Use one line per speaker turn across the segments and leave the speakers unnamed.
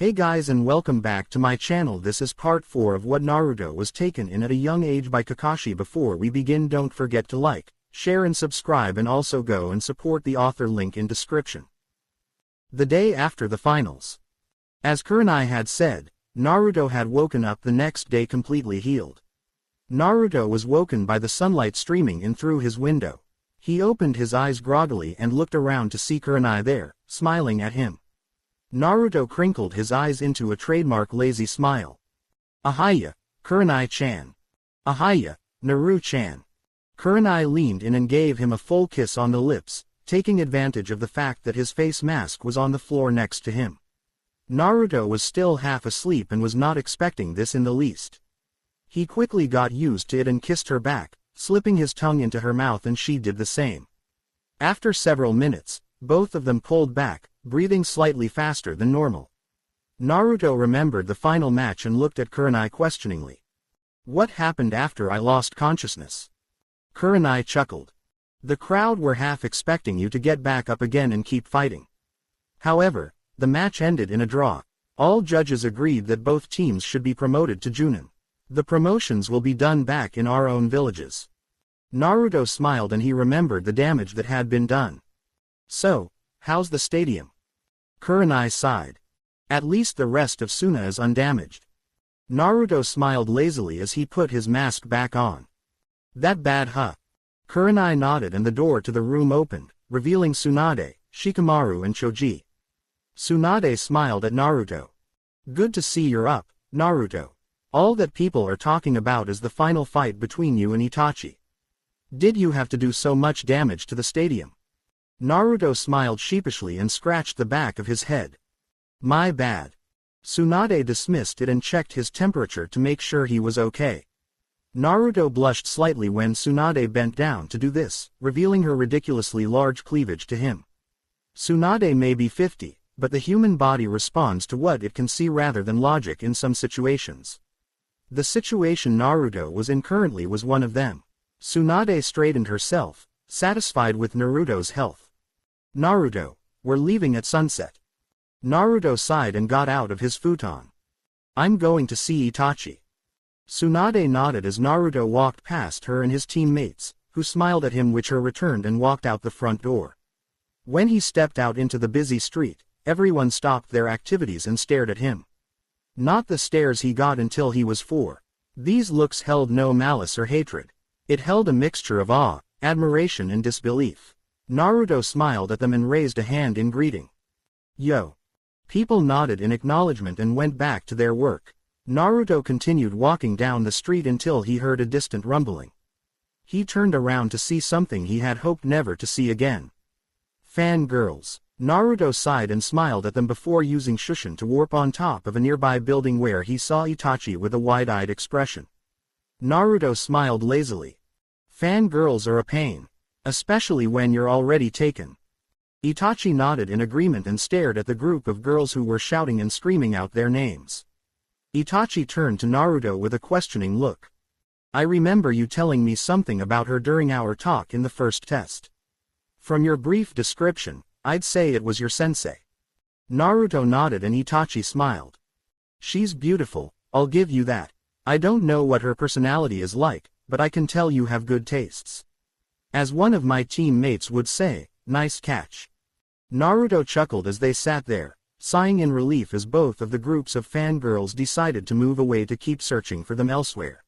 Hey guys and welcome back to my channel. This is part 4 of what Naruto was taken in at a young age by Kakashi. Before we begin, don't forget to like, share and subscribe, and also go and support the author, link in description. The day after the finals. As Kurenai had said, Naruto had woken up the next day completely healed. Naruto was woken by the sunlight streaming in through his window. He opened his eyes groggily and looked around to see Kurenai there, smiling at him. Naruto crinkled his eyes into a trademark lazy smile. Ahaya, Kurenai-chan. Ahaya, Naru-chan. Kurenai leaned in and gave him a full kiss on the lips, taking advantage of the fact that his face mask was on the floor next to him. Naruto was still half asleep and was not expecting this in the least. He quickly got used to it and kissed her back, slipping his tongue into her mouth, and she did the same. After several minutes, both of them pulled back, breathing slightly faster than normal. Naruto remembered the final match and looked at Kurenai questioningly. What happened after I lost consciousness? Kurenai chuckled. The crowd were half expecting you to get back up again and keep fighting. However, the match ended in a draw. All judges agreed that both teams should be promoted to Junin. The promotions will be done back in our own villages. Naruto smiled and he remembered the damage that had been done. So, how's the stadium? Kurenai sighed. At least the rest of Suna is undamaged. Naruto smiled lazily as he put his mask back on. That bad, huh? Kurenai nodded and the door to the room opened, revealing Tsunade, Shikamaru and Choji. Tsunade smiled at Naruto. Good to see you're up, Naruto. All that people are talking about is the final fight between you and Itachi. Did you have to do so much damage to the stadium? Naruto smiled sheepishly and scratched the back of his head. My bad. Tsunade dismissed it and checked his temperature to make sure he was okay. Naruto blushed slightly when Tsunade bent down to do this, revealing her ridiculously large cleavage to him. Tsunade may be 50, but the human body responds to what it can see rather than logic in some situations. The situation Naruto was in currently was one of them. Tsunade straightened herself, satisfied with Naruto's health. Naruto, we're leaving at sunset. Naruto sighed and got out of his futon. I'm going to see Itachi. Tsunade nodded as Naruto walked past her and his teammates, who smiled at him, which her returned and walked out the front door. When he stepped out into the busy street, everyone stopped their activities and stared at him. Not the stares he got until he was 4. These looks held no malice or hatred. It held a mixture of awe, admiration and disbelief. Naruto smiled at them and raised a hand in greeting. Yo! People nodded in acknowledgement and went back to their work. Naruto continued walking down the street until he heard a distant rumbling. He turned around to see something he had hoped never to see again. Fangirls. Naruto sighed and smiled at them before using Shushin to warp on top of a nearby building where he saw Itachi with a wide-eyed expression. Naruto smiled lazily. Fangirls are a pain. Especially when you're already taken. Itachi nodded in agreement and stared at the group of girls who were shouting and screaming out their names. Itachi turned to Naruto with a questioning look. I remember you telling me something about her during our talk in the first test. From your brief description, I'd say it was your sensei. Naruto nodded and Itachi smiled. She's beautiful, I'll give you that. I don't know what her personality is like, but I can tell you have good tastes. As one of my teammates would say, nice catch. Naruto chuckled as they sat there, sighing in relief as both of the groups of fangirls decided to move away to keep searching for them elsewhere.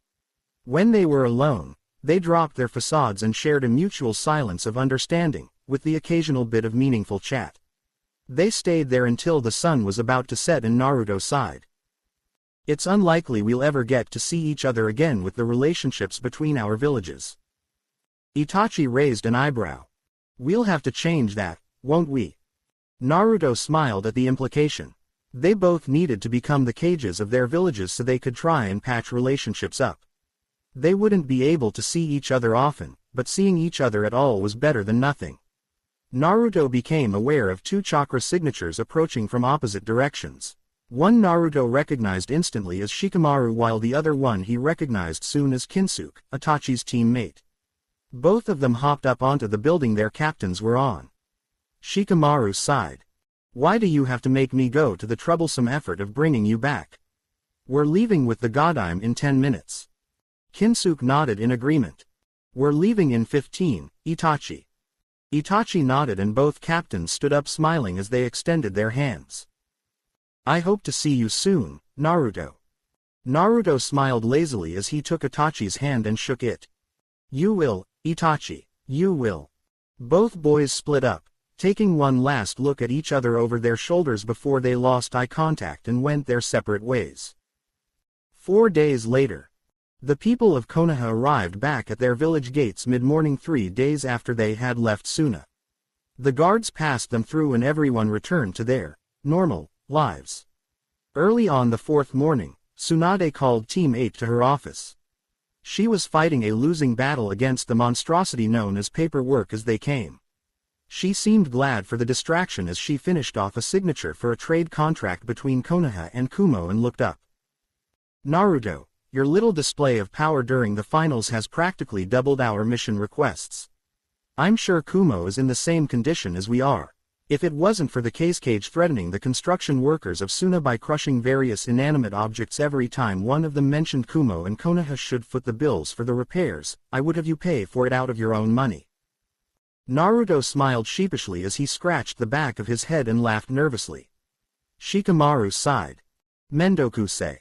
When they were alone, they dropped their facades and shared a mutual silence of understanding, with the occasional bit of meaningful chat. They stayed there until the sun was about to set and Naruto sighed. It's unlikely we'll ever get to see each other again with the relationships between our villages. Itachi raised an eyebrow. We'll have to change that, won't we? Naruto smiled at the implication. They both needed to become the cages of their villages so they could try and patch relationships up. They wouldn't be able to see each other often, but seeing each other at all was better than nothing. Naruto became aware of 2 chakra signatures approaching from opposite directions. One Naruto recognized instantly as Shikamaru, while the other one he recognized soon as Kinsuke, Itachi's teammate. Both of them hopped up onto the building their captains were on. Shikamaru sighed. Why do you have to make me go to the troublesome effort of bringing you back? We're leaving with the Godime in 10 minutes. Kinsuke nodded in agreement. We're leaving in 15, Itachi. Itachi nodded and both captains stood up smiling as they extended their hands. I hope to see you soon, Naruto. Naruto smiled lazily as he took Itachi's hand and shook it. You will, Itachi, you will. Both boys split up, taking one last look at each other over their shoulders before they lost eye contact and went their separate ways. 4 days later. The people of Konoha arrived back at their village gates mid-morning 3 days after they had left Suna. The guards passed them through and everyone returned to their normal lives. Early on the 4th morning, Tsunade called Team 8 to her office. She was fighting a losing battle against the monstrosity known as paperwork as they came. She seemed glad for the distraction as she finished off a signature for a trade contract between Konoha and Kumo and looked up. Naruto, your little display of power during the finals has practically doubled our mission requests. I'm sure Kumo is in the same condition as we are. If it wasn't for the case cage threatening the construction workers of Suna by crushing various inanimate objects every time one of them mentioned Kumo and Konoha should foot the bills for the repairs, I would have you pay for it out of your own money. Naruto smiled sheepishly as he scratched the back of his head and laughed nervously. Shikamaru sighed. Mendokusei.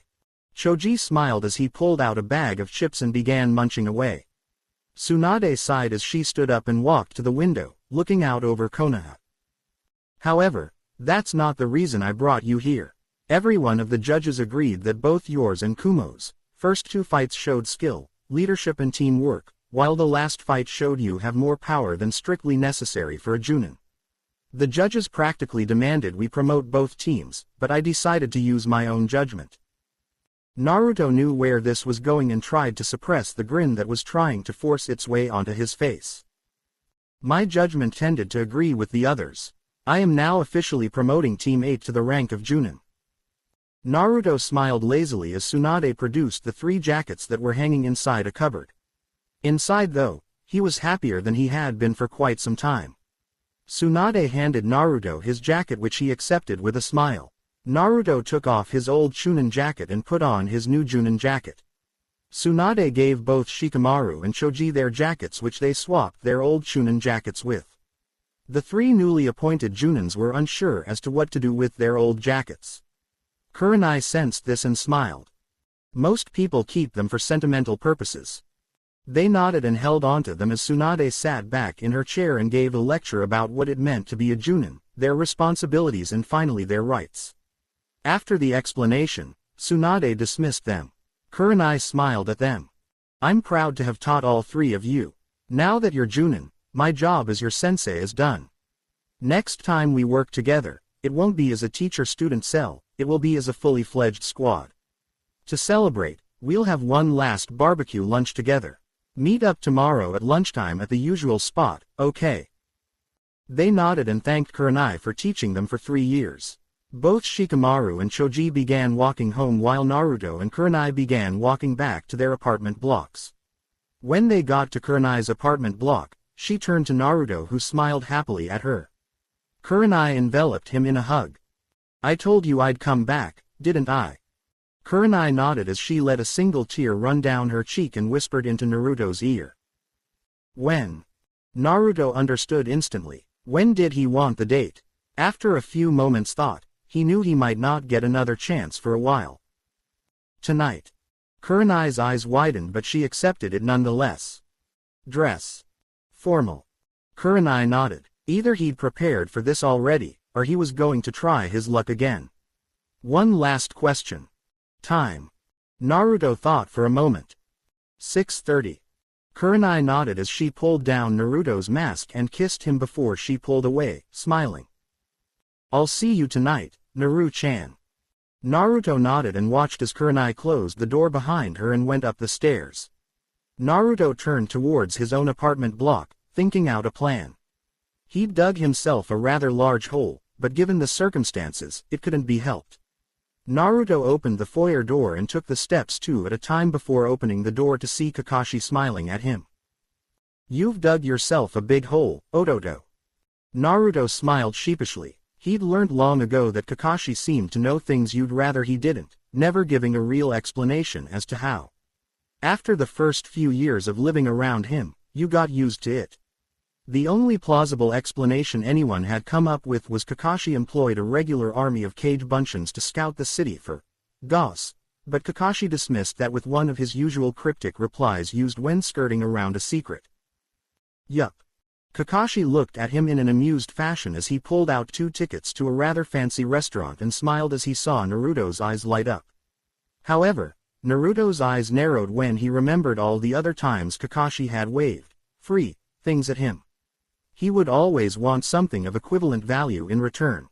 Choji smiled as he pulled out a bag of chips and began munching away. Tsunade sighed as she stood up and walked to the window, looking out over Konoha. However, that's not the reason I brought you here. Every one of the judges agreed that both yours and Kumo's first 2 fights showed skill, leadership and teamwork, while the last fight showed you have more power than strictly necessary for a Junin. The judges practically demanded we promote both teams, but I decided to use my own judgment. Naruto knew where this was going and tried to suppress the grin that was trying to force its way onto his face. My judgment tended to agree with the others. I am now officially promoting Team 8 to the rank of Junin. Naruto smiled lazily as Tsunade produced the 3 jackets that were hanging inside a cupboard. Inside though, he was happier than he had been for quite some time. Tsunade handed Naruto his jacket which he accepted with a smile. Naruto took off his old Chunin jacket and put on his new Junin jacket. Tsunade gave both Shikamaru and Choji their jackets which they swapped their old Chunin jackets with. The 3 newly appointed Junins were unsure as to what to do with their old jackets. Kurenai sensed this and smiled. Most people keep them for sentimental purposes. They nodded and held onto them as Tsunade sat back in her chair and gave a lecture about what it meant to be a Junin, their responsibilities and finally their rights. After the explanation, Tsunade dismissed them. Kurenai smiled at them. I'm proud to have taught all 3 of you. Now that you're Junin, my job as your sensei is done. Next time we work together, it won't be as a teacher-student cell, it will be as a fully fledged squad. To celebrate, we'll have one last barbecue lunch together. Meet up tomorrow at lunchtime at the usual spot, okay? They nodded and thanked Kurenai for teaching them for 3 years. Both Shikamaru and Choji began walking home while Naruto and Kurenai began walking back to their apartment blocks. When they got to Kurenai's apartment block, she turned to Naruto who smiled happily at her. Kurenai enveloped him in a hug. I told you I'd come back, didn't I? Kurenai nodded as she let a single tear run down her cheek and whispered into Naruto's ear. When? Naruto understood instantly. When did he want the date? After a few moments' thought, he knew he might not get another chance for a while. Tonight. Kurenai's eyes widened but she accepted it nonetheless. Dress. Formal. Kurenai nodded. Either he'd prepared for this already, or he was going to try his luck again. One last question. Time. Naruto thought for a moment. 6:30. Kurenai nodded as she pulled down Naruto's mask and kissed him before she pulled away, smiling. I'll see you tonight, Naru-chan. Naruto nodded and watched as Kurenai closed the door behind her and went up the stairs. Naruto turned towards his own apartment block, thinking out a plan. He'd dug himself a rather large hole, but given the circumstances, it couldn't be helped. Naruto opened the foyer door and took the steps 2 at a time before opening the door to see Kakashi smiling at him. You've dug yourself a big hole, Ototo. Naruto smiled sheepishly. He'd learned long ago that Kakashi seemed to know things you'd rather he didn't, never giving a real explanation as to how. After the first few years of living around him, you got used to it. The only plausible explanation anyone had come up with was Kakashi employed a regular army of cage bunchins to scout the city for goss, but Kakashi dismissed that with one of his usual cryptic replies used when skirting around a secret. Yup. Kakashi looked at him in an amused fashion as he pulled out 2 tickets to a rather fancy restaurant and smiled as he saw Naruto's eyes light up. However, Naruto's eyes narrowed when he remembered all the other times Kakashi had waved free things at him. He would always want something of equivalent value in return.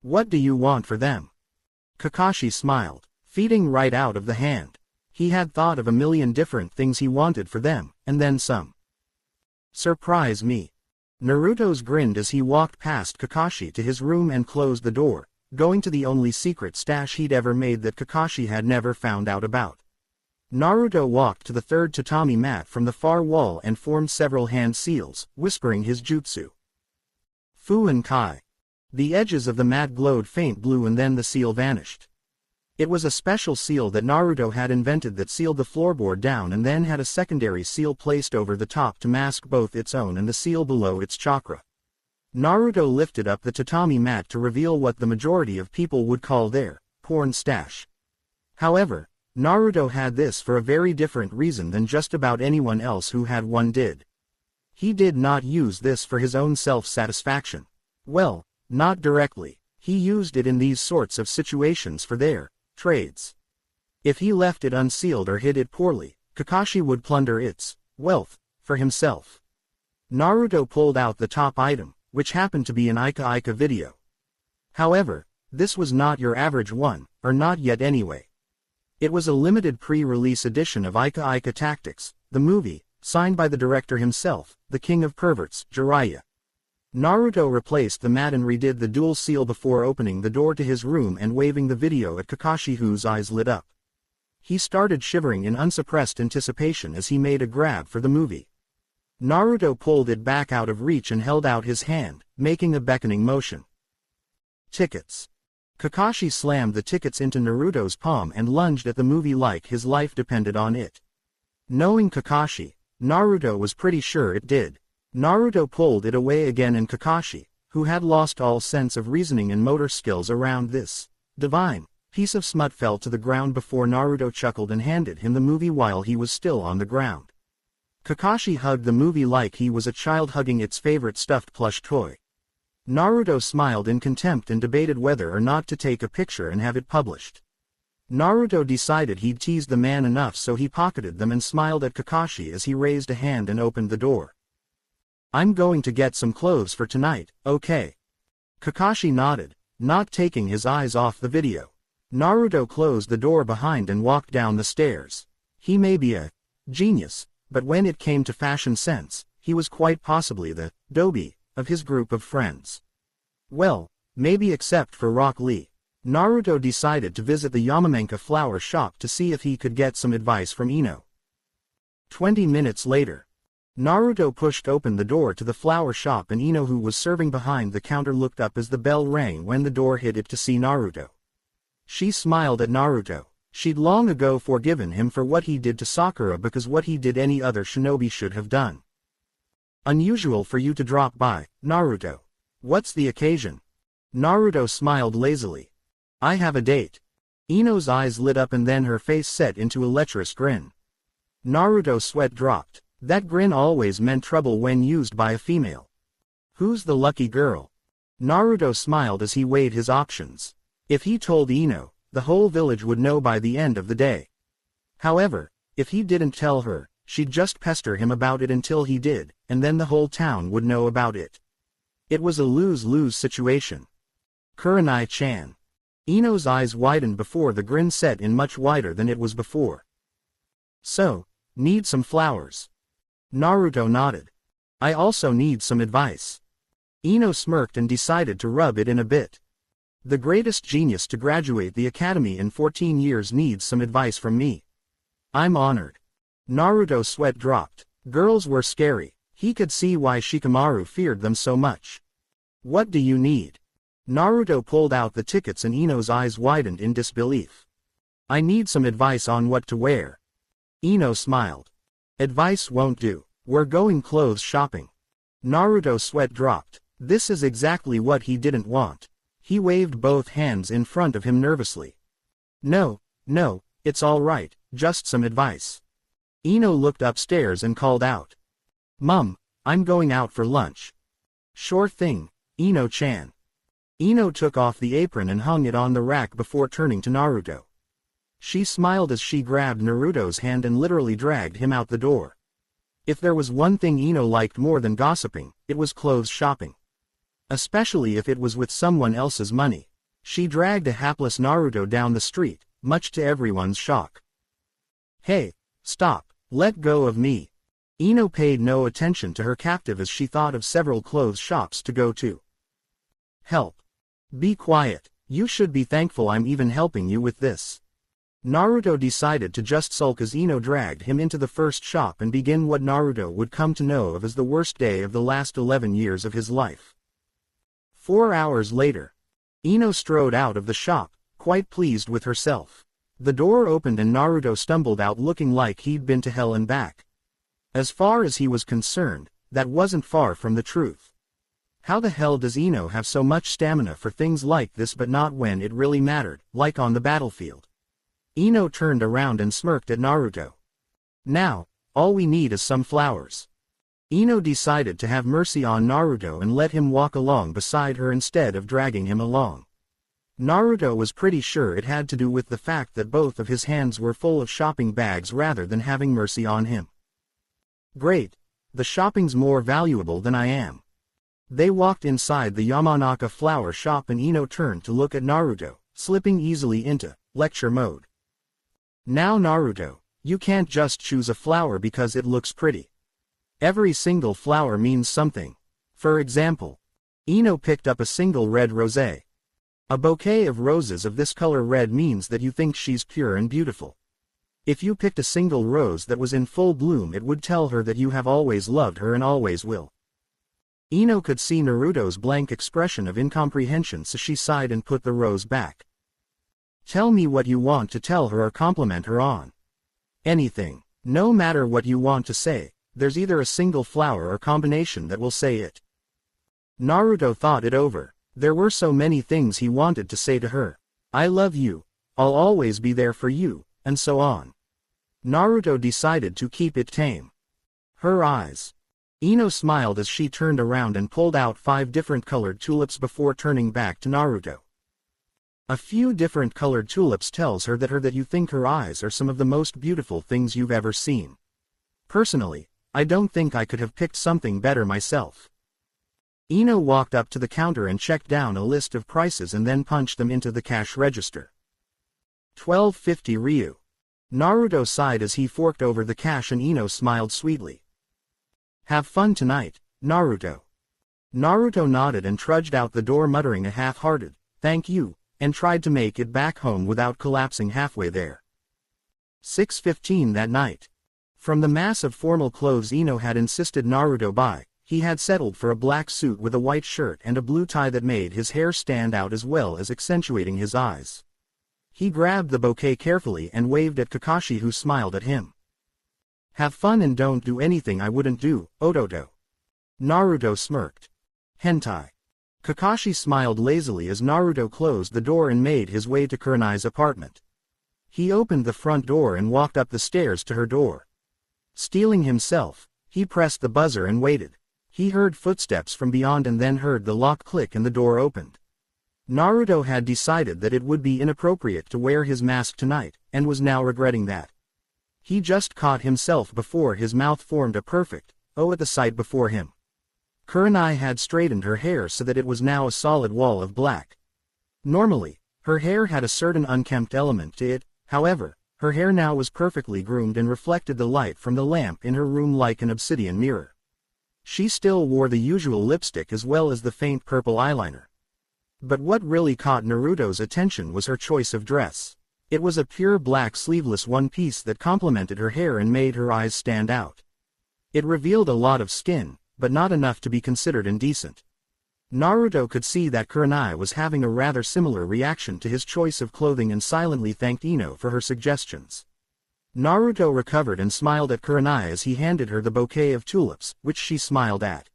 What do you want for them? Kakashi smiled, feeding right out of the hand. He had thought of a million different things he wanted for them, and then some. Surprise me. Naruto's grinned as he walked past Kakashi to his room and closed the door, going to the only secret stash he'd ever made that Kakashi had never found out about. Naruto walked to the 3rd tatami mat from the far wall and formed several hand seals, whispering his jutsu. Fu and Kai. The edges of the mat glowed faint blue and then the seal vanished. It was a special seal that Naruto had invented that sealed the floorboard down and then had a secondary seal placed over the top to mask both its own and the seal below its chakra. Naruto lifted up the tatami mat to reveal what the majority of people would call their porn stash. However, Naruto had this for a very different reason than just about anyone else who had one did. He did not use this for his own self-satisfaction. Well, not directly. He used it in these sorts of situations for their trades. If he left it unsealed or hid it poorly, Kakashi would plunder its wealth for himself. Naruto pulled out the top item, which happened to be an Ika video. However, this was not your average one, or not yet anyway. It was a limited pre-release edition of Ika Tactics, the movie, signed by the director himself, the king of perverts, Jiraiya. Naruto replaced the mat and redid the dual seal before opening the door to his room and waving the video at Kakashi, whose eyes lit up. He started shivering in unsuppressed anticipation as he made a grab for the movie. Naruto pulled it back out of reach and held out his hand, making a beckoning motion. Tickets. Kakashi slammed the tickets into Naruto's palm and lunged at the movie like his life depended on it. Knowing Kakashi, Naruto was pretty sure it did. Naruto pulled it away again and Kakashi, who had lost all sense of reasoning and motor skills around this divine piece of smut, fell to the ground before Naruto chuckled and handed him the movie while he was still on the ground. Kakashi hugged the movie like he was a child hugging its favorite stuffed plush toy. Naruto smiled in contempt and debated whether or not to take a picture and have it published. Naruto decided he'd teased the man enough, so he pocketed them and smiled at Kakashi as he raised a hand and opened the door. I'm going to get some clothes for tonight, okay? Kakashi nodded, not taking his eyes off the video. Naruto closed the door behind and walked down the stairs. He may be a genius, but when it came to fashion sense, he was quite possibly the Dobie of his group of friends. Well, maybe except for Rock Lee. Naruto decided to visit the Yamamenka flower shop to see if he could get some advice from Ino. 20 minutes later. Naruto pushed open the door to the flower shop and Ino, who was serving behind the counter, looked up as the bell rang when the door hit it to see Naruto. She smiled at Naruto. She'd long ago forgiven him for what he did to Sakura because what he did any other shinobi should have done. Unusual for you to drop by, Naruto. What's the occasion? Naruto smiled lazily. I have a date. Ino's eyes lit up and then her face set into a lecherous grin. Naruto's sweat dropped. That grin always meant trouble when used by a female. Who's the lucky girl? Naruto smiled as he weighed his options. If he told Ino, the whole village would know by the end of the day. However, if he didn't tell her, she'd just pester him about it until he did, and then the whole town would know about it. It was a lose-lose situation. Kurenai-chan. Ino's eyes widened before the grin set in much wider than it was before. So, need some flowers? Naruto nodded. I also need some advice. Ino smirked and decided to rub it in a bit. The greatest genius to graduate the academy in 14 years needs some advice from me. I'm honored. Naruto's sweat dropped. Girls were scary. He could see why Shikamaru feared them so much. What do you need? Naruto pulled out the tickets and Ino's eyes widened in disbelief. I need some advice on what to wear. Ino smiled. Advice won't do. We're going clothes shopping. Naruto's sweat dropped. This is exactly what he didn't want. He waved both hands in front of him nervously. No, it's all right, just some advice. Ino looked upstairs and called out. Mum, I'm going out for lunch. Sure thing, Ino-chan. Ino took off the apron and hung it on the rack before turning to Naruto. She smiled as she grabbed Naruto's hand and literally dragged him out the door. If there was one thing Ino liked more than gossiping, it was clothes shopping. Especially if it was with someone else's money. She dragged a hapless Naruto down the street, much to everyone's shock. Hey, stop, let go of me. Ino paid no attention to her captive as she thought of several clothes shops to go to. Help. Be quiet, you should be thankful I'm even helping you with this. Naruto decided to just sulk as Ino dragged him into the first shop and begin what Naruto would come to know of as the worst day of the last 11 years of his life. 4 hours later. Ino strode out of the shop, quite pleased with herself. The door opened and Naruto stumbled out looking like he'd been to hell and back. As far as he was concerned, that wasn't far from the truth. How the hell does Ino have so much stamina for things like this but not when it really mattered, like on the battlefield? Ino turned around and smirked at Naruto. Now, all we need is some flowers. Ino decided to have mercy on Naruto and let him walk along beside her instead of dragging him along. Naruto was pretty sure it had to do with the fact that both of his hands were full of shopping bags rather than having mercy on him. Great, the shopping's more valuable than I am. They walked inside the Yamanaka flower shop and Ino turned to look at Naruto, slipping easily into lecture mode. Now Naruto, you can't just choose a flower because it looks pretty. Every single flower means something. For example, Ino picked up a single red rosé. A bouquet of roses of this color red means that you think she's pure and beautiful. If you picked a single rose that was in full bloom, it would tell her that you have always loved her and always will. Ino could see Naruto's blank expression of incomprehension, so she sighed and put the rose back. Tell me what you want to tell her or compliment her on. Anything. No matter what you want to say, there's either a single flower or combination that will say it. Naruto thought it over. There were so many things he wanted to say to her. I love you. I'll always be there for you, and so on. Naruto decided to keep it tame. Her eyes. Ino smiled as she turned around and pulled out 5 different colored tulips before turning back to Naruto. A few different colored tulips tells her that you think her eyes are some of the most beautiful things you've ever seen. Personally, I don't think I could have picked something better myself. Ino walked up to the counter and checked down a list of prices and then punched them into the cash register. 1250 Ryu. Naruto sighed as he forked over the cash and Ino smiled sweetly. Have fun tonight, Naruto. Naruto nodded and trudged out the door muttering a half-hearted, thank you, and tried to make it back home without collapsing halfway there. 6:15 that night. From the mass of formal clothes Ino had insisted Naruto buy, he had settled for a black suit with a white shirt and a blue tie that made his hair stand out as well as accentuating his eyes. He grabbed the bouquet carefully and waved at Kakashi, who smiled at him. Have fun and don't do anything I wouldn't do, Ototo. Naruto smirked. Hentai. Kakashi smiled lazily as Naruto closed the door and made his way to Kurenai's apartment. He opened the front door and walked up the stairs to her door. Steeling himself, he pressed the buzzer and waited. He heard footsteps from beyond and then heard the lock click and the door opened. Naruto had decided that it would be inappropriate to wear his mask tonight, and was now regretting that. He just caught himself before his mouth formed a perfect O at the sight before him. Kurenai had straightened her hair so that it was now a solid wall of black. Normally, her hair had a certain unkempt element to it, however, her hair now was perfectly groomed and reflected the light from the lamp in her room like an obsidian mirror. She still wore the usual lipstick as well as the faint purple eyeliner. But what really caught Naruto's attention was her choice of dress. It was a pure black sleeveless one-piece that complemented her hair and made her eyes stand out. It revealed a lot of skin, but not enough to be considered indecent. Naruto could see that Kurenai was having a rather similar reaction to his choice of clothing and silently thanked Ino for her suggestions. Naruto recovered and smiled at Kurenai as he handed her the bouquet of tulips, which she smiled at.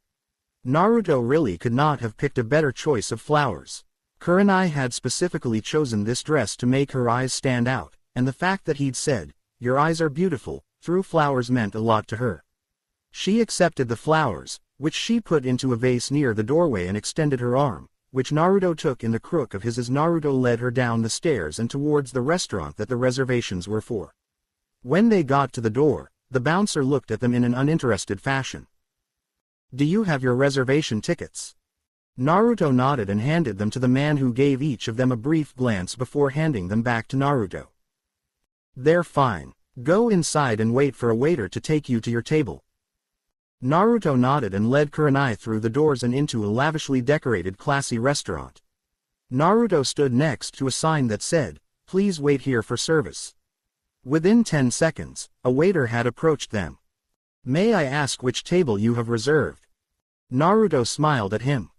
Naruto really could not have picked a better choice of flowers. Kurenai had specifically chosen this dress to make her eyes stand out, and the fact that he'd said, "Your eyes are beautiful," through flowers meant a lot to her. She accepted the flowers, which she put into a vase near the doorway and extended her arm, which Naruto took in the crook of his as Naruto led her down the stairs and towards the restaurant that the reservations were for. When they got to the door, the bouncer looked at them in an uninterested fashion. "Do you have your reservation tickets?" Naruto nodded and handed them to the man, who gave each of them a brief glance before handing them back to Naruto. "They're fine. Go inside and wait for a waiter to take you to your table." Naruto nodded and led Kurenai through the doors and into a lavishly decorated classy restaurant. Naruto stood next to a sign that said, "Please wait here for service." Within 10 seconds, a waiter had approached them. "May I ask which table you have reserved?" Naruto smiled at him.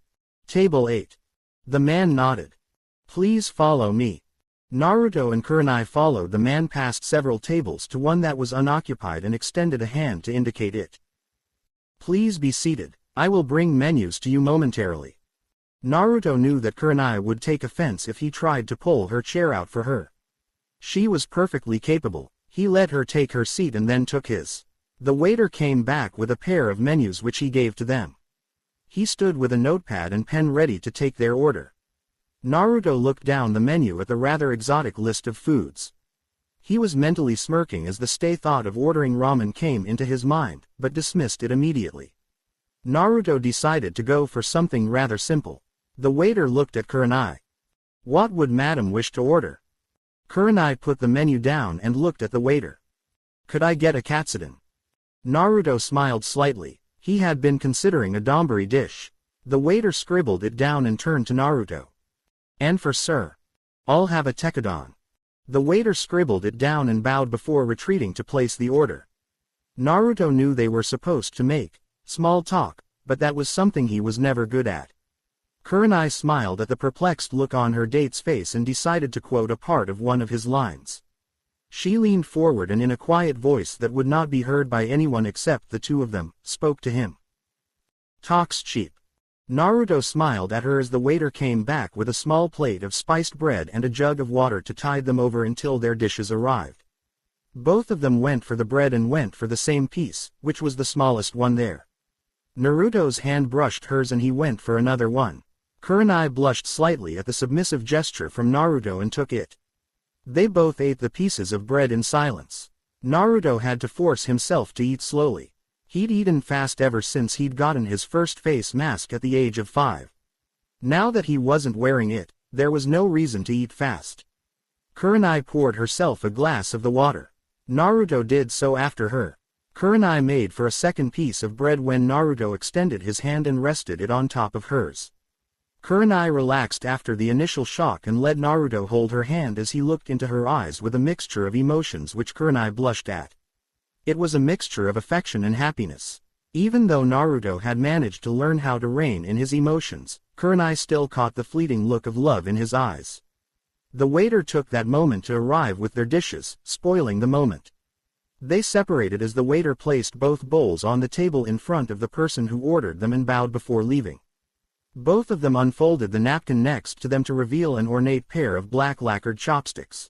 "Table 8. The man nodded. "Please follow me." Naruto and Kurenai followed the man past several tables to one that was unoccupied and extended a hand to indicate it. "Please be seated. I will bring menus to you momentarily." Naruto knew that Kurenai would take offense if he tried to pull her chair out for her. She was perfectly capable. He let her take her seat and then took his. The waiter came back with a pair of menus which he gave to them. He stood with a notepad and pen ready to take their order. Naruto looked down the menu at the rather exotic list of foods. He was mentally smirking as the stray thought of ordering ramen came into his mind, but dismissed it immediately. Naruto decided to go for something rather simple. The waiter looked at Kurenai. "What would madam wish to order?" Kurenai put the menu down and looked at the waiter. "Could I get a katsudon?" Naruto smiled slightly. He had been considering a donburi dish. The waiter scribbled it down and turned to Naruto. "And for sir?" "I'll have a tekkadon." The waiter scribbled it down and bowed before retreating to place the order. Naruto knew they were supposed to make small talk, but that was something he was never good at. Kurenai smiled at the perplexed look on her date's face and decided to quote a part of one of his lines. She leaned forward and in a quiet voice that would not be heard by anyone except the two of them, spoke to him. "Talk's cheap." Naruto smiled at her as the waiter came back with a small plate of spiced bread and a jug of water to tide them over until their dishes arrived. Both of them went for the bread and went for the same piece, which was the smallest one there. Naruto's hand brushed hers and he went for another one. Kurenai blushed slightly at the submissive gesture from Naruto and took it. They both ate the pieces of bread in silence. Naruto had to force himself to eat slowly. He'd eaten fast ever since he'd gotten his first face mask at the age of 5. Now that he wasn't wearing it, there was no reason to eat fast. Kurenai poured herself a glass of the water. Naruto did so after her. Kurenai made for a second piece of bread when Naruto extended his hand and rested it on top of hers. Kurenai relaxed after the initial shock and let Naruto hold her hand as he looked into her eyes with a mixture of emotions which Kurenai blushed at. It was a mixture of affection and happiness. Even though Naruto had managed to learn how to rein in his emotions, Kurenai still caught the fleeting look of love in his eyes. The waiter took that moment to arrive with their dishes, spoiling the moment. They separated as the waiter placed both bowls on the table in front of the person who ordered them and bowed before leaving. Both of them unfolded the napkin next to them to reveal an ornate pair of black lacquered chopsticks.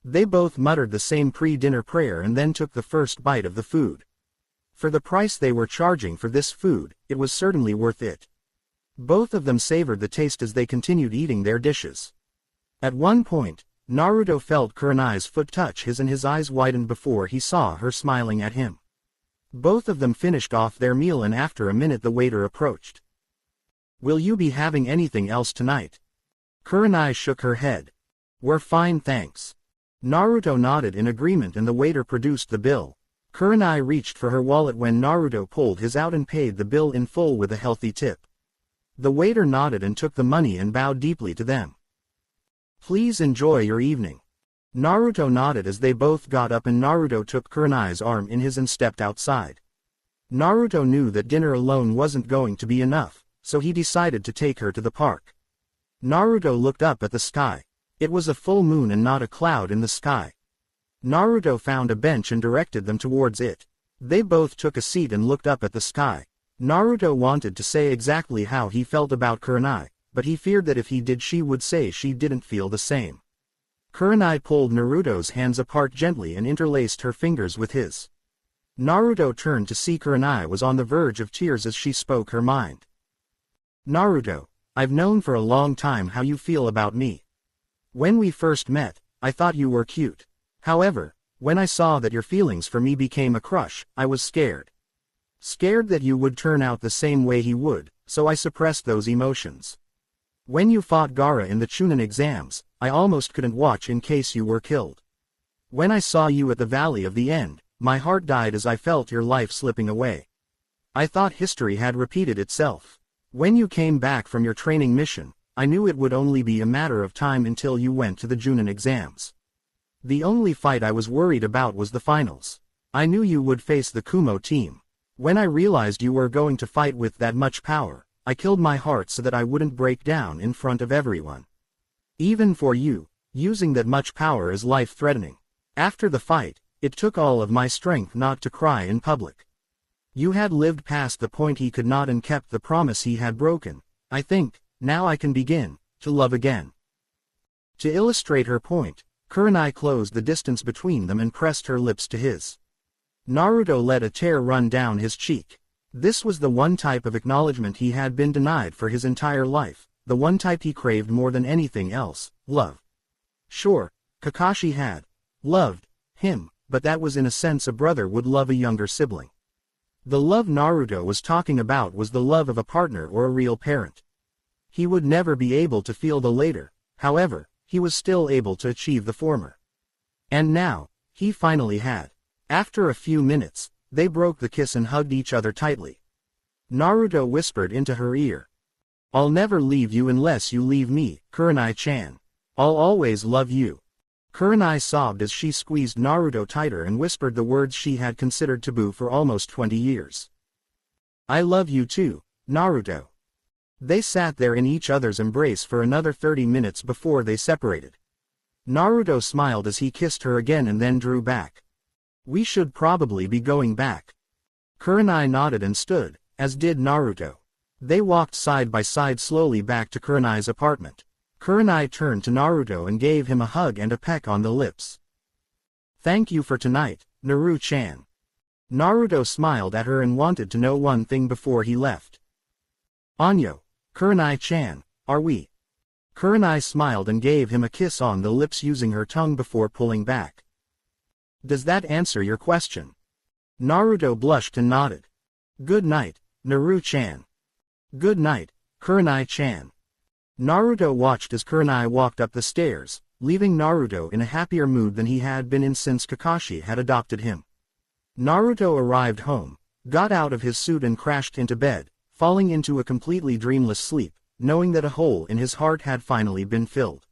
They both muttered the same pre-dinner prayer and then took the first bite of the food. For the price they were charging for this food, it was certainly worth it. Both of them savored the taste as they continued eating their dishes. At one point, Naruto felt Kurenai's foot touch his and his eyes widened before he saw her smiling at him. Both of them finished off their meal and after a minute the waiter approached. "Will you be having anything else tonight?" Kurenai shook her head. "We're fine thanks." Naruto nodded in agreement and the waiter produced the bill. Kurenai reached for her wallet when Naruto pulled his out and paid the bill in full with a healthy tip. The waiter nodded and took the money and bowed deeply to them. "Please enjoy your evening." Naruto nodded as they both got up and Naruto took Kurenai's arm in his and stepped outside. Naruto knew that dinner alone wasn't going to be enough, so he decided to take her to the park. Naruto looked up at the sky. It was a full moon and not a cloud in the sky. Naruto found a bench and directed them towards it. They both took a seat and looked up at the sky. Naruto wanted to say exactly how he felt about Kurenai, but he feared that if he did she would say she didn't feel the same. Kurenai pulled Naruto's hands apart gently and interlaced her fingers with his. Naruto turned to see Kurenai was on the verge of tears as she spoke her mind. Naruto, I've known for a long time how you feel about me. When we first met, I thought you were cute. However, when I saw that your feelings for me became a crush, I was scared. Scared that you would turn out the same way he would, so I suppressed those emotions. When you fought Gaara in the Chunin exams, I almost couldn't watch in case you were killed. When I saw you at the Valley of the End, my heart died as I felt your life slipping away. I thought history had repeated itself. When you came back from your training mission, I knew it would only be a matter of time until you went to the Chunin exams. The only fight I was worried about was the finals. I knew you would face the Kumo team. When I realized you were going to fight with that much power, I killed my heart so that I wouldn't break down in front of everyone. Even for you, using that much power is life-threatening. After the fight, it took all of my strength not to cry in public. You had lived past the point he could not and kept the promise he had broken. I think, now I can begin to love again. To illustrate her point, Kurenai closed the distance between them and pressed her lips to his. Naruto let a tear run down his cheek. This was the one type of acknowledgement he had been denied for his entire life, the one type he craved more than anything else, love. Sure, Kakashi had loved him, but that was in a sense a brother would love a younger sibling. The love Naruto was talking about was the love of a partner or a real parent. He would never be able to feel the latter, however, he was still able to achieve the former. And now, he finally had. After a few minutes, they broke the kiss and hugged each other tightly. Naruto whispered into her ear. I'll never leave you unless you leave me, Kurenai-chan. I'll always love you. Kurenai sobbed as she squeezed Naruto tighter and whispered the words she had considered taboo for almost 20 years. I love you too, Naruto. They sat there in each other's embrace for another 30 minutes before they separated. Naruto smiled as he kissed her again and then drew back. We should probably be going back. Kurenai nodded and stood, as did Naruto. They walked side by side slowly back to Kurenai's apartment. Kurenai turned to Naruto and gave him a hug and a peck on the lips. Thank you for tonight, Naru-chan. Naruto smiled at her and wanted to know one thing before he left. Anyo, Kurenai-chan, are we? Kurenai smiled and gave him a kiss on the lips using her tongue before pulling back. Does that answer your question? Naruto blushed and nodded. Good night, Naru-chan. Good night, Kurenai-chan. Naruto watched as Kurenai walked up the stairs, leaving Naruto in a happier mood than he had been in since Kakashi had adopted him. Naruto arrived home, got out of his suit and crashed into bed, falling into a completely dreamless sleep, knowing that a hole in his heart had finally been filled.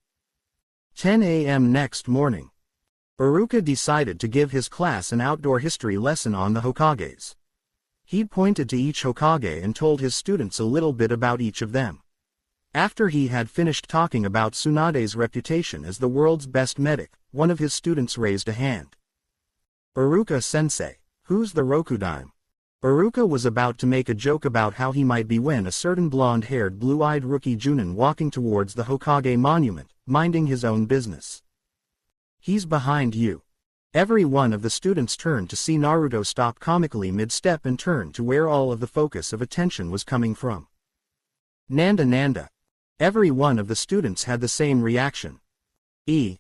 10 a.m. next morning. Iruka decided to give his class an outdoor history lesson on the Hokages. He pointed to each Hokage and told his students a little bit about each of them. After he had finished talking about Tsunade's reputation as the world's best medic, one of his students raised a hand. Iruka-sensei, who's the Rokudaime? Iruka was about to make a joke about how he might be when a certain blonde-haired blue-eyed rookie Junin walking towards the Hokage monument, minding his own business. He's behind you. Every one of the students turned to see Naruto stop comically mid-step and turn to where all of the focus of attention was coming from. Nanda. Every one of the students had the same reaction. He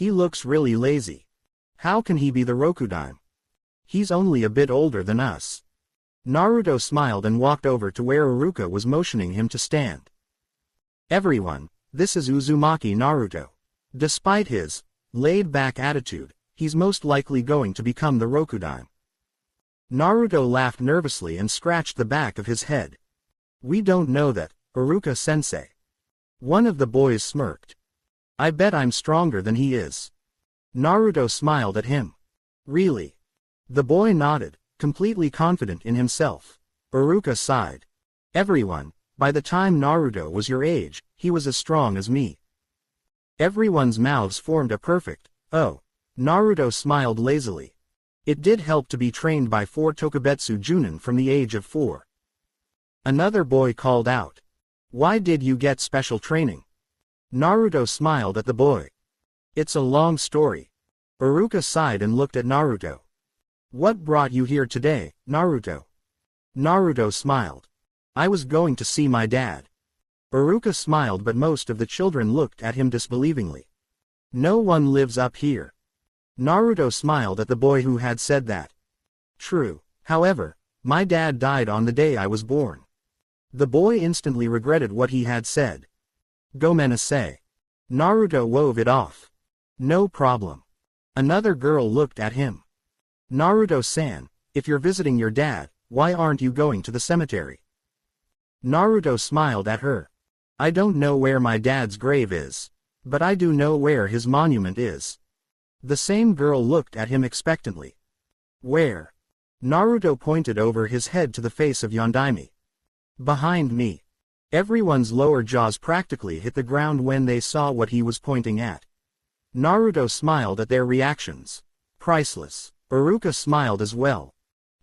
looks really lazy. How can he be the Rokudaime? He's only a bit older than us. Naruto smiled and walked over to where Iruka was motioning him to stand. Everyone, this is Uzumaki Naruto. Despite his laid-back attitude, he's most likely going to become the Rokudaime. Naruto laughed nervously and scratched the back of his head. We don't know that, Iruka-sensei. One of the boys smirked. I bet I'm stronger than he is. Naruto smiled at him. Really? The boy nodded, completely confident in himself. Iruka sighed. Everyone, By the time Naruto was your age, he was as strong as me. Everyone's mouths formed a perfect, "Oh." Naruto smiled lazily. It did help to be trained by 4 Tokubetsu Junin from the age of 4. Another boy called out. "Why did you get special training?" Naruto smiled at the boy. "It's a long story." Iruka sighed and looked at Naruto. "What brought you here today, Naruto?" Naruto smiled. "I was going to see my dad." Iruka smiled, but most of the children looked at him disbelievingly. "No one lives up here." Naruto smiled at the boy who had said that. "True. However, my dad died on the day I was born." The boy instantly regretted what he had said. "Gomenasai." Naruto wove it off. "No problem." Another girl looked at him. "Naruto-san, if you're visiting your dad, why aren't you going to the cemetery?" Naruto smiled at her. "I don't know where my dad's grave is. But I do know where his monument is." The same girl looked at him expectantly. "Where?" Naruto pointed over his head to the face of Yondaime. "Behind me." Everyone's lower jaws practically hit the ground when they saw what he was pointing at. Naruto smiled at their reactions. "Priceless." Iruka smiled as well.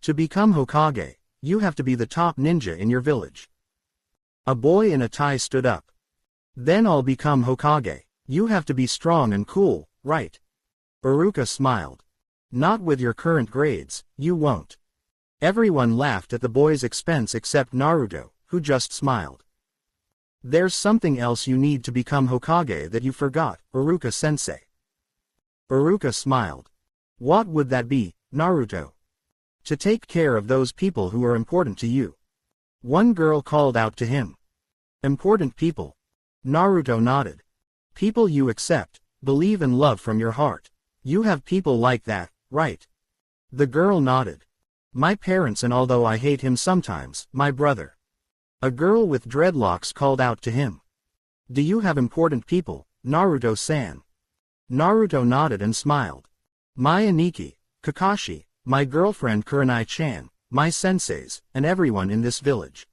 "To become Hokage, you have to be the top ninja in your village." A boy in a tie stood up. "Then I'll become Hokage. You have to be strong and cool, right?" Iruka smiled. "Not with your current grades, you won't." Everyone laughed at the boy's expense except Naruto, who just smiled. "There's something else you need to become Hokage that you forgot, Iruka-sensei." Iruka smiled. "What would that be, Naruto?" "To take care of those people who are important to you." One girl called out to him. "Important people?" Naruto nodded. "People you accept, believe and love from your heart. You have people like that, right?" The girl nodded. "My parents, and although I hate him sometimes, my brother." A girl with dreadlocks called out to him. "Do you have important people, Naruto-san?" Naruto nodded and smiled. "My Aniki, Kakashi, my girlfriend Kurenai-chan, my senseis, and everyone in this village."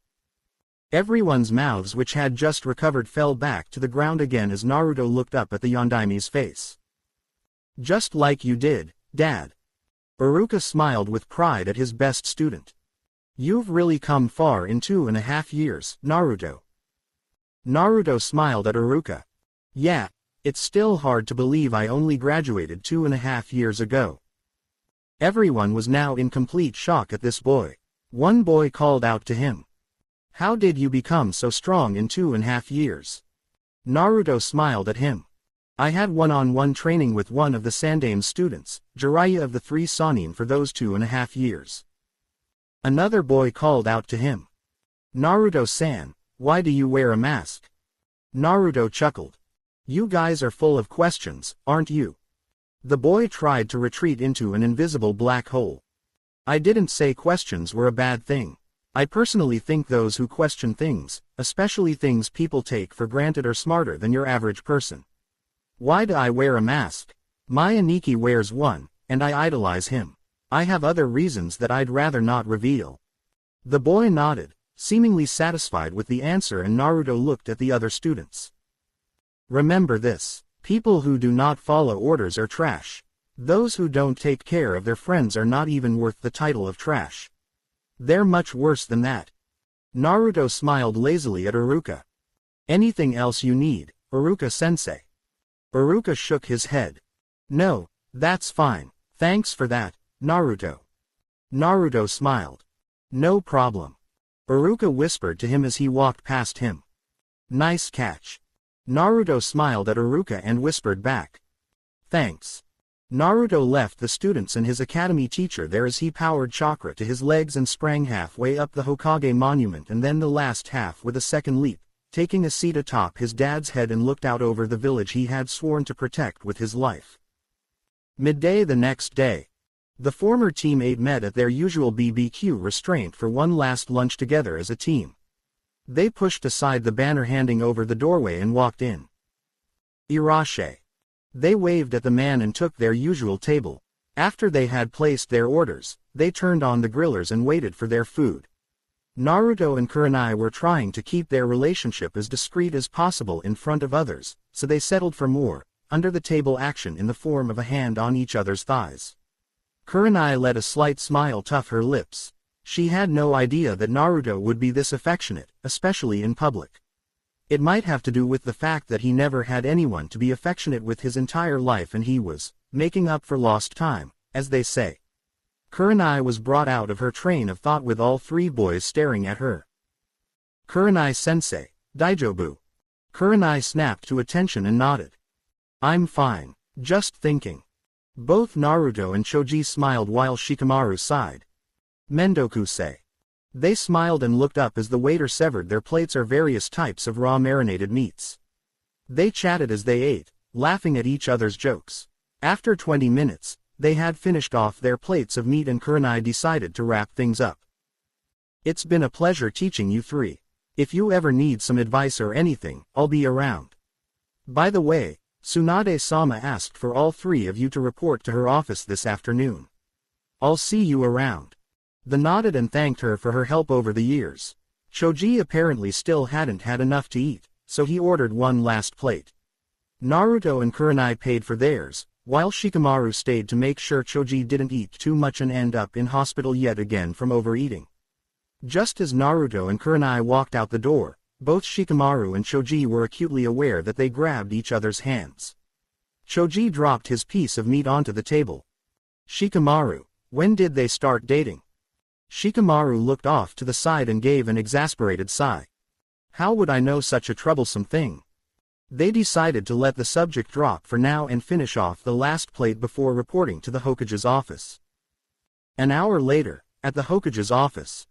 Everyone's mouths which had just recovered fell back to the ground again as Naruto looked up at the Yondaime's face. "Just like you did, Dad." Iruka smiled with pride at his best student. "You've really come far in 2.5 years, Naruto." Naruto smiled at Iruka. "Yeah, it's still hard to believe I only graduated 2.5 years ago." Everyone was now in complete shock at this boy. One boy called out to him. "How did you become so strong in 2.5 years?" Naruto smiled at him. "I had one-on-one training with one of the Sandaime students, Jiraiya of the 3 Sannin, for those 2.5 years. Another boy called out to him. "Naruto-san, why do you wear a mask?" Naruto chuckled. "You guys are full of questions, aren't you?" The boy tried to retreat into an invisible black hole. "I didn't say questions were a bad thing. I personally think those who question things, especially things people take for granted, are smarter than your average person. Why do I wear a mask? My Aniki wears one, and I idolize him. I have other reasons that I'd rather not reveal." The boy nodded, seemingly satisfied with the answer, and Naruto looked at the other students. "Remember this. People who do not follow orders are trash. Those who don't take care of their friends are not even worth the title of trash. They're much worse than that." Naruto smiled lazily at Iruka. "Anything else you need, Iruka-sensei?" Iruka shook his head. "No, that's fine. Thanks for that, Naruto." Naruto smiled. "No problem." Iruka whispered to him as he walked past him. "Nice catch." Naruto smiled at Iruka and whispered back. "Thanks." Naruto left the students and his academy teacher there as he powered chakra to his legs and sprang halfway up the Hokage monument and then the last half with a second leap, taking a seat atop his dad's head, and looked out over the village he had sworn to protect with his life. Midday the next day. The former teammate met at their usual BBQ restraint for one last lunch together as a team. They pushed aside the banner handing over the doorway and walked in. "Irashe." They waved at the man and took their usual table. After they had placed their orders, they turned on the grillers and waited for their food. Naruto and Kurenai were trying to keep their relationship as discreet as possible in front of others, so they settled for more, under-the-table action in the form of a hand on each other's thighs. Kurenai let a slight smile tuff her lips. She had no idea that Naruto would be this affectionate, especially in public. It might have to do with the fact that he never had anyone to be affectionate with his entire life and he was making up for lost time, as they say. Kurenai was brought out of her train of thought with all three boys staring at her. Kurenai-sensei, Daijobu. Kurenai snapped to attention and nodded. I'm fine, just thinking. Both Naruto and Choji smiled while Shikamaru sighed. Mendoku-say. They smiled and looked up as the waiter severed their plates or various types of raw marinated meats. They chatted as they ate, laughing at each other's jokes. After 20 minutes, they had finished off their plates of meat and Kurenai decided to wrap things up. It's been a pleasure teaching you three. If you ever need some advice or anything, I'll be around. By the way, Tsunade-sama asked for all three of you to report to her office this afternoon. I'll see you around. They nodded and thanked her for her help over the years. Choji apparently still hadn't had enough to eat, so he ordered one last plate. Naruto and Kurenai paid for theirs, while Shikamaru stayed to make sure Choji didn't eat too much and end up in hospital yet again from overeating. Just as Naruto and Kurenai walked out the door, both Shikamaru and Choji were acutely aware that they grabbed each other's hands. Choji dropped his piece of meat onto the table. Shikamaru, when did they start dating? Shikamaru looked off to the side and gave an exasperated sigh. How would I know such a troublesome thing? They decided to let the subject drop for now and finish off the last plate before reporting to the Hokage's office. An hour later, at the Hokage's office,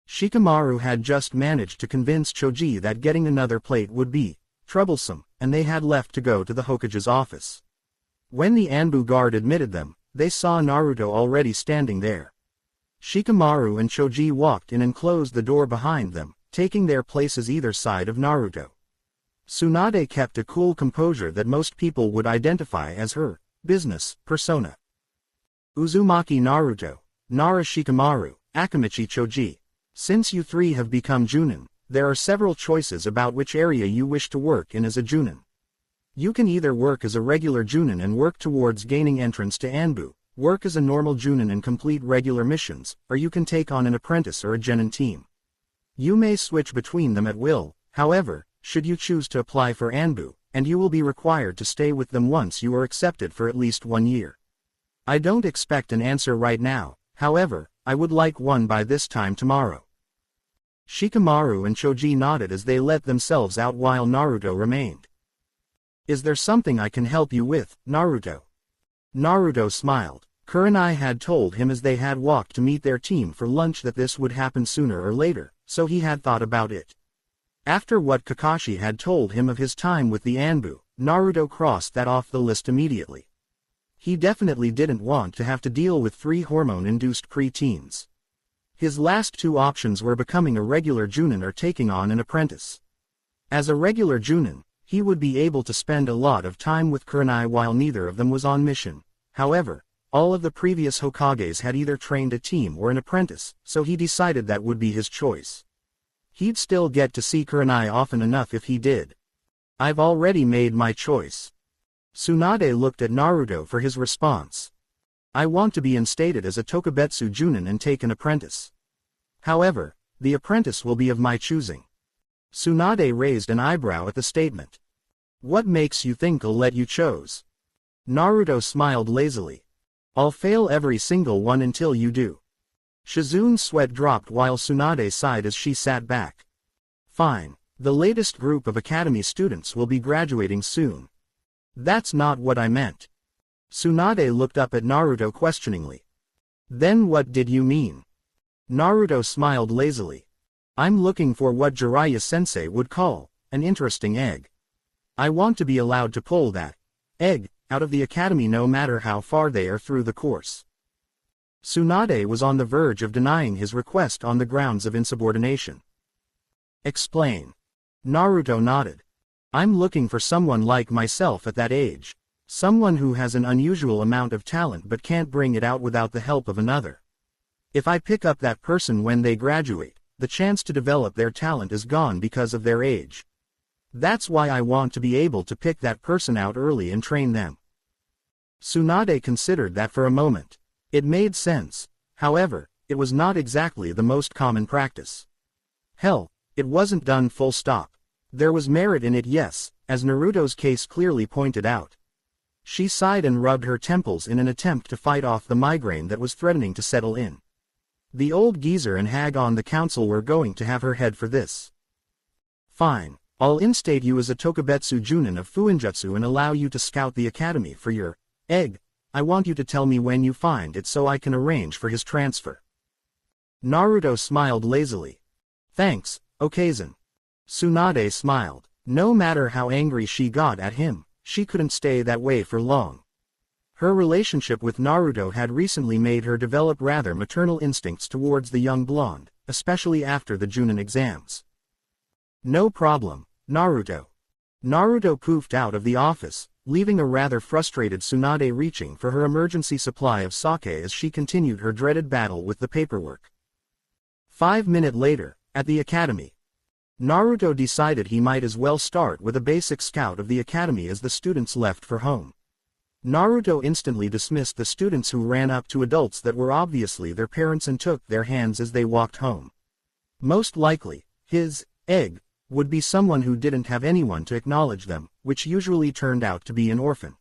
Shikamaru had just managed to convince Choji that getting another plate would be troublesome, and they had left to go to the Hokage's office. When the Anbu guard admitted them, they saw Naruto already standing there. Shikamaru and Choji walked in and closed the door behind them, taking their places either side of Naruto. Tsunade kept a cool composure that most people would identify as her business persona. Uzumaki Naruto, Nara Shikamaru, Akamichi Choji. Since you three have become Junin, there are several choices about which area you wish to work in as a Junin. You can either work as a regular Junin and work towards gaining entrance to Anbu, work as a normal Junin and complete regular missions, or you can take on an apprentice or a genin team. You may switch between them at will, however, should you choose to apply for Anbu, and you will be required to stay with them once you are accepted for at least 1 year. I don't expect an answer right now, however, I would like one by this time tomorrow. Shikamaru and Choji nodded as they let themselves out while Naruto remained. Is there something I can help you with, Naruto? Naruto smiled. Kurenai had told him as they had walked to meet their team for lunch that this would happen sooner or later, so he had thought about it. After what Kakashi had told him of his time with the Anbu, Naruto crossed that off the list immediately. He definitely didn't want to have to deal with 3 hormone-induced pre-teens. His last 2 options were becoming a regular Junin or taking on an apprentice. As a regular Junin, he would be able to spend a lot of time with Kurenai while neither of them was on mission. However, all of the previous Hokages had either trained a team or an apprentice, so he decided that would be his choice. He'd still get to see Kurenai often enough if he did. I've already made my choice. Tsunade looked at Naruto for his response. I want to be instated as a Tokubetsu Junin and take an apprentice. However, the apprentice will be of my choosing. Tsunade raised an eyebrow at the statement. What makes you think I'll let you choose? Naruto smiled lazily. I'll fail every single one until you do. Shizune's sweat dropped while Tsunade sighed as she sat back. Fine, the latest group of academy students will be graduating soon. That's not what I meant. Tsunade looked up at Naruto questioningly. Then what did you mean? Naruto smiled lazily. I'm looking for what Jiraiya-sensei would call an interesting egg. I want to be allowed to pull that egg out of the academy no matter how far they are through the course. Tsunade was on the verge of denying his request on the grounds of insubordination. Explain. Naruto nodded. I'm looking for someone like myself at that age. Someone who has an unusual amount of talent but can't bring it out without the help of another. If I pick up that person when they graduate, the chance to develop their talent is gone because of their age. That's why I want to be able to pick that person out early and train them. Tsunade considered that for a moment. It made sense. However, it was not exactly the most common practice. Hell, it wasn't done full stop. There was merit in it, yes, as Naruto's case clearly pointed out. She sighed and rubbed her temples in an attempt to fight off the migraine that was threatening to settle in. The old geezer and hag on the council were going to have her head for this. Fine, I'll instate you as a Tokubetsu Junin of Fuinjutsu and allow you to scout the academy for your egg. I want you to tell me when you find it so I can arrange for his transfer. Naruto smiled lazily. Thanks, Okazen. Tsunade smiled. No matter how angry she got at him, she couldn't stay that way for long. Her relationship with Naruto had recently made her develop rather maternal instincts towards the young blonde, especially after the Junin exams. No problem, Naruto. Naruto poofed out of the office, leaving a rather frustrated Tsunade reaching for her emergency supply of sake as she continued her dreaded battle with the paperwork. 5 minutes later, at the academy, Naruto decided he might as well start with a basic scout of the academy as the students left for home. Naruto instantly dismissed the students who ran up to adults that were obviously their parents and took their hands as they walked home. Most likely, his egg would be someone who didn't have anyone to acknowledge them, which usually turned out to be an orphan.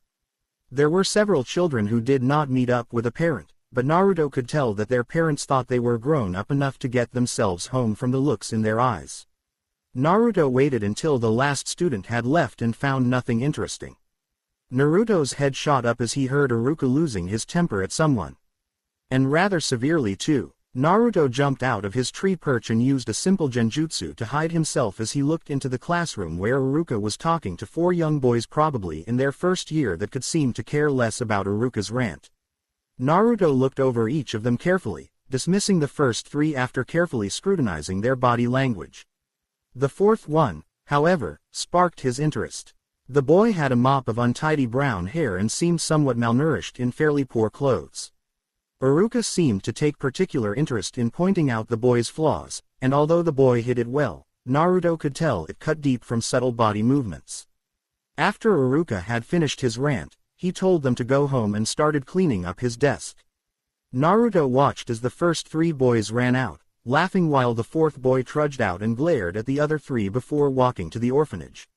There were several children who did not meet up with a parent, but Naruto could tell that their parents thought they were grown up enough to get themselves home from the looks in their eyes. Naruto waited until the last student had left and found nothing interesting. Naruto's head shot up as he heard Iruka losing his temper at someone. And rather severely too. Naruto jumped out of his tree perch and used a simple genjutsu to hide himself as he looked into the classroom where Iruka was talking to 4 young boys probably in their first year that could seem to care less about Iruka's rant. Naruto looked over each of them carefully, dismissing the first 3 after carefully scrutinizing their body language. The 4th one, however, sparked his interest. The boy had a mop of untidy brown hair and seemed somewhat malnourished in fairly poor clothes. Iruka seemed to take particular interest in pointing out the boy's flaws, and although the boy hid it well, Naruto could tell it cut deep from subtle body movements. After Iruka had finished his rant, he told them to go home and started cleaning up his desk. Naruto watched as the first 3 boys ran out, laughing while the 4th boy trudged out and glared at the other 3 before walking to the orphanage.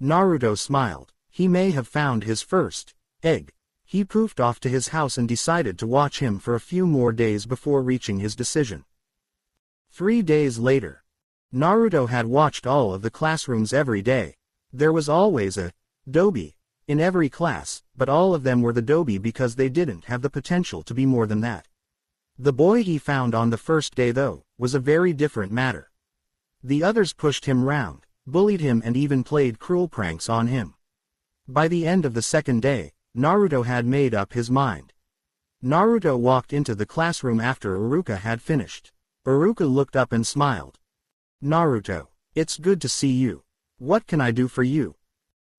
Naruto smiled. He may have found his first egg. He poofed off to his house and decided to watch him for a few more days before reaching his decision. 3 days later. Naruto had watched all of the classrooms every day. There was always a dobi in every class, but all of them were the dobi because they didn't have the potential to be more than that. The boy he found on the first day though, was a very different matter. The others pushed him round, bullied him and even played cruel pranks on him. By the end of the second day, Naruto had made up his mind. Naruto walked into the classroom after Iruka had finished. Iruka looked up and smiled. Naruto, it's good to see you. What can I do for you?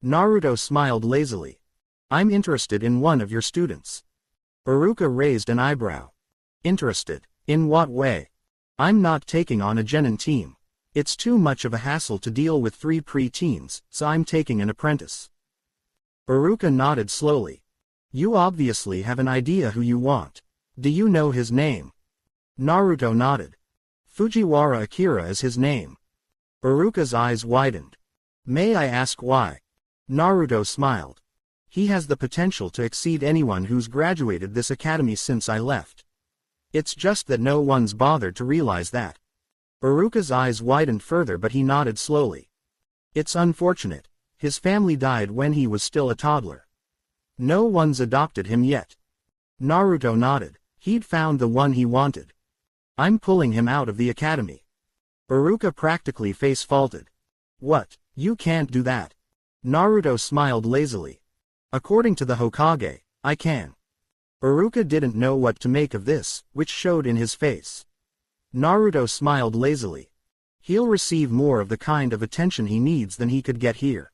Naruto smiled lazily. I'm interested in one of your students. Iruka raised an eyebrow. Interested? In what way? I'm not taking on a genin team. It's too much of a hassle to deal with 3 pre-teens, so I'm taking an apprentice. Iruka nodded slowly. You obviously have an idea who you want. Do you know his name? Naruto nodded. Fujiwara Akira is his name. Iruka's eyes widened. May I ask why? Naruto smiled. He has the potential to exceed anyone who's graduated this academy since I left. It's just that no one's bothered to realize that. Iruka's eyes widened further but he nodded slowly. It's unfortunate. His family died when he was still a toddler. No one's adopted him yet. Naruto nodded. He'd found the one he wanted. I'm pulling him out of the academy. Iruka practically face-faulted. What? You can't do that. Naruto smiled lazily. According to the Hokage, I can. Iruka didn't know what to make of this, which showed in his face. Naruto smiled lazily. He'll receive more of the kind of attention he needs than he could get here.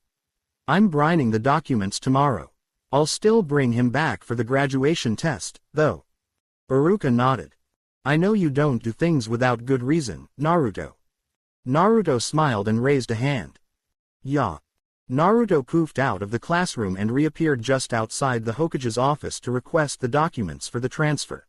I'm brining the documents tomorrow. I'll still bring him back for the graduation test, though. Iruka nodded. I know you don't do things without good reason, Naruto. Naruto smiled and raised a hand. Yeah. Naruto poofed out of the classroom and reappeared just outside the Hokage's office to request the documents for the transfer.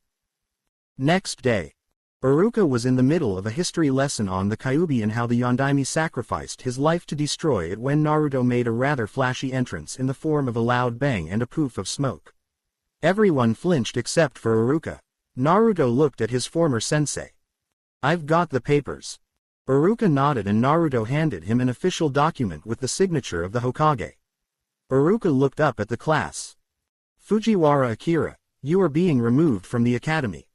Next day, Iruka was in the middle of a history lesson on the Kyuubi and how the Yondaime sacrificed his life to destroy it when Naruto made a rather flashy entrance in the form of a loud bang and a poof of smoke. Everyone flinched except for Iruka. Naruto looked at his former sensei. I've got the papers. Iruka nodded and Naruto handed him an official document with the signature of the Hokage. Iruka looked up at the class. Fujiwara Akira, you are being removed from the academy.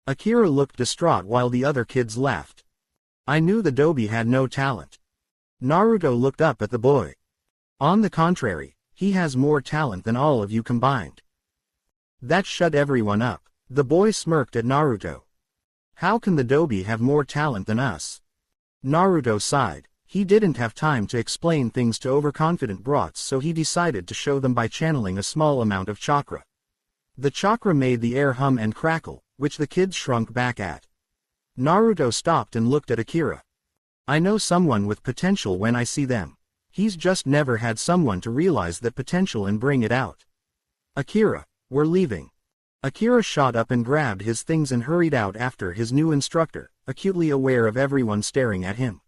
Akira looked distraught while the other kids laughed. I knew the Dobi had no talent. Naruto looked up at the boy. On the contrary, he has more talent than all of you combined. That shut everyone up. The boy smirked at Naruto. How can the Dobi have more talent than us? Naruto sighed. He didn't have time to explain things to overconfident brats, so he decided to show them by channeling a small amount of chakra. The chakra made the air hum and crackle, which the kids shrunk back at. Naruto stopped and looked at Akira. I know someone with potential when I see them. He's just never had someone to realize that potential and bring it out. Akira, we're leaving. Akira shot up and grabbed his things and hurried out after his new instructor, acutely aware of everyone staring at him.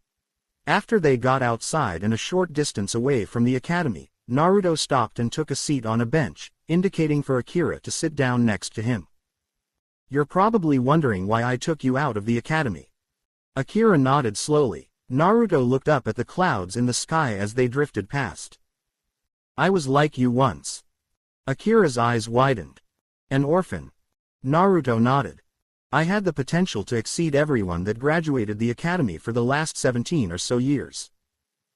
After they got outside and a short distance away from the academy, Naruto stopped and took a seat on a bench, indicating for Akira to sit down next to him. You're probably wondering why I took you out of the academy. Akira nodded slowly. Naruto looked up at the clouds in the sky as they drifted past. I was like you once. Akira's eyes widened. An orphan. Naruto nodded. I had the potential to exceed everyone that graduated the academy for the last 17 or so years.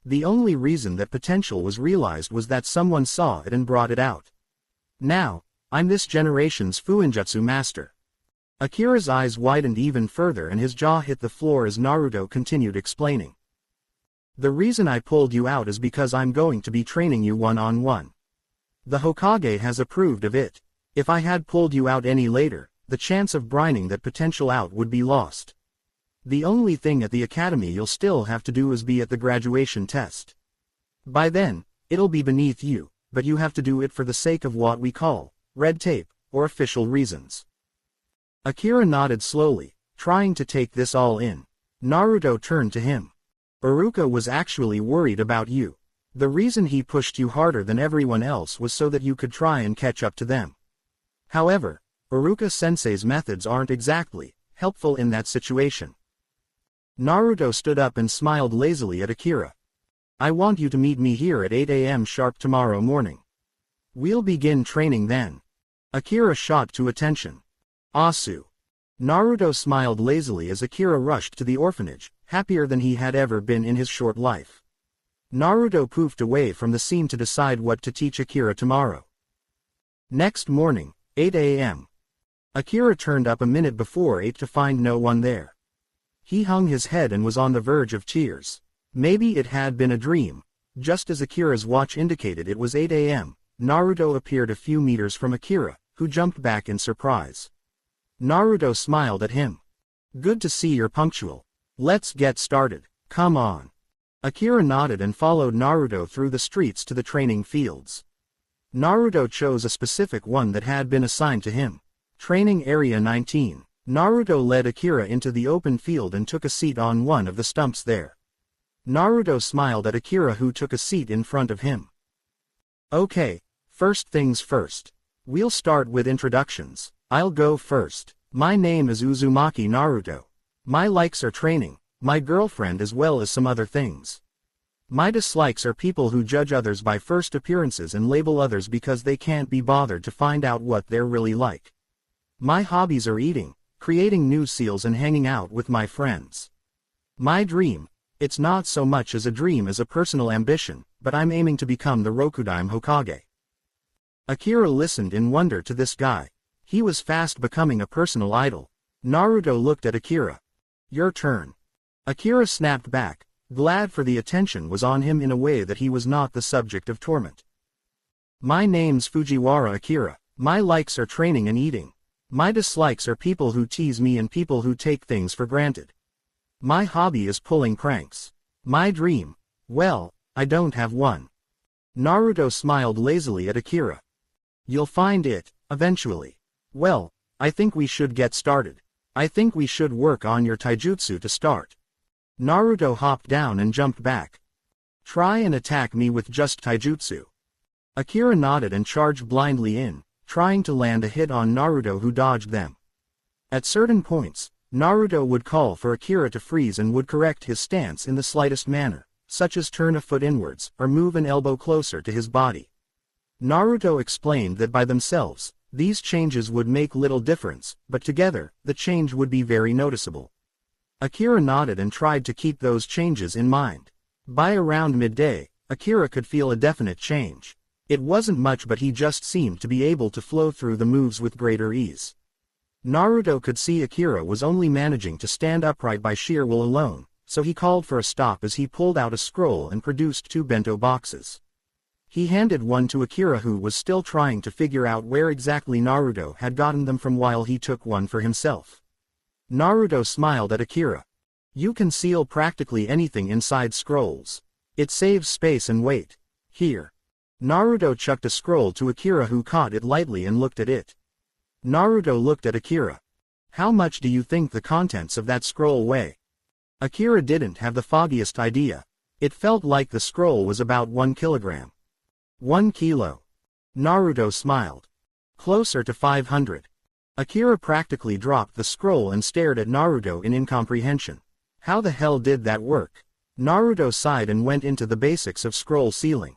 The only reason that potential was realized was that someone saw it and brought it out. Now, I'm this generation's Fuinjutsu master. Akira's eyes widened even further and his jaw hit the floor as Naruto continued explaining. The reason I pulled you out is because I'm going to be training you one-on-one. The Hokage has approved of it. If I had pulled you out any later, the chance of brining that potential out would be lost. The only thing at the academy you'll still have to do is be at the graduation test. By then, it'll be beneath you, but you have to do it for the sake of what we call red tape, or official reasons. Akira nodded slowly, trying to take this all in. Naruto turned to him. Iruka was actually worried about you. The reason he pushed you harder than everyone else was so that you could try and catch up to them. However, Iruka-sensei's methods aren't exactly helpful in that situation. Naruto stood up and smiled lazily at Akira. I want you to meet me here at 8 a.m. sharp tomorrow morning. We'll begin training then. Akira shot to attention. Asu. Naruto smiled lazily as Akira rushed to the orphanage, happier than he had ever been in his short life. Naruto poofed away from the scene to decide what to teach Akira tomorrow. Next morning, 8 a.m. Akira turned up a minute before 8 to find no one there. He hung his head and was on the verge of tears. Maybe it had been a dream. Just as Akira's watch indicated it was 8 a.m., Naruto appeared a few meters from Akira, who jumped back in surprise. Naruto smiled at him. Good to see you're punctual. Let's get started. Come on. Akira nodded and followed Naruto through the streets to the training fields. Naruto chose a specific one that had been assigned to him. Training Area 19. Naruto led Akira into the open field and took a seat on one of the stumps there. Naruto smiled at Akira, who took a seat in front of him. Okay, first things first. We'll start with introductions. I'll go first. My name is Uzumaki Naruto. My likes are training, my girlfriend as well as some other things. My dislikes are people who judge others by first appearances and label others because they can't be bothered to find out what they're really like. My hobbies are eating, creating new seals and hanging out with my friends. My dream, it's not so much as a dream as a personal ambition, but I'm aiming to become the Rokudaime Hokage. Akira listened in wonder to this guy. He was fast becoming a personal idol. Naruto looked at Akira. Your turn. Akira snapped back, glad for the attention was on him in a way that he was not the subject of torment. My name's Fujiwara Akira. My likes are training and eating. My dislikes are people who tease me and people who take things for granted. My hobby is pulling pranks. My dream? Well, I don't have one. Naruto smiled lazily at Akira. You'll find it, eventually. Well, I think we should get started. I think we should work on your taijutsu to start. Naruto hopped down and jumped back. Try and attack me with just taijutsu. Akira nodded and charged blindly in, trying to land a hit on Naruto who dodged them. At certain points, Naruto would call for Akira to freeze and would correct his stance in the slightest manner, such as turn a foot inwards or move an elbow closer to his body. Naruto explained that by themselves, these changes would make little difference, but together, the change would be very noticeable. Akira nodded and tried to keep those changes in mind. By around midday, Akira could feel a definite change. It wasn't much, but he just seemed to be able to flow through the moves with greater ease. Naruto could see Akira was only managing to stand upright by sheer will alone, so he called for a stop as he pulled out a scroll and produced 2 bento boxes. He handed one to Akira, who was still trying to figure out where exactly Naruto had gotten them from, while he took one for himself. Naruto smiled at Akira. You can seal practically anything inside scrolls. It saves space and weight. Here. Naruto chucked a scroll to Akira, who caught it lightly and looked at it. Naruto looked at Akira. How much do you think the contents of that scroll weigh? Akira didn't have the foggiest idea. It felt like the scroll was about 1 kilogram. 1 kilo. Naruto smiled. Closer to 500. Akira practically dropped the scroll and stared at Naruto in incomprehension. How the hell did that work? Naruto sighed and went into the basics of scroll sealing.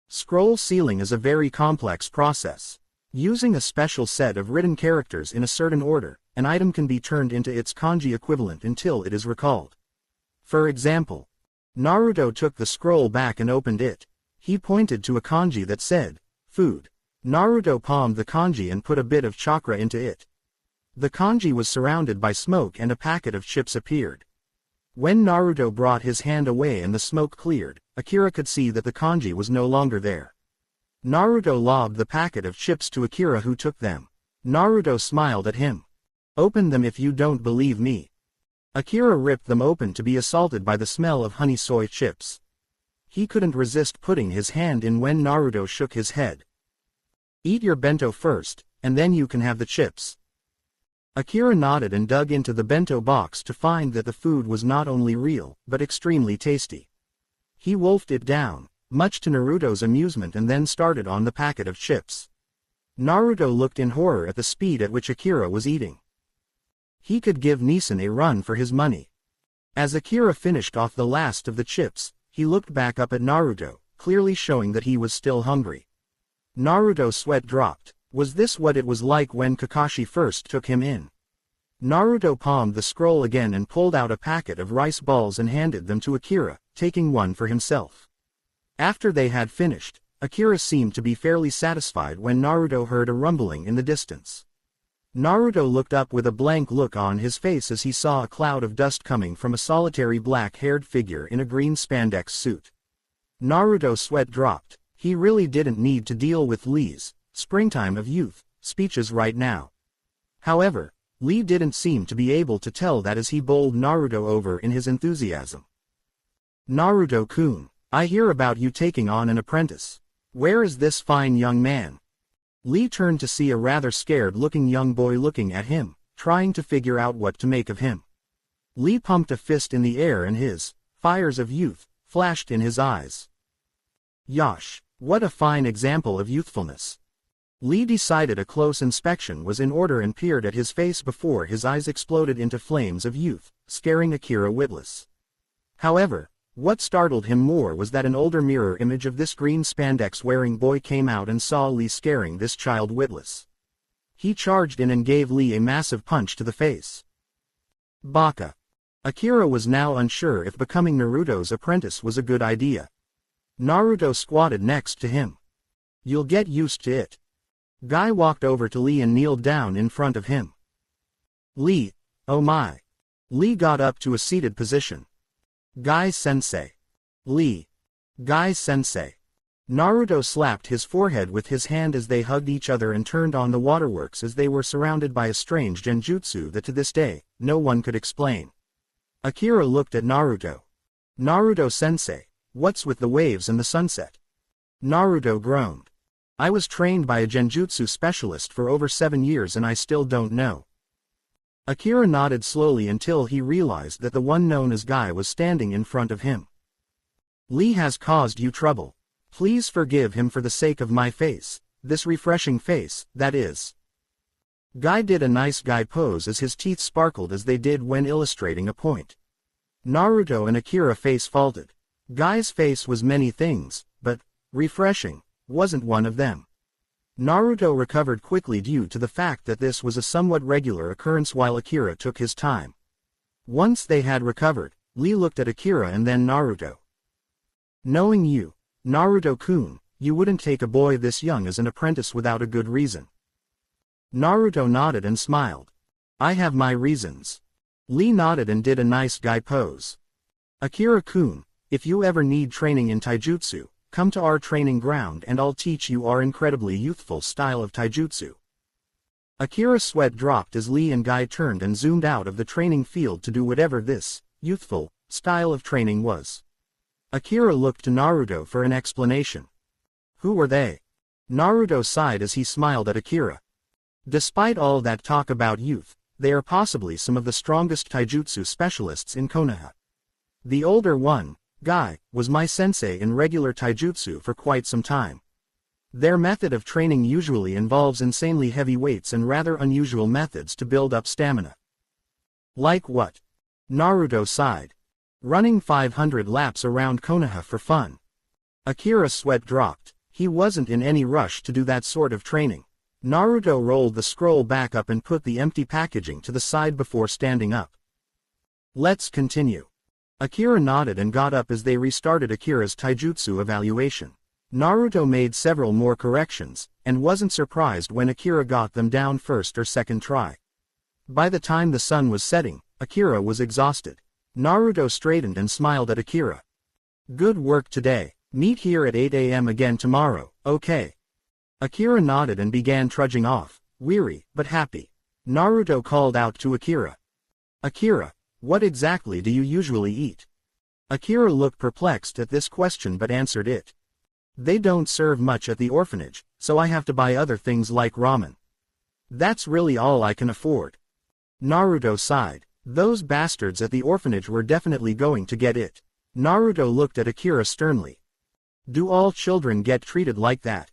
Scroll sealing is a very complex process. Using a special set of written characters in a certain order, an item can be turned into its kanji equivalent until it is recalled. For example, Naruto took the scroll back and opened it. He pointed to a kanji that said, food. Naruto palmed the kanji and put a bit of chakra into it. The kanji was surrounded by smoke and a packet of chips appeared. When Naruto brought his hand away and the smoke cleared, Akira could see that the kanji was no longer there. Naruto lobbed the packet of chips to Akira, who took them. Naruto smiled at him. Open them if you don't believe me. Akira ripped them open to be assaulted by the smell of honey soy chips. He couldn't resist putting his hand in when Naruto shook his head. Eat your bento first, and then you can have the chips. Akira nodded and dug into the bento box to find that the food was not only real, but extremely tasty. He wolfed it down, much to Naruto's amusement, and then started on the packet of chips. Naruto looked in horror at the speed at which Akira was eating. He could give Nissan a run for his money. As Akira finished off the last of the chips, he looked back up at Naruto, clearly showing that he was still hungry. Naruto's sweat dropped. Was this what it was like when Kakashi first took him in? Naruto palmed the scroll again and pulled out a packet of rice balls and handed them to Akira, taking one for himself. After they had finished, Akira seemed to be fairly satisfied when Naruto heard a rumbling in the distance. Naruto looked up with a blank look on his face as he saw a cloud of dust coming from a solitary black-haired figure in a green spandex suit. Naruto's sweat dropped. He really didn't need to deal with Lee's springtime of youth speeches right now. However, Lee didn't seem to be able to tell that as he bowled Naruto over in his enthusiasm. Naruto-kun, I hear about you taking on an apprentice. Where is this fine young man? Lee turned to see a rather scared-looking young boy looking at him, trying to figure out what to make of him. Lee pumped a fist in the air and his fires of youth flashed in his eyes. Yosh, what a fine example of youthfulness. Lee decided a close inspection was in order and peered at his face before his eyes exploded into flames of youth, scaring Akira witless. However, what startled him more was that an older mirror image of this green spandex-wearing boy came out and saw Lee scaring this child witless. He charged in and gave Lee a massive punch to the face. Baka. Akira was now unsure if becoming Naruto's apprentice was a good idea. Naruto squatted next to him. You'll get used to it. Guy walked over to Lee and kneeled down in front of him. Lee, oh my. Lee got up to a seated position. Guy-sensei. Lee. Guy-sensei. Naruto slapped his forehead with his hand as they hugged each other and turned on the waterworks as they were surrounded by a strange genjutsu that to this day, no one could explain. Akira looked at Naruto. Naruto-sensei, what's with the waves and the sunset? Naruto groaned. I was trained by a genjutsu specialist for over 7 years and I still don't know. Akira nodded slowly until he realized that the one known as Guy was standing in front of him. Lee has caused you trouble. Please forgive him for the sake of my face, this refreshing face, that is. Guy did a nice guy pose as his teeth sparkled as they did when illustrating a point. Naruto and Akira face faulted. Guy's face was many things, but refreshing wasn't one of them. Naruto recovered quickly due to the fact that this was a somewhat regular occurrence while Akira took his time. Once they had recovered, Lee looked at Akira and then Naruto. Knowing you, Naruto-kun, you wouldn't take a boy this young as an apprentice without a good reason. Naruto nodded and smiled. I have my reasons. Lee nodded and did a nice guy pose. Akira-kun, if you ever need training in taijutsu, come to our training ground and I'll teach you our incredibly youthful style of taijutsu. Akira's sweat dropped as Lee and Guy turned and zoomed out of the training field to do whatever this youthful style of training was. Akira looked to Naruto for an explanation. Who were they? Naruto sighed as he smiled at Akira. Despite all that talk about youth, they are possibly some of the strongest taijutsu specialists in Konoha. The older one, Guy, was my sensei in regular taijutsu for quite some time. Their method of training usually involves insanely heavy weights and rather unusual methods to build up stamina. Like what? Naruto sighed. Running 500 laps around Konoha for fun. Akira's sweat dropped. He wasn't in any rush to do that sort of training. Naruto rolled the scroll back up and put the empty packaging to the side before standing up. Let's continue. Akira nodded and got up as they restarted Akira's taijutsu evaluation. Naruto made several more corrections, and wasn't surprised when Akira got them down first or second try. By the time the sun was setting, Akira was exhausted. Naruto straightened and smiled at Akira. Good work today. Meet here at 8 a.m. again tomorrow, okay? Akira nodded and began trudging off, weary but happy. Naruto called out to Akira. Akira, what exactly do you usually eat? Akira looked perplexed at this question but answered it. They don't serve much at the orphanage, so I have to buy other things like ramen. That's really all I can afford. Naruto sighed. Those bastards at the orphanage were definitely going to get it. Naruto looked at Akira sternly. Do all children get treated like that?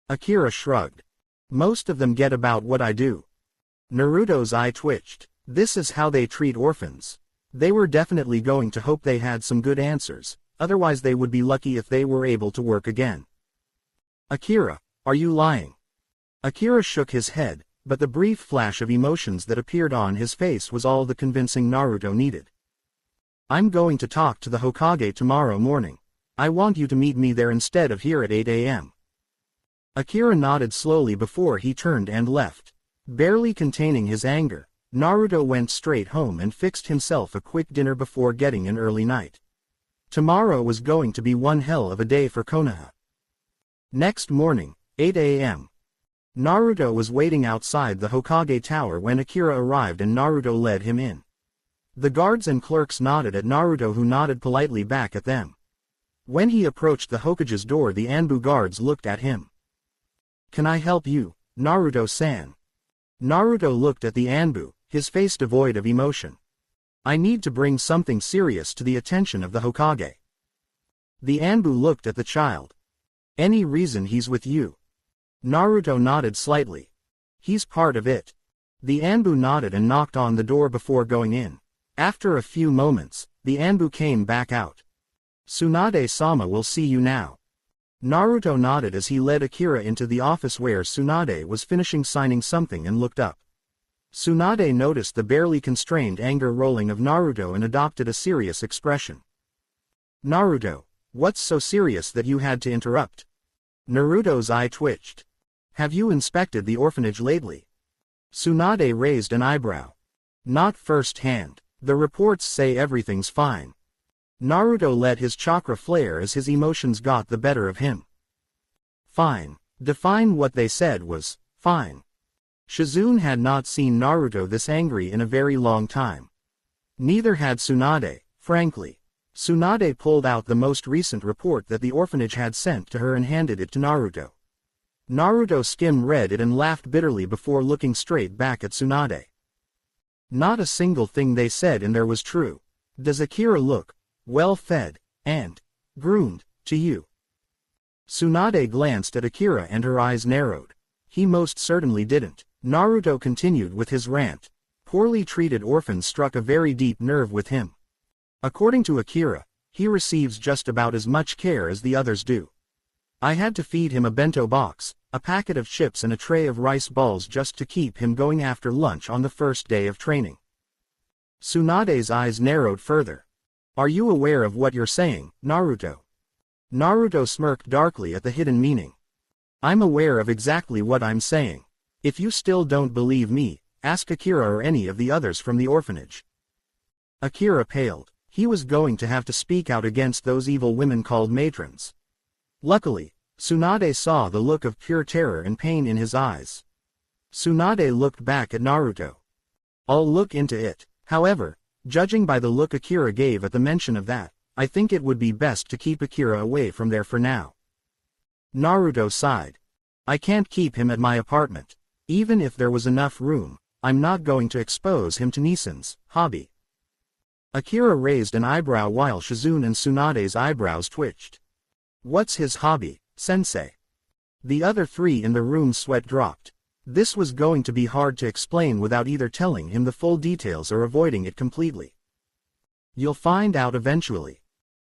Akira shrugged. Most of them get about what I do. Naruto's eye twitched. This is how they treat orphans. They were definitely going to hope they had some good answers, otherwise they would be lucky if they were able to work again. Akira, are you lying? Akira shook his head, but the brief flash of emotions that appeared on his face was all the convincing Naruto needed. I'm going to talk to the Hokage tomorrow morning. I want you to meet me there instead of here at 8 a.m. Akira nodded slowly before he turned and left. Barely containing his anger, Naruto went straight home and fixed himself a quick dinner before getting an early night. Tomorrow was going to be one hell of a day for Konoha. Next morning, 8 a.m. Naruto was waiting outside the Hokage tower when Akira arrived and Naruto led him in. The guards and clerks nodded at Naruto, who nodded politely back at them. When he approached the Hokage's door, the Anbu guards looked at him. Can I help you, Naruto-san? Naruto looked at the Anbu, his face devoid of emotion. I need to bring something serious to the attention of the Hokage. The Anbu looked at the child. Any reason he's with you? Naruto nodded slightly. He's part of it. The Anbu nodded and knocked on the door before going in. After a few moments, the Anbu came back out. Tsunade-sama will see you now. Naruto nodded as he led Akira into the office where Tsunade was finishing signing something and looked up. Tsunade noticed the barely constrained anger rolling of Naruto and adopted a serious expression. Naruto, what's so serious that you had to interrupt? Naruto's eye twitched. Have you inspected the orphanage lately? Tsunade raised an eyebrow. Not firsthand. The reports say everything's fine. Naruto let his chakra flare as his emotions got the better of him. Fine. Define what they said was, fine. Shizune had not seen Naruto this angry in a very long time. Neither had Tsunade, frankly. Tsunade pulled out the most recent report that the orphanage had sent to her and handed it to Naruto. Naruto read it and laughed bitterly before looking straight back at Tsunade. Not a single thing they said in there was true. Does Akira look well-fed and groomed to you? Tsunade glanced at Akira and her eyes narrowed. He most certainly didn't. Naruto continued with his rant. Poorly treated orphans struck a very deep nerve with him. According to Akira, he receives just about as much care as the others do. I had to feed him a bento box, a packet of chips and a tray of rice balls just to keep him going after lunch on the first day of training. Tsunade's eyes narrowed further. Are you aware of what you're saying, Naruto? Naruto smirked darkly at the hidden meaning. I'm aware of exactly what I'm saying. If you still don't believe me, ask Akira or any of the others from the orphanage. Akira paled. He was going to have to speak out against those evil women called matrons. Luckily, Tsunade saw the look of pure terror and pain in his eyes. Tsunade looked back at Naruto. I'll look into it. However, judging by the look Akira gave at the mention of that, I think it would be best to keep Akira away from there for now. Naruto sighed. I can't keep him at my apartment. Even if there was enough room, I'm not going to expose him to Nissan's hobby. Akira raised an eyebrow while Shizune and Tsunade's eyebrows twitched. What's his hobby, sensei? The other three in the room's sweat dropped. This was going to be hard to explain without either telling him the full details or avoiding it completely. You'll find out eventually.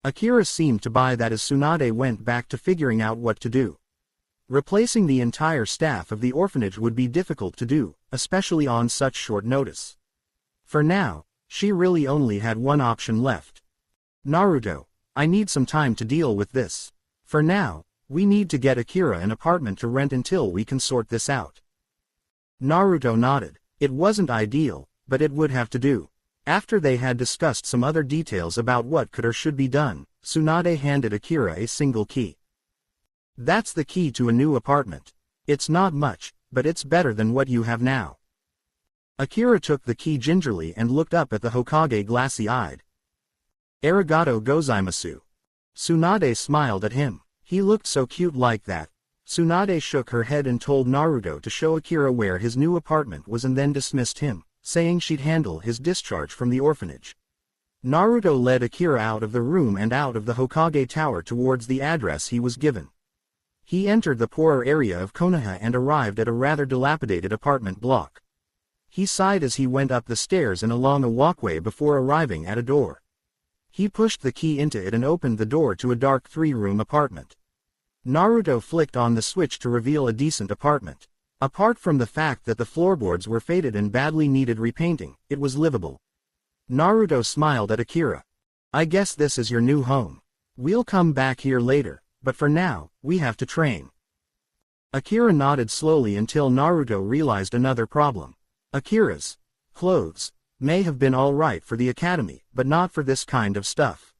Akira seemed to buy that as Tsunade went back to figuring out what to do. Replacing the entire staff of the orphanage would be difficult to do, especially on such short notice. For now, she really only had one option left. Naruto, I need some time to deal with this. For now, we need to get Akira an apartment to rent until we can sort this out. Naruto nodded. It wasn't ideal, but it would have to do. After they had discussed some other details about what could or should be done, Tsunade handed Akira a single key. That's the key to a new apartment. It's not much, but it's better than what you have now. Akira took the key gingerly and looked up at the Hokage glassy-eyed. Arigato gozaimasu. Tsunade smiled at him. He looked so cute like that. Tsunade shook her head and told Naruto to show Akira where his new apartment was and then dismissed him, saying she'd handle his discharge from the orphanage. Naruto led Akira out of the room and out of the Hokage tower towards the address he was given. He entered the poorer area of Konoha and arrived at a rather dilapidated apartment block. He sighed as he went up the stairs and along a walkway before arriving at a door. He pushed the key into it and opened the door to a dark three-room apartment. Naruto flicked on the switch to reveal a decent apartment. Apart from the fact that the floorboards were faded and badly needed repainting, it was livable. Naruto smiled at Akira. I guess this is your new home. We'll come back here later, but for now, we have to train. Akira nodded slowly until Naruto realized another problem. Akira's clothes may have been all right for the academy, but not for this kind of stuff.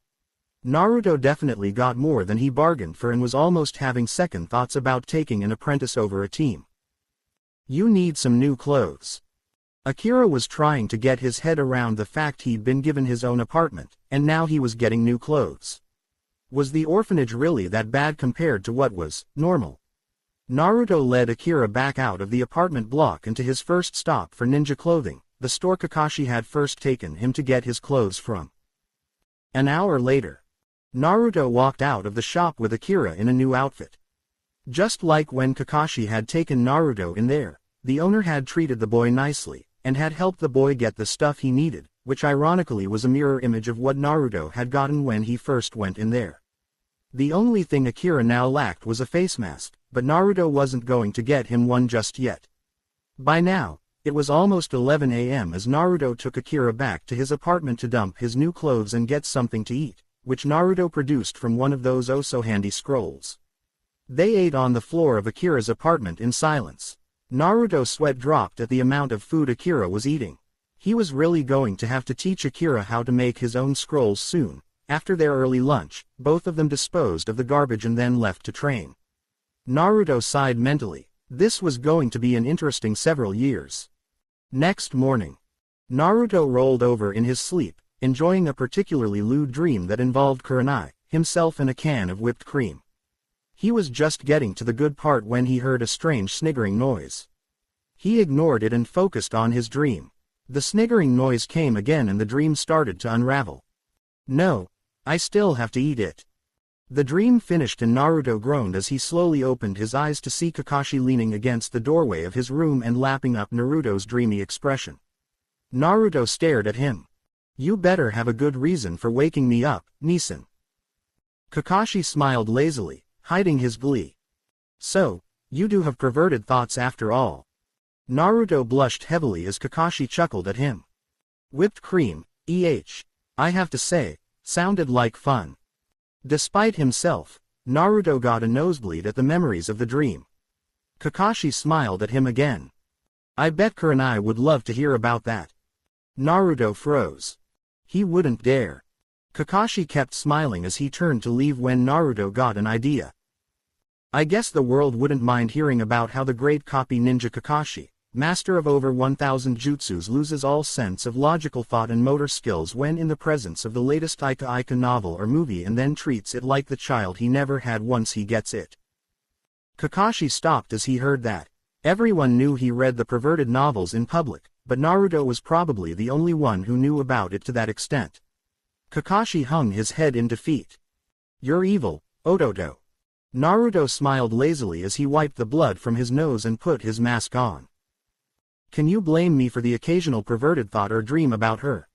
Naruto definitely got more than he bargained for and was almost having second thoughts about taking an apprentice over a team. You need some new clothes. Akira was trying to get his head around the fact he'd been given his own apartment, and now he was getting new clothes. Was the orphanage really that bad compared to what was normal? Naruto led Akira back out of the apartment block and to his first stop for ninja clothing, the store Kakashi had first taken him to get his clothes from. An hour later, Naruto walked out of the shop with Akira in a new outfit. Just like when Kakashi had taken Naruto in there, the owner had treated the boy nicely, and had helped the boy get the stuff he needed, which ironically was a mirror image of what Naruto had gotten when he first went in there. The only thing Akira now lacked was a face mask, but Naruto wasn't going to get him one just yet. By now, it was almost 11 a.m. as Naruto took Akira back to his apartment to dump his new clothes and get something to eat, which Naruto produced from one of those oh-so-handy scrolls. They ate on the floor of Akira's apartment in silence. Naruto's sweat dropped at the amount of food Akira was eating. He was really going to have to teach Akira how to make his own scrolls soon. After their early lunch, both of them disposed of the garbage and then left to train. Naruto sighed mentally. This was going to be an interesting several years. Next morning, Naruto rolled over in his sleep, enjoying a particularly lewd dream that involved Kurenai, himself and a can of whipped cream. He was just getting to the good part when he heard a strange sniggering noise. He ignored it and focused on his dream. The sniggering noise came again and the dream started to unravel. No, I still have to eat it. The dream finished and Naruto groaned as he slowly opened his eyes to see Kakashi leaning against the doorway of his room and lapping up Naruto's dreamy expression. Naruto stared at him. You better have a good reason for waking me up, Nisan. Kakashi smiled lazily, hiding his glee. So, you do have perverted thoughts after all. Naruto blushed heavily as Kakashi chuckled at him. Whipped cream, I have to say, sounded like fun. Despite himself, Naruto got a nosebleed at the memories of the dream. Kakashi smiled at him again. I bet Kurenai would love to hear about that. Naruto froze. He wouldn't dare. Kakashi kept smiling as he turned to leave when Naruto got an idea. I guess the world wouldn't mind hearing about how the great copy ninja Kakashi, master of over 1,000 jutsus, loses all sense of logical thought and motor skills when in the presence of the latest Ika novel or movie and then treats it like the child he never had once he gets it. Kakashi stopped as he heard that. Everyone knew he read the perverted novels in public, but Naruto was probably the only one who knew about it to that extent. Kakashi hung his head in defeat. You're evil, Ototo. Naruto smiled lazily as he wiped the blood from his nose and put his mask on. Can you blame me for the occasional perverted thought or dream about her?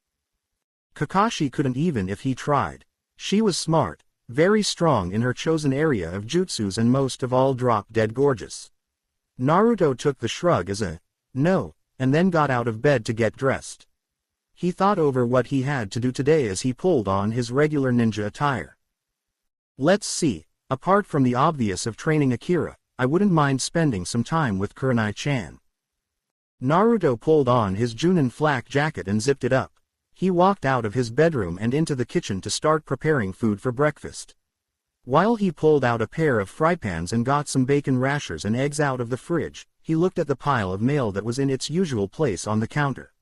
Kakashi couldn't even if he tried. She was smart, very strong in her chosen area of jutsus and most of all drop-dead gorgeous. Naruto took the shrug as a no, and then got out of bed to get dressed. He thought over what he had to do today as he pulled on his regular ninja attire. Let's see, apart from the obvious of training Akira, I wouldn't mind spending some time with Kurenai-chan. Naruto pulled on his Junin flak jacket and zipped it up. He walked out of his bedroom and into the kitchen to start preparing food for breakfast. While he pulled out a pair of fry pans and got some bacon rashers and eggs out of the fridge, he looked at the pile of mail that was in its usual place on the counter.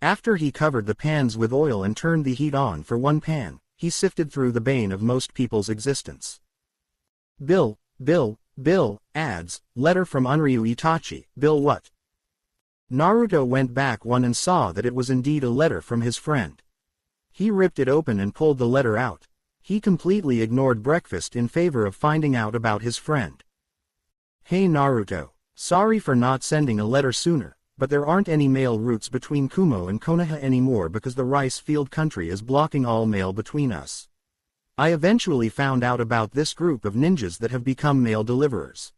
After he covered the pans with oil and turned the heat on for one pan, he sifted through the bane of most people's existence. Bill, ads, letter from Unryu Itachi. Bill what? Naruto went back one and saw that it was indeed a letter from his friend. He ripped it open and pulled the letter out. He completely ignored breakfast in favor of finding out about his friend. Hey Naruto, sorry for not sending a letter sooner, but there aren't any mail routes between Kumo and Konoha anymore because the rice field country is blocking all mail between us. I eventually found out about this group of ninjas that have become mail deliverers.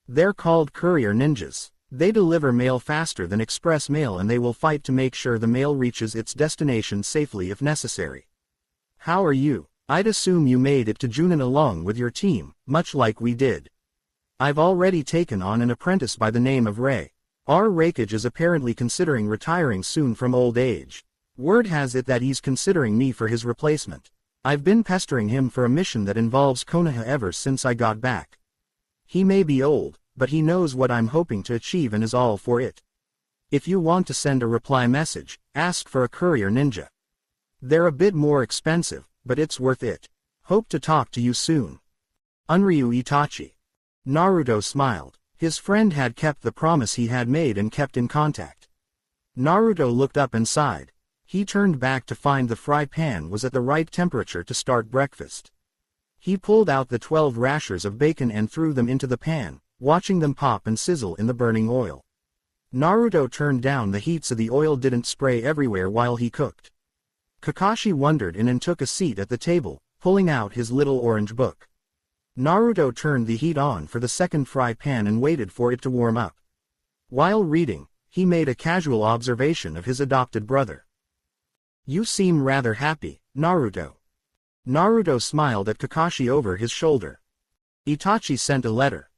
They're called courier ninjas. They deliver mail faster than express mail and they will fight to make sure the mail reaches its destination safely if necessary. How are you? I'd assume you made it to Junin along with your team, much like we did. I've already taken on an apprentice by the name of Ray. Our Raikage is apparently considering retiring soon from old age. Word has it that he's considering me for his replacement. I've been pestering him for a mission that involves Konoha ever since I got back. He may be old, but he knows what I'm hoping to achieve and is all for it. If you want to send a reply message, ask for a courier ninja. They're a bit more expensive, but it's worth it. Hope to talk to you soon. Unryu Itachi. Naruto smiled. His friend had kept the promise he had made and kept in contact. Naruto looked up and sighed. He turned back to find the fry pan was at the right temperature to start breakfast. He pulled out the 12 rashers of bacon and threw them into the pan, watching them pop and sizzle in the burning oil. Naruto turned down the heat so the oil didn't spray everywhere while he cooked. Kakashi wondered and took a seat at the table, pulling out his little orange book. Naruto turned the heat on for the second fry pan and waited for it to warm up. While reading, he made a casual observation of his adopted brother. You seem rather happy, Naruto. Naruto smiled at Kakashi over his shoulder. Itachi sent a letter.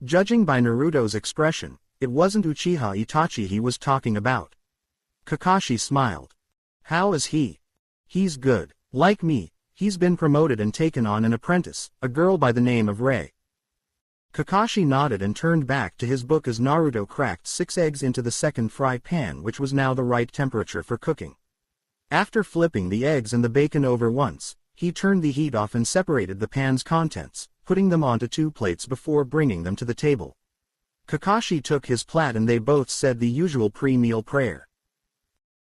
Judging by Naruto's expression, it wasn't Uchiha Itachi he was talking about. Kakashi smiled. How is he? He's good. Like me, he's been promoted and taken on an apprentice, a girl by the name of Rei. Kakashi nodded and turned back to his book as Naruto cracked 6 eggs into the second fry pan, which was now the right temperature for cooking. After flipping the eggs and the bacon over once, he turned the heat off and separated the pan's contents, putting them onto 2 plates before bringing them to the table. Kakashi took his plate and they both said the usual pre-meal prayer.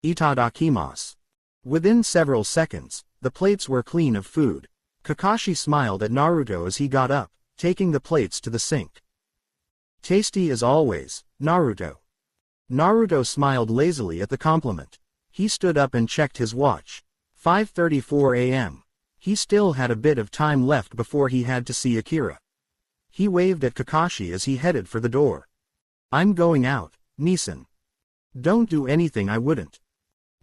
Itadakimasu. Within several seconds, the plates were clean of food. Kakashi smiled at Naruto as he got up, taking the plates to the sink. Tasty as always, Naruto. Naruto smiled lazily at the compliment. He stood up and checked his watch. 5:34 a.m. He still had a bit of time left before he had to see Akira. He waved at Kakashi as he headed for the door. I'm going out, Nissan. Don't do anything I wouldn't.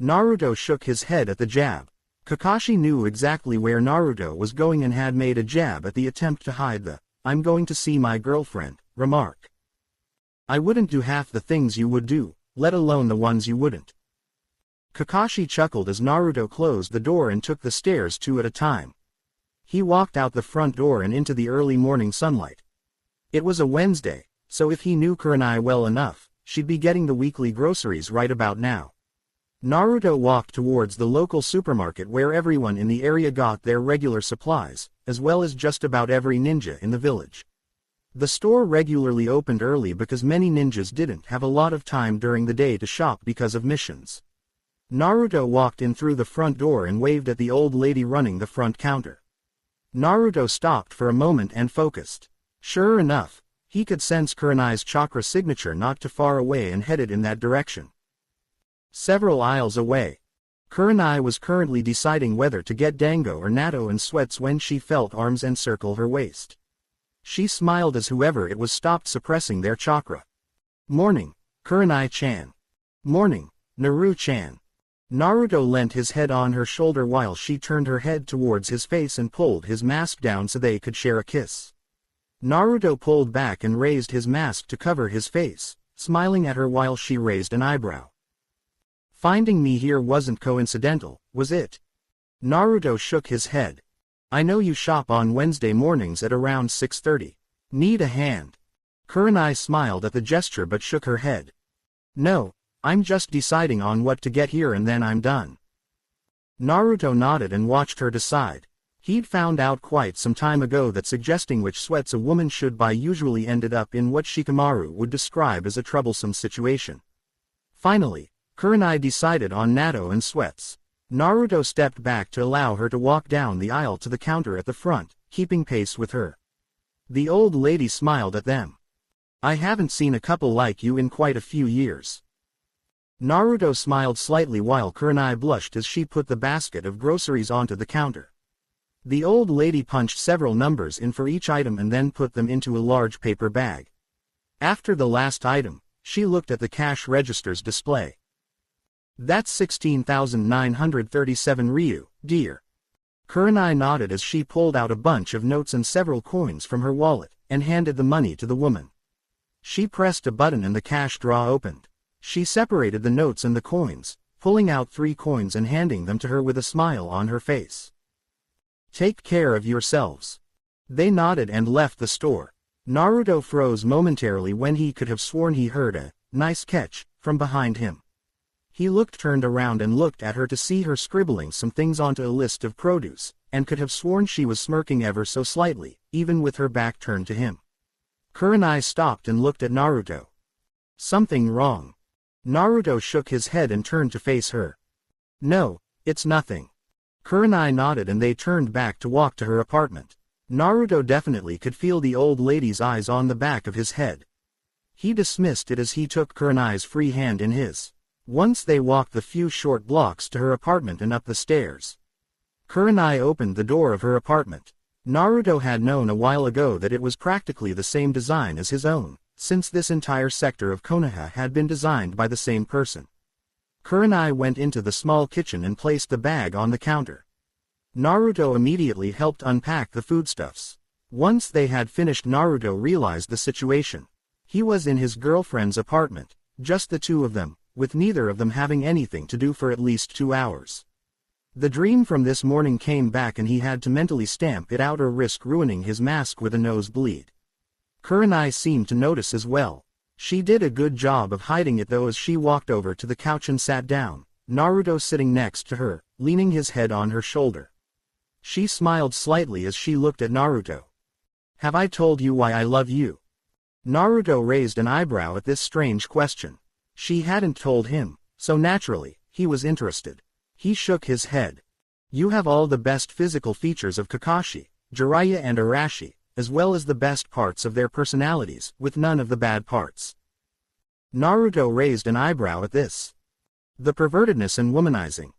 Naruto shook his head at the jab. Kakashi knew exactly where Naruto was going and had made a jab at the attempt to hide the "I'm going to see my girlfriend" remark. I wouldn't do half the things you would do, let alone the ones you wouldn't. Kakashi chuckled as Naruto closed the door and took the stairs 2 at a time. He walked out the front door and into the early morning sunlight. It was a Wednesday, so if he knew Kurenai well enough, she'd be getting the weekly groceries right about now. Naruto walked towards the local supermarket where everyone in the area got their regular supplies, as well as just about every ninja in the village. The store regularly opened early because many ninjas didn't have a lot of time during the day to shop because of missions. Naruto walked in through the front door and waved at the old lady running the front counter. Naruto stopped for a moment and focused. Sure enough, he could sense Kurenai's chakra signature not too far away and headed in that direction. Several aisles away, Kurenai was currently deciding whether to get dango or natto and sweats when she felt arms encircle her waist. She smiled as whoever it was stopped suppressing their chakra. Morning, Kurenai-chan. Morning, Naru-chan. Naruto leant his head on her shoulder while she turned her head towards his face and pulled his mask down so they could share a kiss. Naruto pulled back and raised his mask to cover his face, smiling at her while she raised an eyebrow. Finding me here wasn't coincidental, was it? Naruto shook his head. I know you shop on Wednesday mornings at around 6:30. Need a hand? Kurenai smiled at the gesture but shook her head. No, I'm just deciding on what to get here and then I'm done. Naruto nodded and watched her decide. He'd found out quite some time ago that suggesting which sweats a woman should buy usually ended up in what Shikamaru would describe as a troublesome situation. Finally, Kurenai decided on natto and sweats. Naruto stepped back to allow her to walk down the aisle to the counter at the front, keeping pace with her. The old lady smiled at them. I haven't seen a couple like you in quite a few years. Naruto smiled slightly while Kurenai blushed as she put the basket of groceries onto the counter. The old lady punched several numbers in for each item and then put them into a large paper bag. After the last item, she looked at the cash register's display. That's 16,937 ryu, dear. Kurenai nodded as she pulled out a bunch of notes and several coins from her wallet, and handed the money to the woman. She pressed a button and the cash drawer opened. She separated the notes and the coins, pulling out 3 coins and handing them to her with a smile on her face. Take care of yourselves. They nodded and left the store. Naruto froze momentarily when he could have sworn he heard a "nice catch" from behind him. He turned around and looked at her to see her scribbling some things onto a list of produce, and could have sworn she was smirking ever so slightly, even with her back turned to him. Kurenai stopped and looked at Naruto. Something wrong? Naruto shook his head and turned to face her. No, it's nothing. Kurenai nodded and they turned back to walk to her apartment. Naruto definitely could feel the old lady's eyes on the back of his head. He dismissed it as he took Kurenai's free hand in his. Once they walked the few short blocks to her apartment and up the stairs. Kurenai opened the door of her apartment. Naruto had known a while ago that it was practically the same design as his own, since this entire sector of Konoha had been designed by the same person. Kurenai went into the small kitchen and placed the bag on the counter. Naruto immediately helped unpack the foodstuffs. Once they had finished, Naruto realized the situation. He was in his girlfriend's apartment, just the two of them, with neither of them having anything to do for at least 2 hours. The dream from this morning came back and he had to mentally stamp it out or risk ruining his mask with a nosebleed. Kurenai seemed to notice as well. She did a good job of hiding it though as she walked over to the couch and sat down, Naruto sitting next to her, leaning his head on her shoulder. She smiled slightly as she looked at Naruto. Have I told you why I love you? Naruto raised an eyebrow at this strange question. She hadn't told him, so naturally, he was interested. He shook his head. You have all the best physical features of Kakashi, Jiraiya and Arashi, as well as the best parts of their personalities, with none of the bad parts. Naruto raised an eyebrow at this. The pervertedness and womanizing.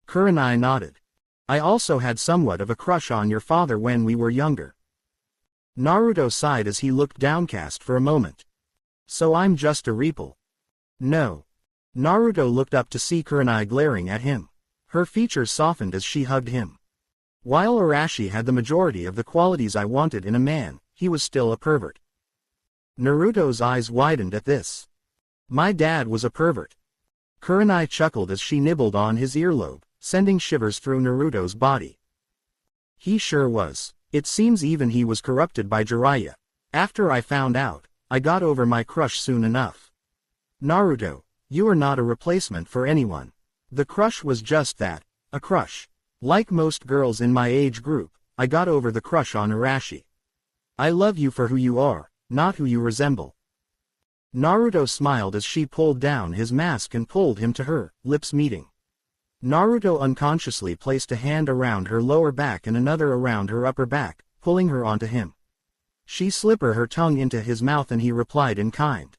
Kurenai nodded. I also had somewhat of a crush on your father when we were younger. Naruto sighed as he looked downcast for a moment. So I'm just a reaple. No. Naruto looked up to see Kurenai glaring at him. Her features softened as she hugged him. While Arashi had the majority of the qualities I wanted in a man, he was still a pervert. Naruto's eyes widened at this. My dad was a pervert. Kurenai chuckled as she nibbled on his earlobe, sending shivers through Naruto's body. He sure was. It seems even he was corrupted by Jiraiya. After I found out, I got over my crush soon enough. Naruto, you are not a replacement for anyone. The crush was just that, a crush. Like most girls in my age group, I got over the crush on Arashi. I love you for who you are, not who you resemble. Naruto smiled as she pulled down his mask and pulled him to her, lips meeting. Naruto unconsciously placed a hand around her lower back and another around her upper back, pulling her onto him. She slipped her tongue into his mouth and he replied in kind.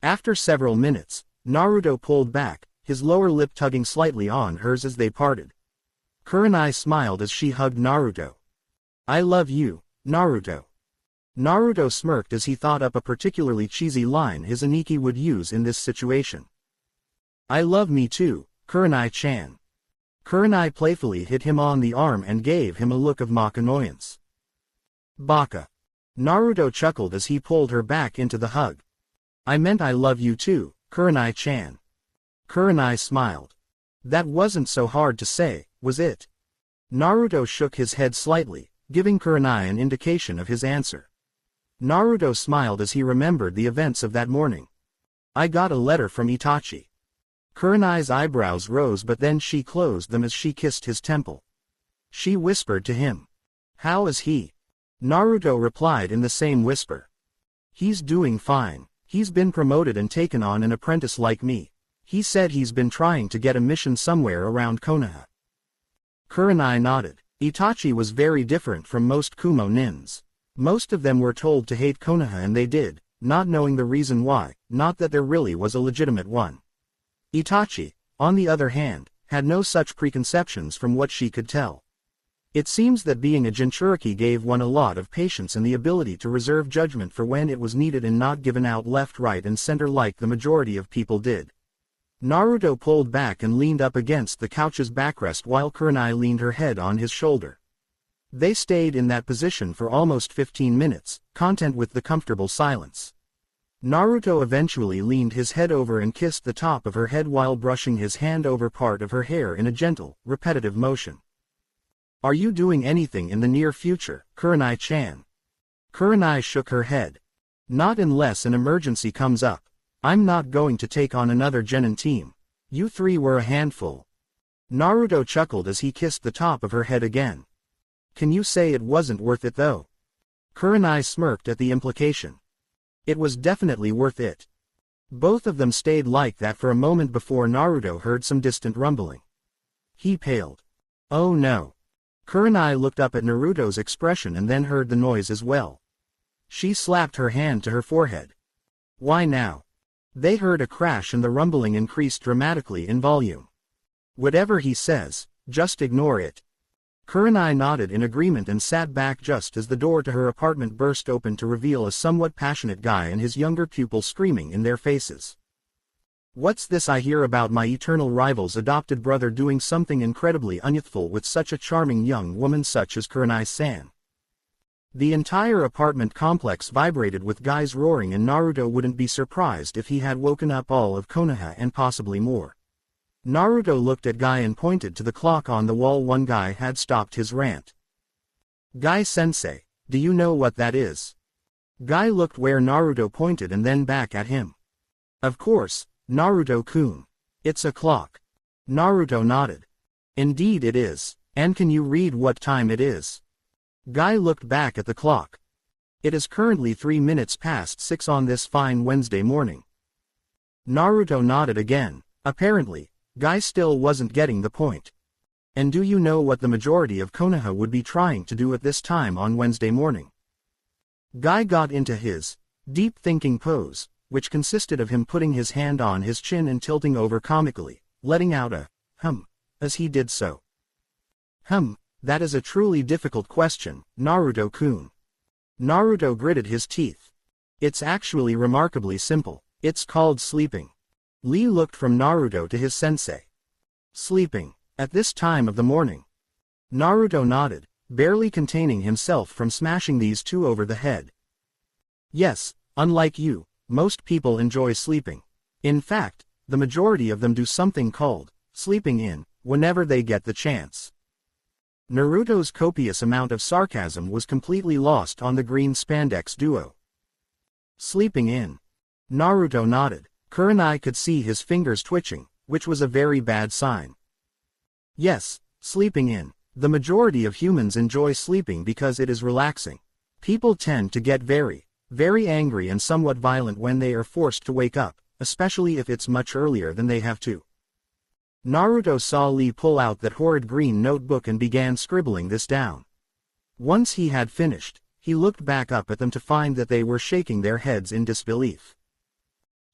After several minutes, Naruto pulled back, his lower lip tugging slightly on hers as they parted. Kurenai smiled as she hugged Naruto. I love you, Naruto. Naruto smirked as he thought up a particularly cheesy line his Aniki would use in this situation. I love me too, Kurenai-chan. Kurenai playfully hit him on the arm and gave him a look of mock annoyance. Baka. Naruto chuckled as he pulled her back into the hug. I meant I love you too, Kurenai-chan. Kurenai smiled. That wasn't so hard to say, was it? Naruto shook his head slightly, giving Kurenai an indication of his answer. Naruto smiled as he remembered the events of that morning. I got a letter from Itachi. Kurenai's eyebrows rose but then she closed them as she kissed his temple. She whispered to him. How is he? Naruto replied in the same whisper. He's doing fine. He's been promoted and taken on an apprentice like me. He said he's been trying to get a mission somewhere around Konoha. Kurenai nodded. Itachi was very different from most Kumo nins. Most of them were told to hate Konoha and they did, not knowing the reason why, not that there really was a legitimate one. Itachi, on the other hand, had no such preconceptions from what she could tell. It seems that being a Jinchuriki gave one a lot of patience and the ability to reserve judgment for when it was needed and not given out left, right and center like the majority of people did. Naruto pulled back and leaned up against the couch's backrest while Kurenai leaned her head on his shoulder. They stayed in that position for almost 15 minutes, content with the comfortable silence. Naruto eventually leaned his head over and kissed the top of her head while brushing his hand over part of her hair in a gentle, repetitive motion. Are you doing anything in the near future, Kurenai-chan? Kurenai shook her head. Not unless an emergency comes up. I'm not going to take on another genin team. You three were a handful. Naruto chuckled as he kissed the top of her head again. Can you say it wasn't worth it though? Kurenai smirked at the implication. It was definitely worth it. Both of them stayed like that for a moment before Naruto heard some distant rumbling. He paled. Oh no. Kurenai looked up at Naruto's expression and then heard the noise as well. She slapped her hand to her forehead. Why now? They heard a crash and the rumbling increased dramatically in volume. Whatever he says, just ignore it. Kurenai nodded in agreement and sat back just as the door to her apartment burst open to reveal a somewhat passionate guy and his younger pupil screaming in their faces. What's this I hear about my eternal rival's adopted brother doing something incredibly unyouthful with such a charming young woman such as Kurenai-san? The entire apartment complex vibrated with guys roaring and Naruto wouldn't be surprised if he had woken up all of Konoha and possibly more. Naruto looked at Guy and pointed to the clock on the wall. One guy had stopped his rant. Guy-sensei, do you know what that is? Guy looked where Naruto pointed and then back at him. Of course, Naruto-kun. It's a clock. Naruto nodded. Indeed it is. And can you read what time it is? Guy looked back at the clock. It is currently 3 minutes past 6 on this fine Wednesday morning. Naruto nodded again. Apparently, Guy still wasn't getting the point. And do you know what the majority of Konoha would be trying to do at this time on Wednesday morning? Guy got into his deep thinking pose, which consisted of him putting his hand on his chin and tilting over comically, letting out a hum as he did so. That is a truly difficult question, Naruto-kun. Naruto gritted his teeth. It's actually remarkably simple. It's called sleeping. Lee looked from Naruto to his sensei. Sleeping. At this time of the morning. Naruto nodded, barely containing himself from smashing these two over the head. Yes, unlike you, most people enjoy sleeping. In fact, the majority of them do something called sleeping in, whenever they get the chance. Naruto's copious amount of sarcasm was completely lost on the green spandex duo. Sleeping in. Naruto nodded. Kurenai could see his fingers twitching, which was a very bad sign. Yes, sleeping in. The majority of humans enjoy sleeping because it is relaxing. People tend to get very angry and somewhat violent when they are forced to wake up, especially if it's much earlier than they have to. Naruto saw Lee pull out that horrid green notebook and began scribbling this down. Once he had finished, he looked back up at them to find that they were shaking their heads in disbelief.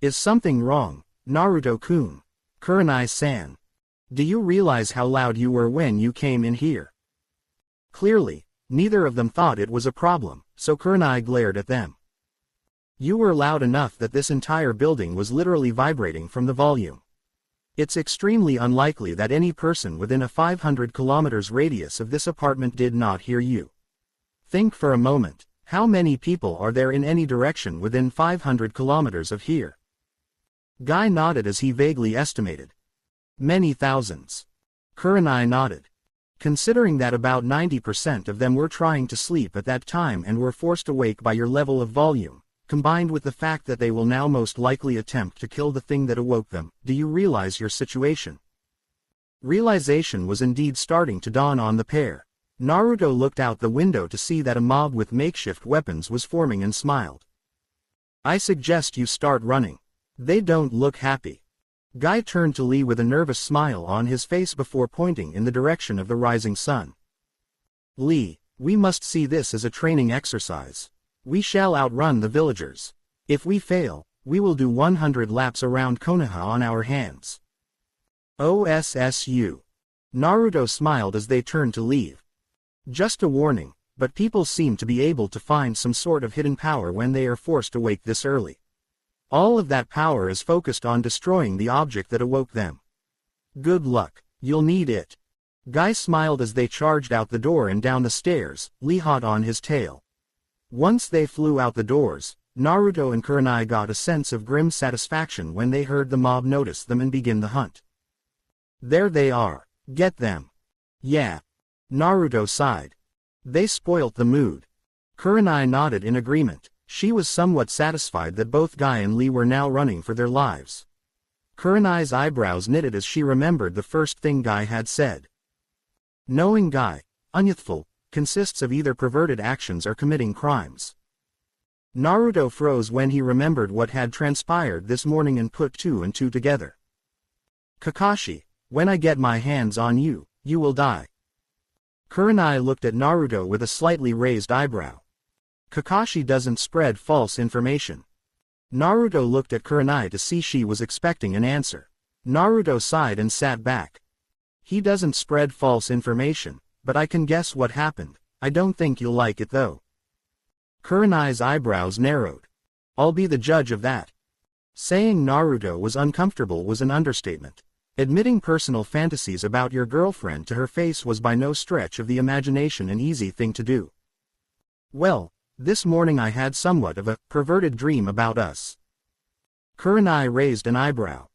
Is something wrong, Naruto-kun? Kurenai-san. Do you realize how loud you were when you came in here? Clearly, neither of them thought it was a problem, so Kurenai glared at them. You were loud enough that this entire building was literally vibrating from the volume. It's extremely unlikely that any person within a 500 kilometers radius of this apartment did not hear you. Think for a moment, how many people are there in any direction within 500 kilometers of here? Guy nodded as he vaguely estimated. Many thousands. Kurenai nodded. Considering that about 90% of them were trying to sleep at that time and were forced awake by your level of volume, combined with the fact that they will now most likely attempt to kill the thing that awoke them, do you realize your situation? Realization was indeed starting to dawn on the pair. Naruto looked out the window to see that a mob with makeshift weapons was forming and smiled. I suggest you start running. They don't look happy. Guy turned to Lee with a nervous smile on his face before pointing in the direction of the rising sun. Lee, we must see this as a training exercise. We shall outrun the villagers. If we fail, we will do 100 laps around Konoha on our hands. OSSU. Naruto smiled as they turned to leave. Just a warning, but people seem to be able to find some sort of hidden power when they are forced awake this early. All of that power is focused on destroying the object that awoke them. Good luck, you'll need it. Guy smiled as they charged out the door and down the stairs, Lee hot on his tail. Once they flew out the doors, Naruto and Kurenai got a sense of grim satisfaction when they heard the mob notice them and begin the hunt. There they are. Get them. Yeah. Naruto sighed. They spoilt the mood. Kurenai nodded in agreement. She was somewhat satisfied that both Guy and Lee were now running for their lives. Kurenai's eyebrows knitted as she remembered the first thing Guy had said. Knowing Guy, unyouthful, consists of either perverted actions or committing crimes. Naruto froze when he remembered what had transpired this morning and put two and two together. Kakashi, when I get my hands on you, you will die. Kurenai looked at Naruto with a slightly raised eyebrow. Kakashi doesn't spread false information. Naruto looked at Kurenai to see she was expecting an answer. Naruto sighed and sat back. He doesn't spread false information, but I can guess what happened. I don't think you'll like it though. Kurenai's eyebrows narrowed. I'll be the judge of that. Saying Naruto was uncomfortable was an understatement. Admitting personal fantasies about your girlfriend to her face was by no stretch of the imagination an easy thing to do. Well, this morning I had somewhat of a perverted dream about us. Kurenai raised an eyebrow.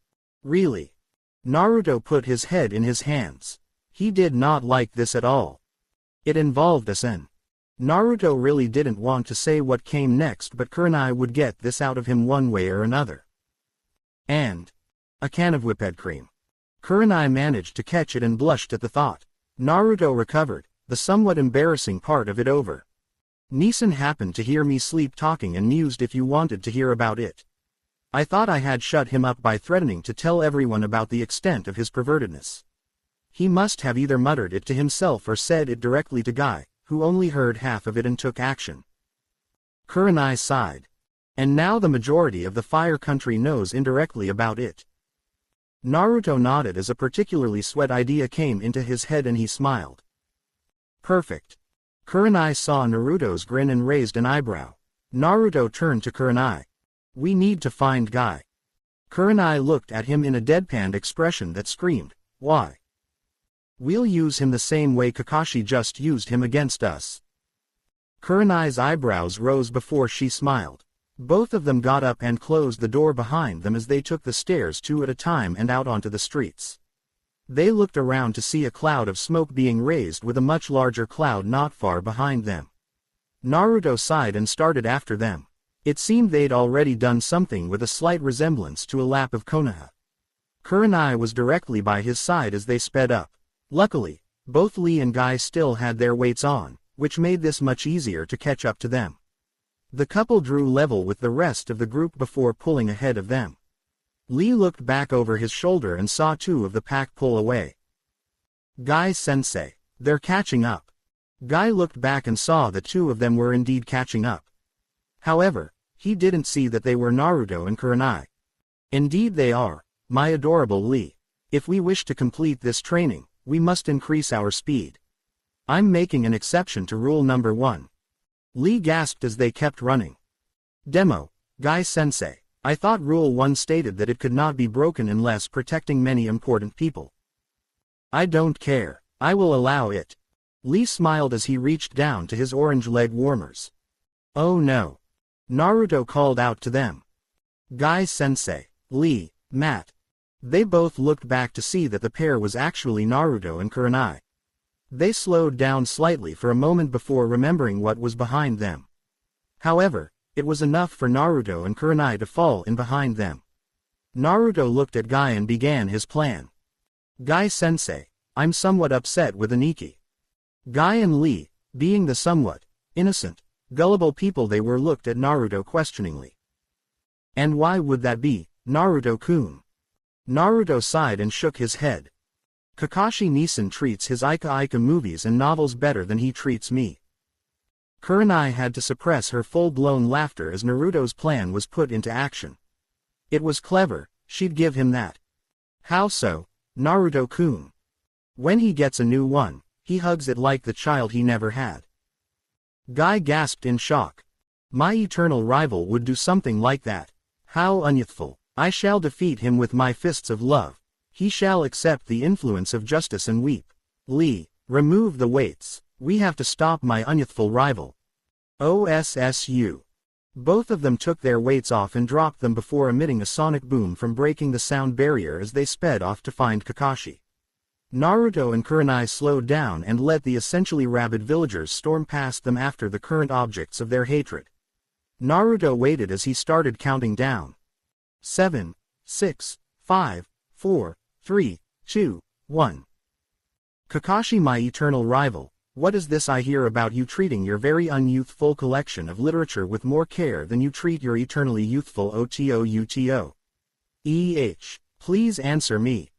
Really? Naruto put his head in his hands. He did not like this at all. It involved us and Naruto really didn't want to say what came next, but Kurenai would get this out of him one way or another. And a can of whipped cream. Kurenai managed to catch it and blushed at the thought. Naruto recovered, the somewhat embarrassing part of it over. Neeson happened to hear me sleep talking and mused if you wanted to hear about it. I thought I had shut him up by threatening to tell everyone about the extent of his pervertedness. He must have either muttered it to himself or said it directly to Guy, who only heard half of it and took action. Kurenai sighed. And now the majority of the Fire Country knows indirectly about it. Naruto nodded as a particularly sweet idea came into his head and he smiled. Perfect. Kurenai saw Naruto's grin and raised an eyebrow. Naruto turned to Kurenai. We need to find Guy. Kurenai looked at him in a deadpan expression that screamed, why? We'll use him the same way Kakashi just used him against us. Kurenai's eyebrows rose before she smiled. Both of them got up and closed the door behind them as they took the stairs two at a time and out onto the streets. They looked around to see a cloud of smoke being raised with a much larger cloud not far behind them. Naruto sighed and started after them. It seemed they'd already done something with a slight resemblance to a lap of Konoha. Kurenai was directly by his side as they sped up. Luckily, both Lee and Guy still had their weights on, which made this much easier to catch up to them. The couple drew level with the rest of the group before pulling ahead of them. Lee looked back over his shoulder and saw two of the pack pull away. Guy-sensei, they're catching up. Guy looked back and saw that two of them were indeed catching up. However, he didn't see that they were Naruto and Kurenai. Indeed they are, my adorable Lee. If we wish to complete this training, we must increase our speed. I'm making an exception to rule number 1. Lee gasped as they kept running. Demo, Guy-sensei, I thought rule 1 stated that it could not be broken unless protecting many important people. I don't care, I will allow it. Lee smiled as he reached down to his orange leg warmers. Oh no. Naruto called out to them. Guy-sensei, Lee, Matt. They both looked back to see that the pair was actually Naruto and Kurenai. They slowed down slightly for a moment before remembering what was behind them. However, it was enough for Naruto and Kurenai to fall in behind them. Naruto looked at Guy and began his plan. Guy-sensei, I'm somewhat upset with Aniki. Guy and Lee, being the somewhat innocent, gullible people they were, looked at Naruto questioningly. And why would that be, Naruto-kun? Naruto sighed and shook his head. Kakashi Neeson treats his Ika movies and novels better than he treats me. Kurenai had to suppress her full-blown laughter as Naruto's plan was put into action. It was clever, she'd give him that. How so, Naruto-kun? When he gets a new one, he hugs it like the child he never had. Guy gasped in shock. My eternal rival would do something like that. How unyouthful. I shall defeat him with my fists of love. He shall accept the influence of justice and weep. Lee, remove the weights. We have to stop my unyouthful rival. OSSU. Both of them took their weights off and dropped them before emitting a sonic boom from breaking the sound barrier as they sped off to find Kakashi. Naruto and Kurenai slowed down and let the essentially rabid villagers storm past them after the current objects of their hatred. Naruto waited as he started counting down. 7, 6, 5, 4, 3, 2, 1. Kakashi, my eternal rival, what is this I hear about you treating your very unyouthful collection of literature with more care than you treat your eternally youthful OTOUTO? Please answer me.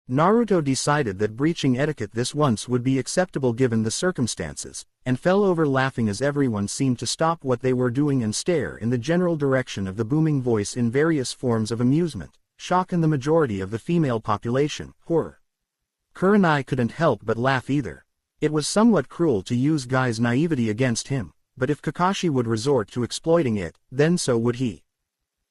Naruto decided that breaching etiquette this once would be acceptable given the circumstances, and fell over laughing as everyone seemed to stop what they were doing and stare in the general direction of the booming voice in various forms of amusement, shock in the majority of the female population, horror. Kurenai couldn't help but laugh either. It was somewhat cruel to use Guy's naivety against him, but if Kakashi would resort to exploiting it, then so would he.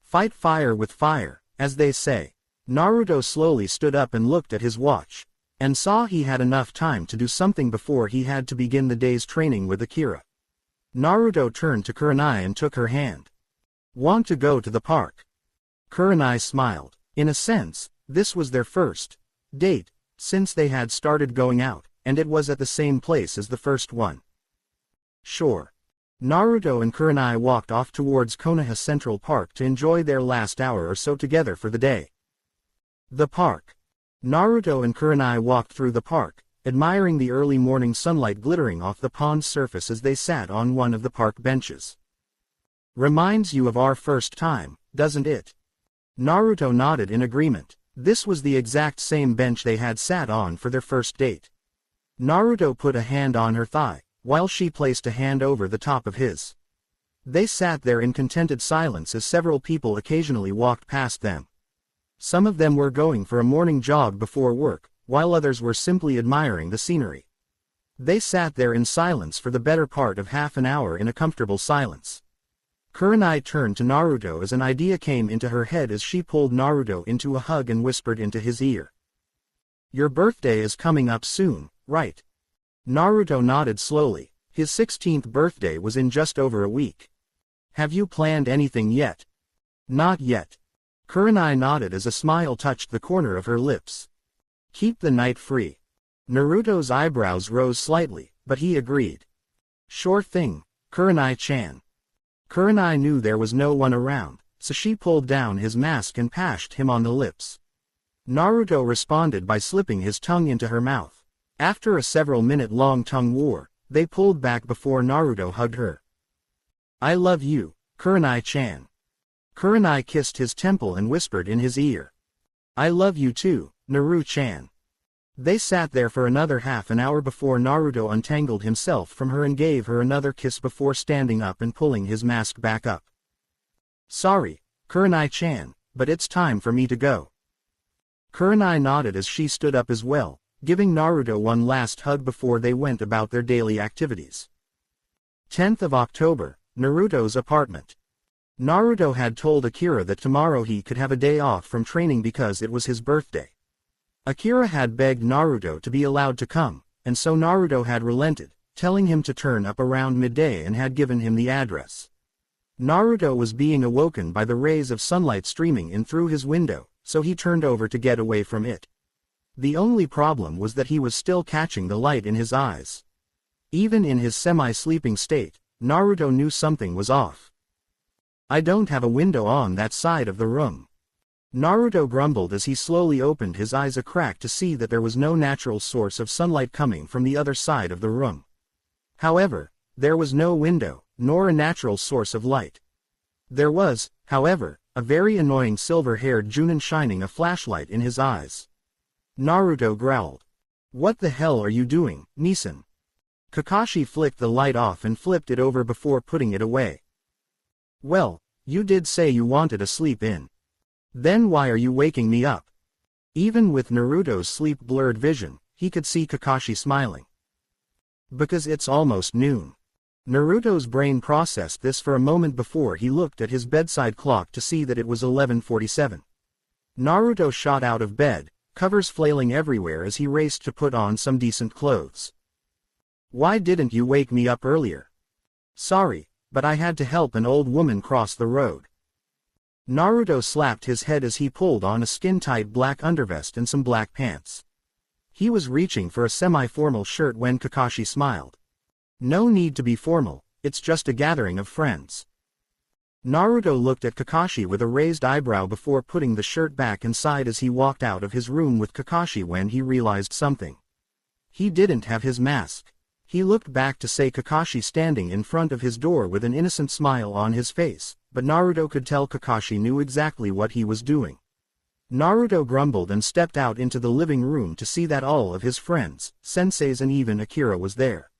Fight fire with fire, as they say. Naruto slowly stood up and looked at his watch, and saw he had enough time to do something before he had to begin the day's training with Akira. Naruto turned to Kurenai and took her hand. Want to go to the park? Kurenai smiled. In a sense, this was their first date since they had started going out, and it was at the same place as the first one. Sure. Naruto and Kurenai walked off towards Konoha Central Park to enjoy their last hour or so together for the day. The park. Naruto and Kurenai walked through the park, admiring the early morning sunlight glittering off the pond's surface as they sat on one of the park benches. Reminds you of our first time, doesn't it? Naruto nodded in agreement. This was the exact same bench they had sat on for their first date. Naruto put a hand on her thigh, while she placed a hand over the top of his. They sat there in contented silence as several people occasionally walked past them. Some of them were going for a morning jog before work, while others were simply admiring the scenery. They sat there in silence for the better part of half an hour in a comfortable silence. Kurenai turned to Naruto as an idea came into her head as she pulled Naruto into a hug and whispered into his ear. Your birthday is coming up soon, right? Naruto nodded slowly. His 16th birthday was in just over a week. Have you planned anything yet? Not yet. Kurenai nodded as a smile touched the corner of her lips. Keep the night free. Naruto's eyebrows rose slightly, but he agreed. Sure thing, Kurenai-chan. Kurenai knew there was no one around, so she pulled down his mask and pashed him on the lips. Naruto responded by slipping his tongue into her mouth. After a several-minute-long tongue war, they pulled back before Naruto hugged her. I love you, Kurenai-chan. Kurenai kissed his temple and whispered in his ear. I love you too, Naru-chan. They sat there for another half an hour before Naruto untangled himself from her and gave her another kiss before standing up and pulling his mask back up. Sorry, Kurenai-chan, but it's time for me to go. Kurenai nodded as she stood up as well, giving Naruto one last hug before they went about their daily activities. 10th of October, Naruto's apartment. Naruto had told Akira that tomorrow he could have a day off from training because it was his birthday. Akira had begged Naruto to be allowed to come, and so Naruto had relented, telling him to turn up around midday and had given him the address. Naruto was being awoken by the rays of sunlight streaming in through his window, so he turned over to get away from it. The only problem was that he was still catching the light in his eyes. Even in his semi-sleeping state, Naruto knew something was off. I don't have a window on that side of the room. Naruto grumbled as he slowly opened his eyes a crack to see that there was no natural source of sunlight coming from the other side of the room. However, there was no window, nor a natural source of light. There was, however, a very annoying silver-haired Junin shining a flashlight in his eyes. Naruto growled. What the hell are you doing, Nisan? Kakashi flicked the light off and flipped it over before putting it away. Well, you did say you wanted a sleep in. Then why are you waking me up? Even with Naruto's sleep-blurred vision, he could see Kakashi smiling. Because it's almost noon. Naruto's brain processed this for a moment before he looked at his bedside clock to see that it was 11:47. Naruto shot out of bed, covers flailing everywhere as he raced to put on some decent clothes. Why didn't you wake me up earlier? Sorry, but I had to help an old woman cross the road. Naruto slapped his head as he pulled on a skin-tight black undervest and some black pants. He was reaching for a semi-formal shirt when Kakashi smiled. No need to be formal, it's just a gathering of friends. Naruto looked at Kakashi with a raised eyebrow before putting the shirt back inside as he walked out of his room with Kakashi when he realized something. He didn't have his mask. He looked back to see Kakashi standing in front of his door with an innocent smile on his face, but Naruto could tell Kakashi knew exactly what he was doing. Naruto grumbled and stepped out into the living room to see that all of his friends, senseis and even Akira was there.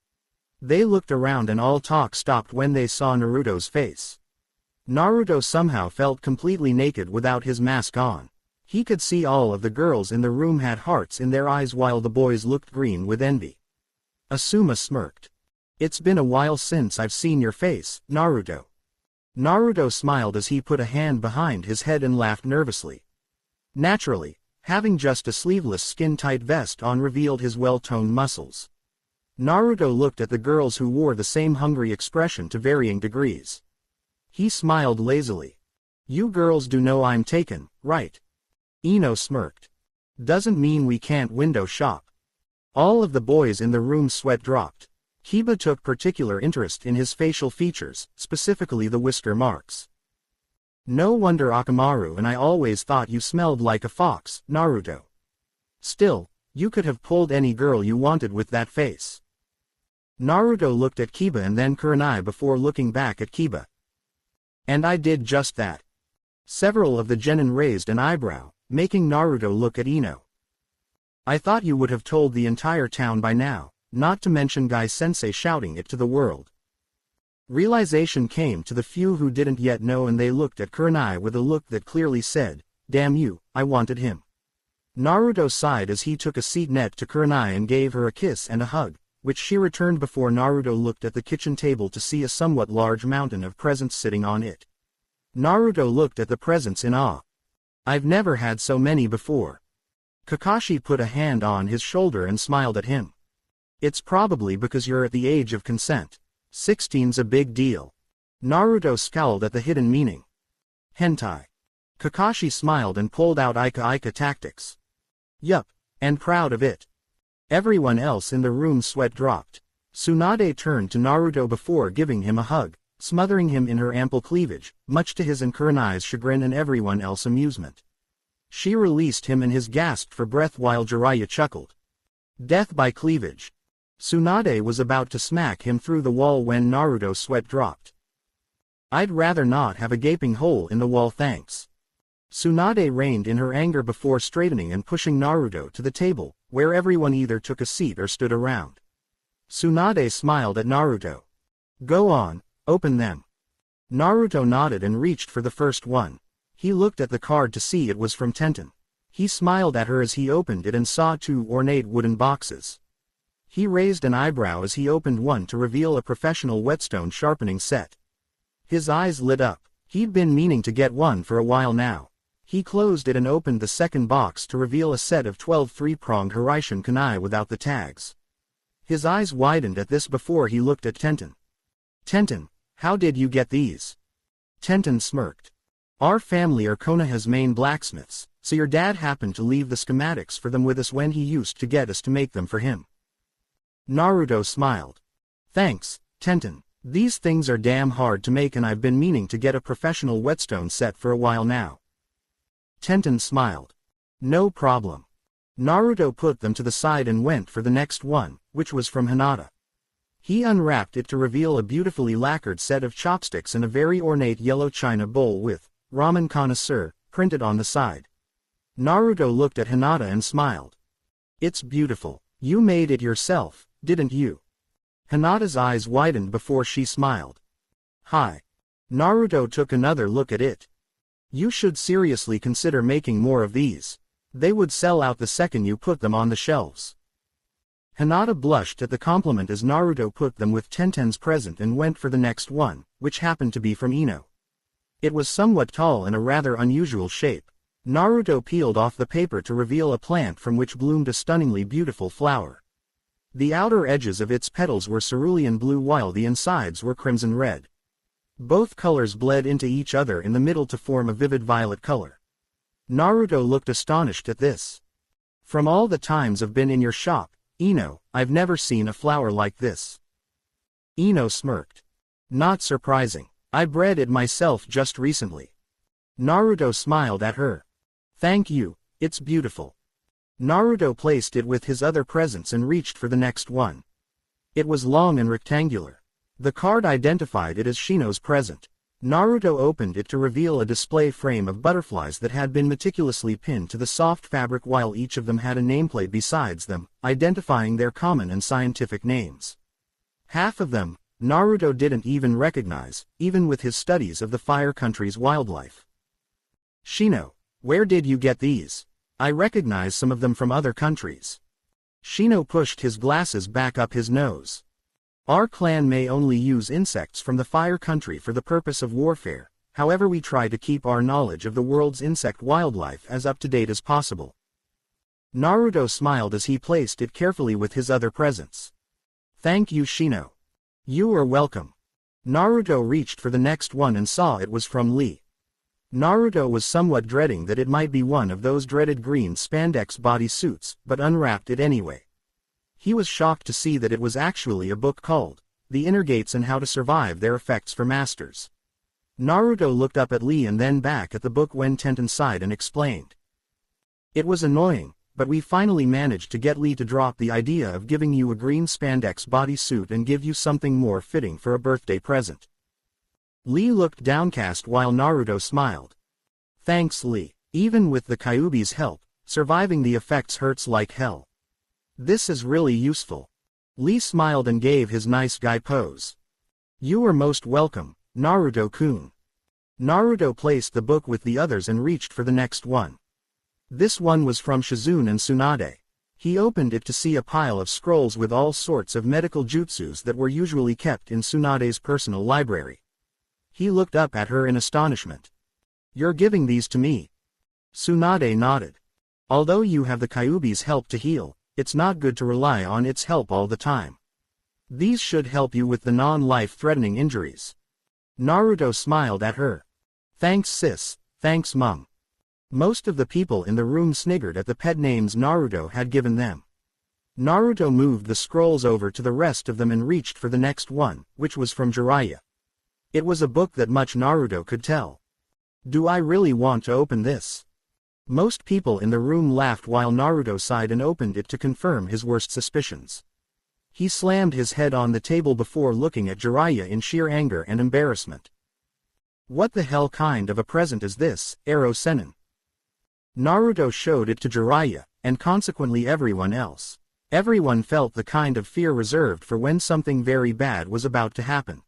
They looked around and all talk stopped when they saw Naruto's face. Naruto somehow felt completely naked without his mask on. He could see all of the girls in the room had hearts in their eyes while the boys looked green with envy. Asuma smirked. It's been a while since I've seen your face, Naruto. Naruto smiled as he put a hand behind his head and laughed nervously. Naturally, having just a sleeveless skin-tight vest on revealed his well-toned muscles. Naruto looked at the girls who wore the same hungry expression to varying degrees. He smiled lazily. You girls do know I'm taken, right? Ino smirked. Doesn't mean we can't window shop. All of the boys in the room sweat dropped. Kiba took particular interest in his facial features, specifically the whisker marks. No wonder Akamaru and I always thought you smelled like a fox, Naruto. Still, you could have pulled any girl you wanted with that face. Naruto looked at Kiba and then Kurenai before looking back at Kiba. And I did just that. Several of the genin raised an eyebrow, making Naruto look at Ino. I thought you would have told the entire town by now, not to mention Guy-sensei shouting it to the world. Realization came to the few who didn't yet know and they looked at Kurenai with a look that clearly said, "Damn you, I wanted him." Naruto sighed as he took a seat next to Kurenai and gave her a kiss and a hug, which she returned before Naruto looked at the kitchen table to see a somewhat large mountain of presents sitting on it. Naruto looked at the presents in awe. I've never had so many before. Kakashi put a hand on his shoulder and smiled at him. It's probably because you're at the age of consent. 16's a big deal. Naruto scowled at the hidden meaning. Hentai. Kakashi smiled and pulled out Ika tactics. Yup, and proud of it. Everyone else in the room's sweat dropped. Tsunade turned to Naruto before giving him a hug, smothering him in her ample cleavage, much to his and Kurenai's chagrin and everyone else's amusement. She released him and his gasped for breath while Jiraiya chuckled. Death by cleavage. Tsunade was about to smack him through the wall when Naruto's sweat dropped. I'd rather not have a gaping hole in the wall, thanks. Tsunade reined in her anger before straightening and pushing Naruto to the table, where everyone either took a seat or stood around. Tsunade smiled at Naruto. Go on, open them. Naruto nodded and reached for the first one. He looked at the card to see it was from Tenten. He smiled at her as he opened it and saw 2 ornate wooden boxes. He raised an eyebrow as he opened one to reveal a professional whetstone sharpening set. His eyes lit up. He'd been meaning to get one for a while now. He closed it and opened the second box to reveal a set of 12 three-pronged Hiraishin kunai without the tags. His eyes widened at this before he looked at Tenten. Tenten, how did you get these? Tenten smirked. Our family are Konoha's main blacksmiths, so your dad happened to leave the schematics for them with us when he used to get us to make them for him. Naruto smiled. Thanks, Tenten. These things are damn hard to make and I've been meaning to get a professional whetstone set for a while now. Tenten smiled. No problem. Naruto put them to the side and went for the next one, which was from Hinata. He unwrapped it to reveal a beautifully lacquered set of chopsticks and a very ornate yellow china bowl with "Ramen Connoisseur" printed on the side. Naruto looked at Hinata and smiled. It's beautiful. You made it yourself, didn't you? Hinata's eyes widened before she smiled. Hi. Naruto took another look at it. You should seriously consider making more of these. They would sell out the second you put them on the shelves. Hinata blushed at the compliment as Naruto put them with Tenten's present and went for the next one, which happened to be from Ino. It was somewhat tall and a rather unusual shape. Naruto peeled off the paper to reveal a plant from which bloomed a stunningly beautiful flower. The outer edges of its petals were cerulean blue while the insides were crimson red. Both colors bled into each other in the middle to form a vivid violet color. Naruto looked astonished at this. From all the times I've been in your shop, Ino, I've never seen a flower like this. Ino smirked. Not surprising. I bred it myself just recently. Naruto smiled at her. Thank you, it's beautiful. Naruto placed it with his other presents and reached for the next one. It was long and rectangular. The card identified it as Shino's present. Naruto opened it to reveal a display frame of butterflies that had been meticulously pinned to the soft fabric while each of them had a nameplate besides them, identifying their common and scientific names. Half of them, Naruto didn't even recognize, even with his studies of the Fire Country's wildlife. Shino, where did you get these? I recognize some of them from other countries. Shino pushed his glasses back up his nose. Our clan may only use insects from the Fire Country for the purpose of warfare, however we try to keep our knowledge of the world's insect wildlife as up to date as possible. Naruto smiled as he placed it carefully with his other presents. Thank you, Shino. You are welcome. Naruto reached for the next one and saw it was from Lee. Naruto was somewhat dreading that it might be one of those dreaded green spandex bodysuits, but unwrapped it anyway. He was shocked to see that it was actually a book called The Inner Gates and How to Survive Their Effects for Masters. Naruto looked up at Lee and then back at the book when Tenten sighed and explained. It was annoying, but we finally managed to get Lee to drop the idea of giving you a green spandex bodysuit and give you something more fitting for a birthday present. Lee looked downcast while Naruto smiled. Thanks, Lee. Even with the Kyuubi's help, surviving the effects hurts like hell. This is really useful. Lee smiled and gave his nice guy pose. You are most welcome, Naruto-kun. Naruto placed the book with the others and reached for the next one. This one was from Shizune and Tsunade. He opened it to see a pile of scrolls with all sorts of medical jutsus that were usually kept in Tsunade's personal library. He looked up at her in astonishment. You're giving these to me? Tsunade nodded. Although you have the Kyuubi's help to heal, it's not good to rely on its help all the time. These should help you with the non-life-threatening injuries. Naruto smiled at her. Thanks sis, thanks mum. Most of the people in the room sniggered at the pet names Naruto had given them. Naruto moved the scrolls over to the rest of them and reached for the next one, which was from Jiraiya. It was a book that much Naruto could tell. Do I really want to open this? Most people in the room laughed while Naruto sighed and opened it to confirm his worst suspicions. He slammed his head on the table before looking at Jiraiya in sheer anger and embarrassment. What the hell kind of a present is this, Ero Sennin? Naruto showed it to Jiraiya, and consequently everyone else. Everyone felt the kind of fear reserved for when something very bad was about to happen.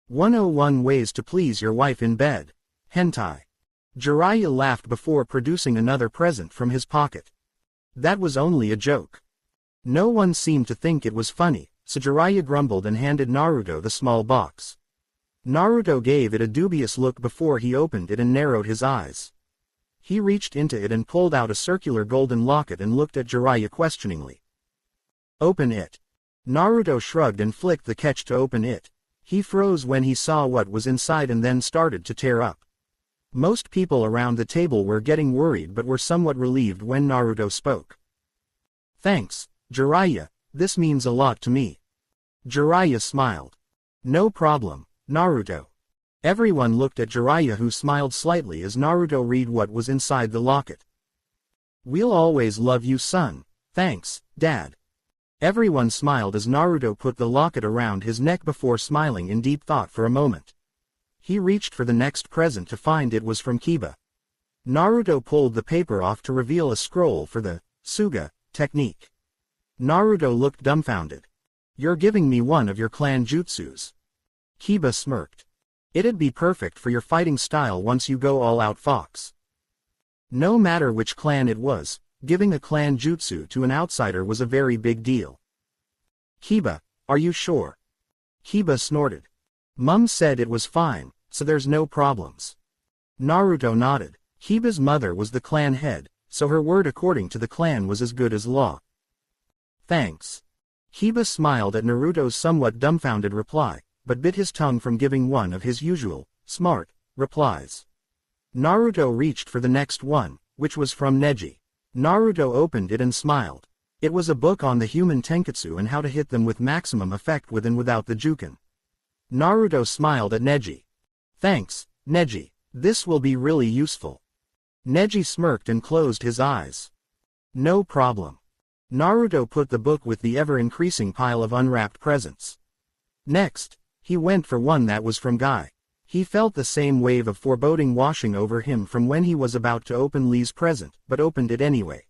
101 Ways to Please Your Wife in Bed. Hentai. Jiraiya laughed before producing another present from his pocket. That was only a joke. No one seemed to think it was funny, so Jiraiya grumbled and handed Naruto the small box. Naruto gave it a dubious look before he opened it and narrowed his eyes. He reached into it and pulled out a circular golden locket and looked at Jiraiya questioningly. Open it. Naruto shrugged and flicked the catch to open it. He froze when he saw what was inside and then started to tear up. Most people around the table were getting worried but were somewhat relieved when Naruto spoke. Thanks, Jiraiya, this means a lot to me. Jiraiya smiled. No problem, Naruto. Everyone looked at Jiraiya, who smiled slightly as Naruto read what was inside the locket. We'll always love you, son. Thanks, Dad. Everyone smiled as Naruto put the locket around his neck before smiling in deep thought for a moment. He reached for the next present to find it was from Kiba. Naruto pulled the paper off to reveal a scroll for the Suga technique. Naruto looked dumbfounded. You're giving me one of your clan jutsus. Kiba smirked. It'd be perfect for your fighting style once you go all out, Fox. No matter which clan it was, giving a clan jutsu to an outsider was a very big deal. Kiba, are you sure? Kiba snorted. Mum said it was fine, so there's no problems. Naruto nodded. Kiba's mother was the clan head, so her word according to the clan was as good as law. Thanks. Kiba smiled at Naruto's somewhat dumbfounded reply, but bit his tongue from giving one of his usual, smart, replies. Naruto reached for the next one, which was from Neji. Naruto opened it and smiled. It was a book on the human tenketsu and how to hit them with maximum effect with and without the juken. Naruto smiled at Neji. Thanks, Neji. This will be really useful. Neji smirked and closed his eyes. No problem. Naruto put the book with the ever-increasing pile of unwrapped presents. Next, he went for one that was from Guy. He felt the same wave of foreboding washing over him from when he was about to open Lee's present, but opened it anyway.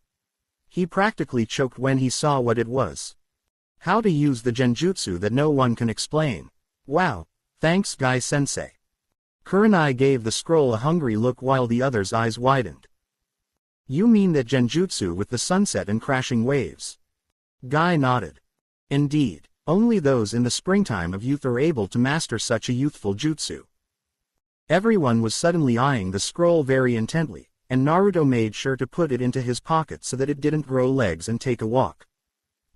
He practically choked when he saw what it was. How to use the genjutsu that no one can explain. Wow, thanks Guy-sensei. Kurenai gave the scroll a hungry look while the other's eyes widened. You mean that genjutsu with the sunset and crashing waves? Guy nodded. Indeed, only those in the springtime of youth are able to master such a youthful jutsu. Everyone was suddenly eyeing the scroll very intently, and Naruto made sure to put it into his pocket so that it didn't grow legs and take a walk.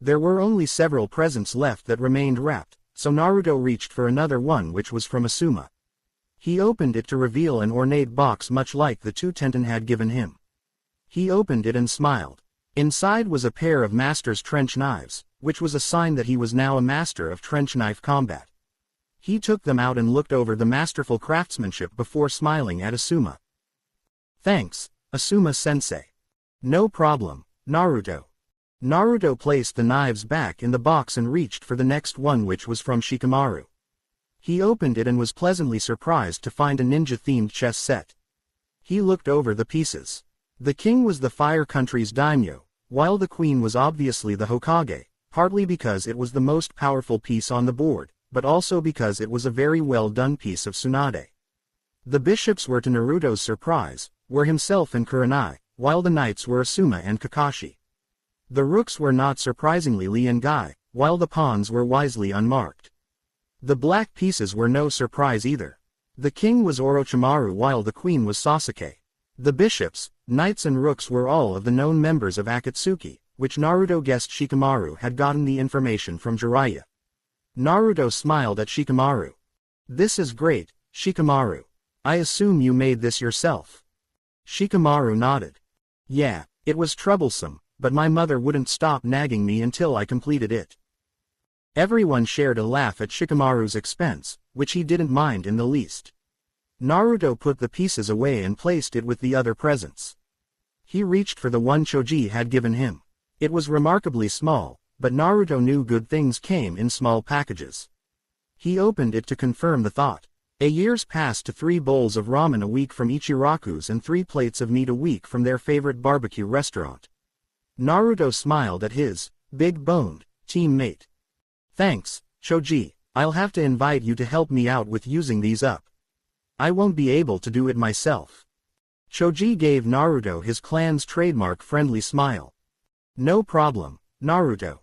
There were only several presents left that remained wrapped, so Naruto reached for another one, which was from Asuma. He opened it to reveal an ornate box much like the two Tenten had given him. He opened it and smiled. Inside was a pair of master's trench knives, which was a sign that he was now a master of trench knife combat. He took them out and looked over the masterful craftsmanship before smiling at Asuma. "Thanks, Asuma-sensei." "No problem, Naruto." Naruto placed the knives back in the box and reached for the next one, which was from Shikamaru. He opened it and was pleasantly surprised to find a ninja-themed chess set. He looked over the pieces. The king was the Fire Country's daimyo, while the queen was obviously the Hokage, partly because it was the most powerful piece on the board, but also because it was a very well-done piece of Tsunade. The bishops were, to Naruto's surprise, were himself and Kurenai, while the knights were Asuma and Kakashi. The rooks were not surprisingly Lee and Guy, while the pawns were wisely unmarked. The black pieces were no surprise either. The king was Orochimaru while the queen was Sasuke. The bishops, knights and rooks were all of the known members of Akatsuki, which Naruto guessed Shikamaru had gotten the information from Jiraiya. Naruto smiled at Shikamaru. "This is great, Shikamaru. I assume you made this yourself." Shikamaru nodded. "Yeah, it was troublesome, but my mother wouldn't stop nagging me until I completed it." Everyone shared a laugh at Shikamaru's expense, which he didn't mind in the least. Naruto put the pieces away and placed it with the other presents. He reached for the one Choji had given him. It was remarkably small, but Naruto knew good things came in small packages. He opened it to confirm the thought. A year's passed to 3 bowls of ramen a week from Ichiraku's and 3 plates of meat a week from their favorite barbecue restaurant. Naruto smiled at his big-boned teammate. "Thanks, Choji. I'll have to invite you to help me out with using these up. I won't be able to do it myself." Choji gave Naruto his clan's trademark friendly smile. "No problem, Naruto."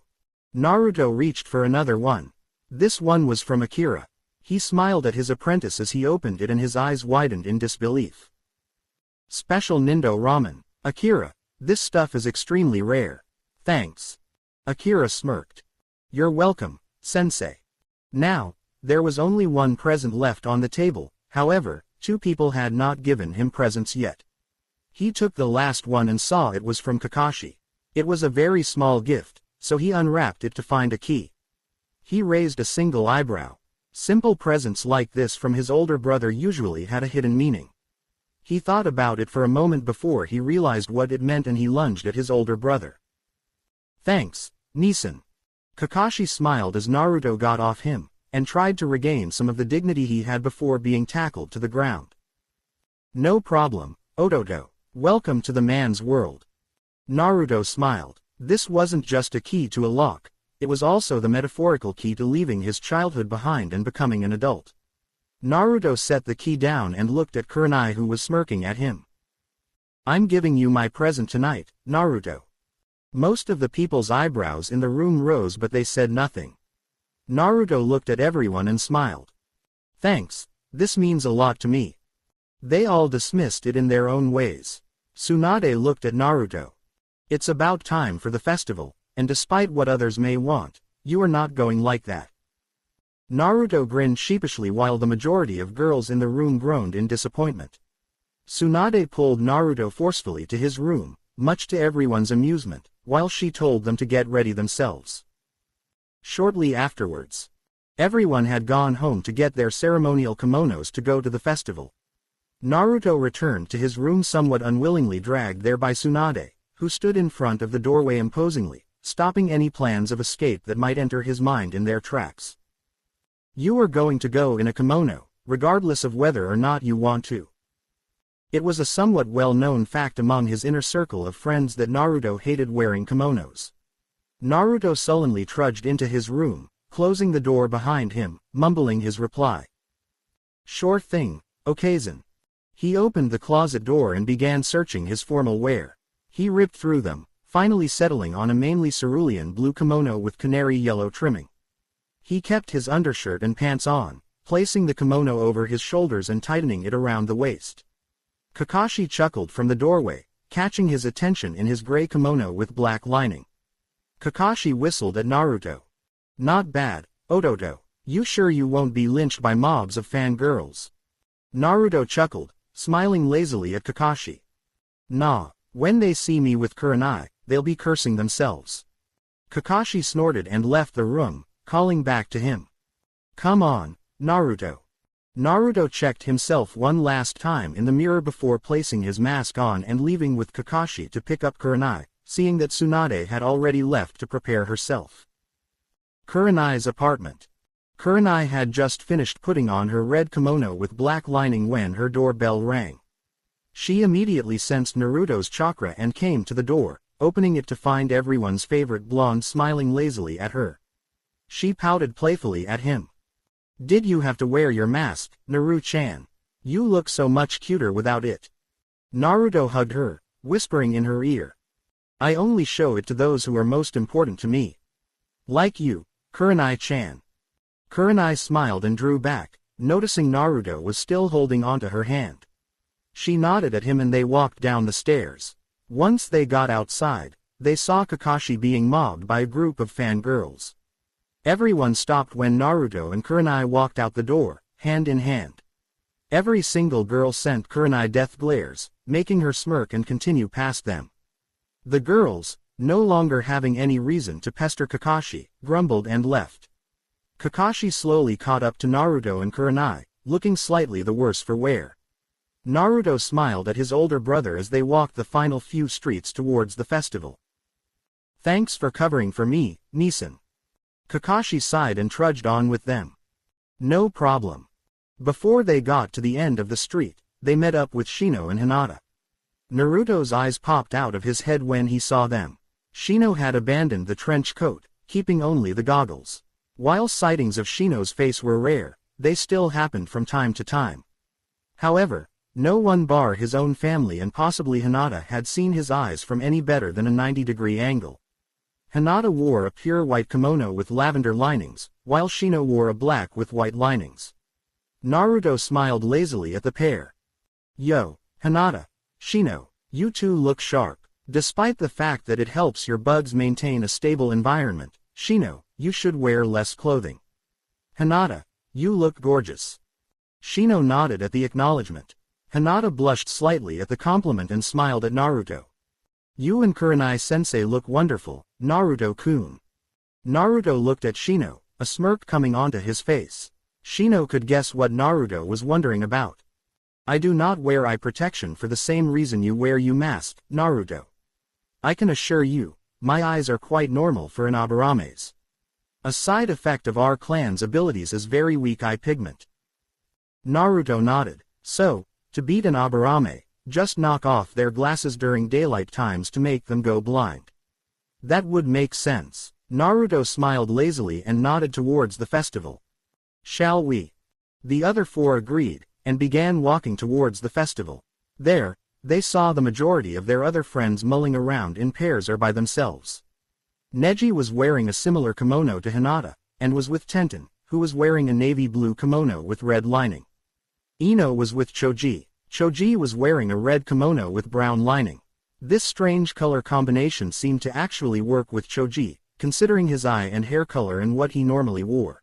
Naruto reached for another one. This one was from Akira. He smiled at his apprentice as he opened it and his eyes widened in disbelief. "Special Nindo Ramen, Akira. This stuff is extremely rare." "Thanks." Akira smirked. "You're welcome, sensei." Now, there was only one present left on the table, however, 2 people had not given him presents yet. He took the last one and saw it was from Kakashi. It was a very small gift, so he unwrapped it to find a key. He raised a single eyebrow. Simple presents like this from his older brother usually had a hidden meaning. He thought about it for a moment before he realized what it meant and he lunged at his older brother. "Thanks, Nisan." Kakashi smiled as Naruto got off him, and tried to regain some of the dignity he had before being tackled to the ground. "No problem, Ototo. Welcome to the man's world." Naruto smiled. This wasn't just a key to a lock, it was also the metaphorical key to leaving his childhood behind and becoming an adult. Naruto set the key down and looked at Kurenai, who was smirking at him. "I'm giving you my present tonight, Naruto." Most of the people's eyebrows in the room rose, but they said nothing. Naruto looked at everyone and smiled. "Thanks, this means a lot to me." They all dismissed it in their own ways. Tsunade looked at Naruto. "It's about time for the festival, and despite what others may want, you are not going like that." Naruto grinned sheepishly while the majority of girls in the room groaned in disappointment. Tsunade pulled Naruto forcefully to his room, much to everyone's amusement, while she told them to get ready themselves. Shortly afterwards, everyone had gone home to get their ceremonial kimonos to go to the festival. Naruto returned to his room somewhat unwillingly, dragged there by Tsunade, who stood in front of the doorway imposingly, stopping any plans of escape that might enter his mind in their tracks. "You are going to go in a kimono, regardless of whether or not you want to." It was a somewhat well-known fact among his inner circle of friends that Naruto hated wearing kimonos. Naruto sullenly trudged into his room, closing the door behind him, mumbling his reply. "Sure thing, Okazen." He opened the closet door and began searching his formal wear. He ripped through them, finally settling on a mainly cerulean blue kimono with canary yellow trimming. He kept his undershirt and pants on, placing the kimono over his shoulders and tightening it around the waist. Kakashi chuckled from the doorway, catching his attention in his gray kimono with black lining. Kakashi whistled at Naruto. "Not bad, Ototo. You sure you won't be lynched by mobs of fangirls?" Naruto chuckled, smiling lazily at Kakashi. "Nah, when they see me with Kurenai, they'll be cursing themselves." Kakashi snorted and left the room, calling back to him. Come on, Naruto. Naruto checked himself one last time in the mirror before placing his mask on and leaving with Kakashi to pick up Kurenai, seeing that Tsunade had already left to prepare herself. Kurenai's apartment. Kurenai had just finished putting on her red kimono with black lining when her doorbell rang. She immediately sensed Naruto's chakra and came to the door, opening it to find everyone's favorite blonde smiling lazily at her. She pouted playfully at him. Did you have to wear your mask, Naru-chan? You look so much cuter without it. Naruto hugged her, whispering in her ear. I only show it to those who are most important to me. Like you, Kurenai-chan. Kurenai smiled and drew back, noticing Naruto was still holding onto her hand. She nodded at him and they walked down the stairs. Once they got outside, they saw Kakashi being mobbed by a group of fangirls. Everyone stopped when Naruto and Kurenai walked out the door, hand in hand. Every single girl sent Kurenai death glares, making her smirk and continue past them. The girls, no longer having any reason to pester Kakashi, grumbled and left. Kakashi slowly caught up to Naruto and Kurenai, looking slightly the worse for wear. Naruto smiled at his older brother as they walked the final few streets towards the festival. Thanks for covering for me, Nisan. Kakashi sighed and trudged on with them. No problem. Before they got to the end of the street, they met up with Shino and Hinata. Naruto's eyes popped out of his head when he saw them. Shino had abandoned the trench coat, keeping only the goggles. While sightings of Shino's face were rare, they still happened from time to time. However, no one bar his own family and possibly Hinata had seen his eyes from any better than a 90-degree angle. Hinata wore a pure white kimono with lavender linings, while Shino wore a black with white linings. Naruto smiled lazily at the pair. Yo, Hinata, Shino, you two look sharp. Despite the fact that it helps your bugs maintain a stable environment, Shino, you should wear less clothing. Hinata, you look gorgeous. Shino nodded at the acknowledgement. Hinata blushed slightly at the compliment and smiled at Naruto. You and Kurenai-sensei look wonderful, Naruto-kun. Naruto looked at Shino, a smirk coming onto his face. Shino could guess what Naruto was wondering about. I do not wear eye protection for the same reason you wear your mask, Naruto. I can assure you, my eyes are quite normal for an Abarame's. A side effect of our clan's abilities is very weak eye pigment. Naruto nodded. So, to beat an Abarame, just knock off their glasses during daylight times to make them go blind. That would make sense. Naruto smiled lazily and nodded towards the festival. Shall we? The other four agreed, and began walking towards the festival. There, they saw the majority of their other friends mulling around in pairs or by themselves. Neji was wearing a similar kimono to Hinata, and was with Tenten, who was wearing a navy blue kimono with red lining. Ino was with Choji. Choji was wearing a red kimono with brown lining. This strange color combination seemed to actually work with Choji, considering his eye and hair color and what he normally wore.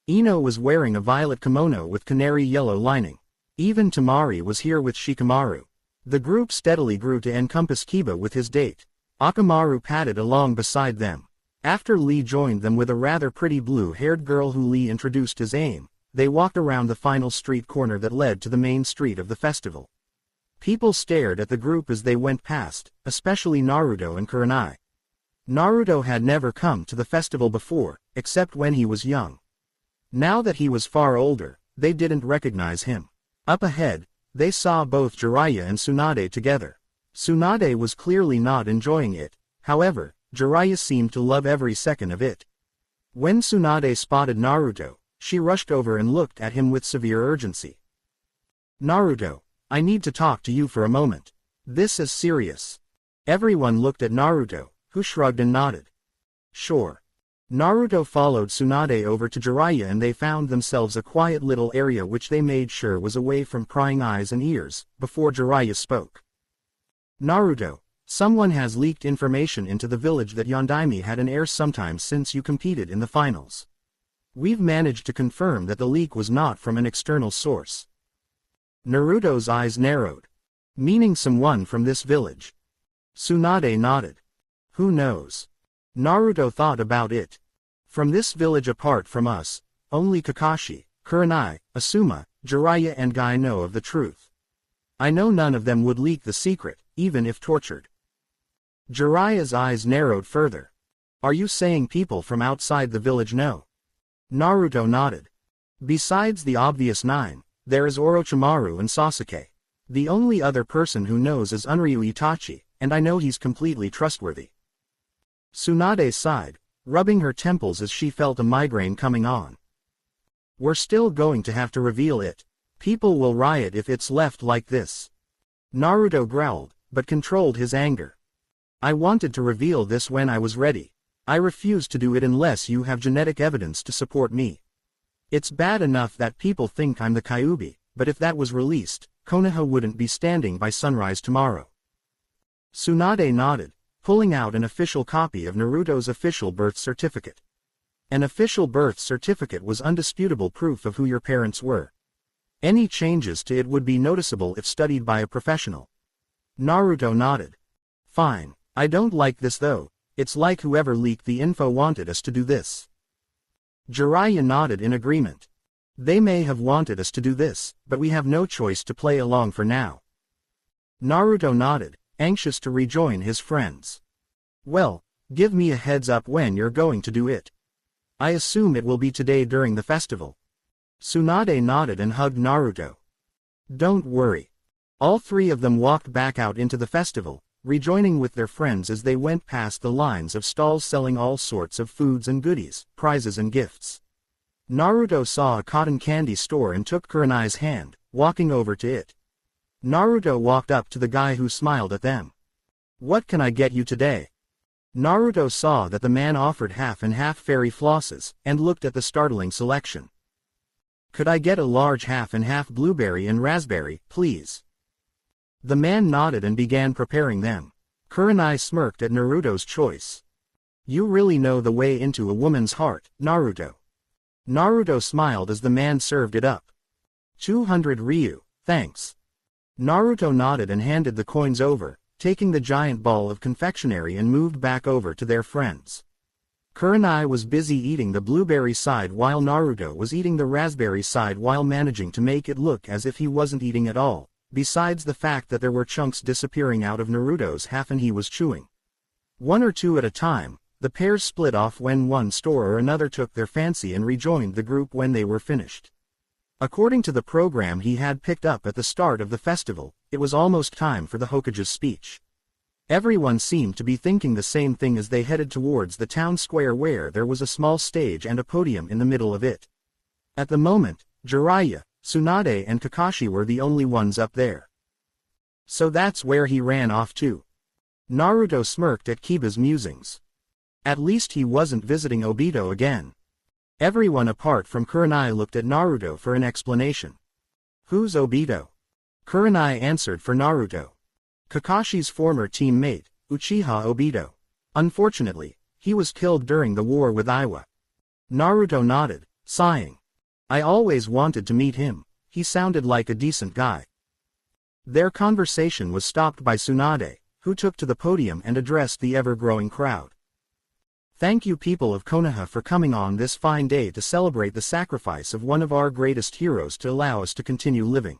Ino was wearing a violet kimono with canary yellow lining. Even Tamari was here with Shikamaru. The group steadily grew to encompass Kiba with his date. Akamaru padded along beside them. After Lee joined them with a rather pretty blue-haired girl who Lee introduced as Aim, they walked around the final street corner that led to the main street of the festival. People stared at the group as they went past, especially Naruto and Kurenai. Naruto had never come to the festival before, except when he was young. Now that he was far older, they didn't recognize him. Up ahead, they saw both Jiraiya and Tsunade together. Tsunade was clearly not enjoying it, however, Jiraiya seemed to love every second of it. When Tsunade spotted Naruto, she rushed over and looked at him with severe urgency. Naruto, I need to talk to you for a moment. This is serious. Everyone looked at Naruto, who shrugged and nodded. Sure. Naruto followed Tsunade over to Jiraiya and they found themselves a quiet little area which they made sure was away from prying eyes and ears, before Jiraiya spoke. Naruto, someone has leaked information into the village that Yondaime had an heir sometime since you competed in the finals. We've managed to confirm that the leak was not from an external source. Naruto's eyes narrowed. Meaning someone from this village. Tsunade nodded. Who knows? Naruto thought about it. From this village apart from us, only Kakashi, Kurenai, Asuma, Jiraiya and Guy know of the truth. I know none of them would leak the secret, even if tortured. Jiraiya's eyes narrowed further. Are you saying people from outside the village know? Naruto nodded. Besides the obvious 9, there is Orochimaru and Sasuke. The only other person who knows is Unryu Itachi, and I know he's completely trustworthy. Tsunade sighed, rubbing her temples as she felt a migraine coming on. We're still going to have to reveal it. People will riot if it's left like this. Naruto growled, but controlled his anger. I wanted to reveal this when I was ready. I refuse to do it unless you have genetic evidence to support me. It's bad enough that people think I'm the Kyuubi, but if that was released, Konoha wouldn't be standing by sunrise tomorrow. Tsunade nodded, pulling out an official copy of Naruto's official birth certificate. An official birth certificate was undisputable proof of who your parents were. Any changes to it would be noticeable if studied by a professional. Naruto nodded. Fine, I don't like this though, it's like whoever leaked the info wanted us to do this. Jiraiya nodded in agreement. They may have wanted us to do this, but we have no choice to play along for now. Naruto nodded, anxious to rejoin his friends. Well, give me a heads up when you're going to do it. I assume it will be today during the festival. Tsunade nodded and hugged Naruto. Don't worry. All 3 of them walked back out into the festival, rejoining with their friends as they went past the lines of stalls selling all sorts of foods and goodies, prizes and gifts. Naruto saw a cotton candy store and took Kurenai's hand, walking over to it. Naruto walked up to the guy who smiled at them. What can I get you today? Naruto saw that the man offered half and half fairy flosses, and looked at the startling selection. Could I get a large half and half blueberry and raspberry, please? The man nodded and began preparing them. Kurenai smirked at Naruto's choice. You really know the way into a woman's heart, Naruto. Naruto smiled as the man served it up. 200 Ryu, thanks. Naruto nodded and handed the coins over, taking the giant ball of confectionery and moved back over to their friends. Kurenai was busy eating the blueberry side while Naruto was eating the raspberry side while managing to make it look as if he wasn't eating at all, besides the fact that there were chunks disappearing out of Naruto's half and he was chewing. 1 or 2 at a time, the pairs split off when one store or another took their fancy and rejoined the group when they were finished. According to the program he had picked up at the start of the festival, it was almost time for the Hokage's speech. Everyone seemed to be thinking the same thing as they headed towards the town square where there was a small stage and a podium in the middle of it. At the moment, Jiraiya, Tsunade and Kakashi were the only ones up there. So that's where he ran off to. Naruto smirked at Kiba's musings. At least he wasn't visiting Obito again. Everyone apart from Kurenai looked at Naruto for an explanation. Who's Obito? Kurenai answered for Naruto. Kakashi's former teammate, Uchiha Obito. Unfortunately, he was killed during the war with Iwa. Naruto nodded, sighing. I always wanted to meet him, he sounded like a decent guy. Their conversation was stopped by Tsunade, who took to the podium and addressed the ever-growing crowd. Thank you people of Konoha for coming on this fine day to celebrate the sacrifice of one of our greatest heroes to allow us to continue living.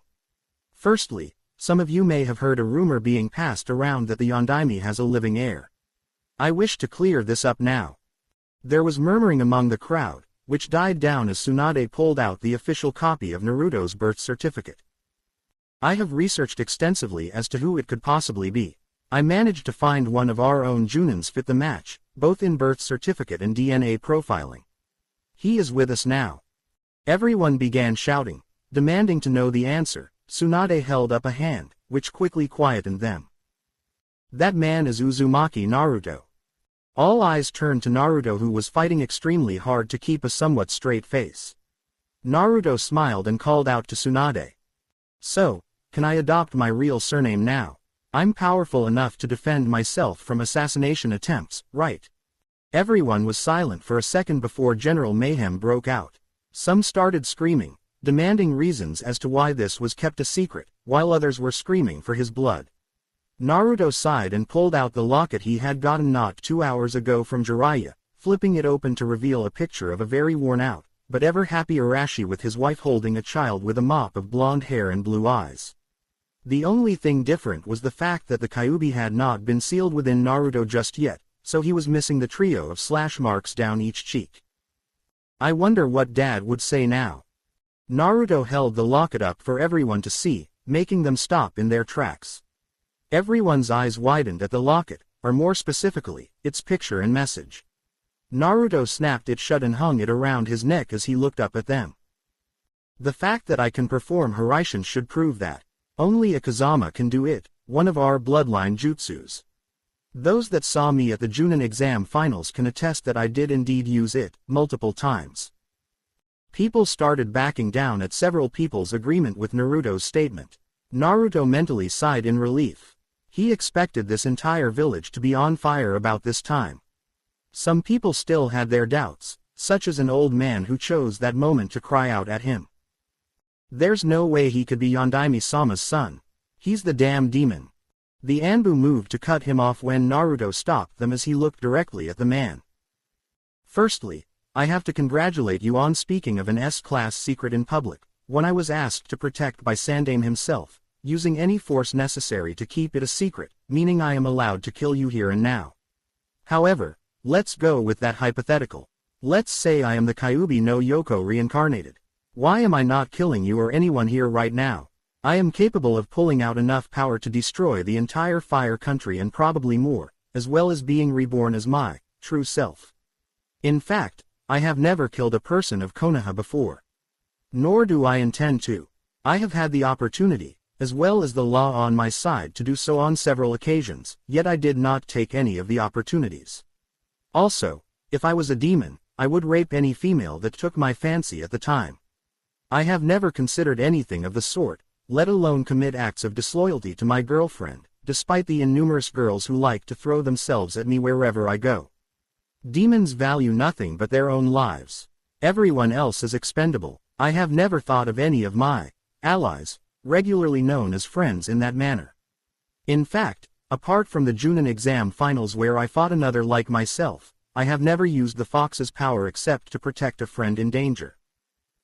Firstly, some of you may have heard a rumor being passed around that the Yondaime has a living heir. I wish to clear this up now. There was murmuring among the crowd, which died down as Tsunade pulled out the official copy of Naruto's birth certificate. I have researched extensively as to who it could possibly be. I managed to find one of our own Junins fit the match, both in birth certificate and DNA profiling. He is with us now. Everyone began shouting, demanding to know the answer. Tsunade held up a hand, which quickly quietened them. That man is Uzumaki Naruto. All eyes turned to Naruto who was fighting extremely hard to keep a somewhat straight face. Naruto smiled and called out to Tsunade. So, can I adopt my real surname now? I'm powerful enough to defend myself from assassination attempts, right? Everyone was silent for a second before general mayhem broke out. Some started screaming, demanding reasons as to why this was kept a secret, while others were screaming for his blood. Naruto sighed and pulled out the locket he had gotten not 2 hours ago from Jiraiya, flipping it open to reveal a picture of a very worn-out, but ever-happy Arashi with his wife holding a child with a mop of blonde hair and blue eyes. The only thing different was the fact that the Kyuubi had not been sealed within Naruto just yet, so he was missing the trio of slash marks down each cheek. I wonder what Dad would say now. Naruto held the locket up for everyone to see, making them stop in their tracks. Everyone's eyes widened at the locket, or more specifically, its picture and message. Naruto snapped it shut and hung it around his neck as he looked up at them. The fact that I can perform Hiraishin should prove that only a Kazama can do it, one of our bloodline jutsus. Those that saw me at the Junin exam finals can attest that I did indeed use it, multiple times. People started backing down at several people's agreement with Naruto's statement. Naruto mentally sighed in relief. He expected this entire village to be on fire about this time. Some people still had their doubts, such as an old man who chose that moment to cry out at him. There's no way he could be Yondaime-sama's son. He's the damn demon. The Anbu moved to cut him off when Naruto stopped them as he looked directly at the man. Firstly, I have to congratulate you on speaking of an S-class secret in public, one I was asked to protect by Sandaime himself, using any force necessary to keep it a secret, meaning I am allowed to kill you here and now. However, let's go with that hypothetical. Let's say I am the Kyuubi no Yoko reincarnated. Why am I not killing you or anyone here right now? I am capable of pulling out enough power to destroy the entire Fire Country and probably more, as well as being reborn as my true self. In fact, I have never killed a person of Konoha before. Nor do I intend to. I have had the opportunity, as well as the law on my side to do so on several occasions, yet I did not take any of the opportunities. Also, if I was a demon, I would rape any female that took my fancy at the time. I have never considered anything of the sort, let alone commit acts of disloyalty to my girlfriend, despite the innumerous girls who like to throw themselves at me wherever I go. Demons value nothing but their own lives. Everyone else is expendable. I have never thought of any of my allies, regularly known as friends, in that manner. In fact, apart from the Junin exam finals where I fought another like myself, I have never used the fox's power except to protect a friend in danger.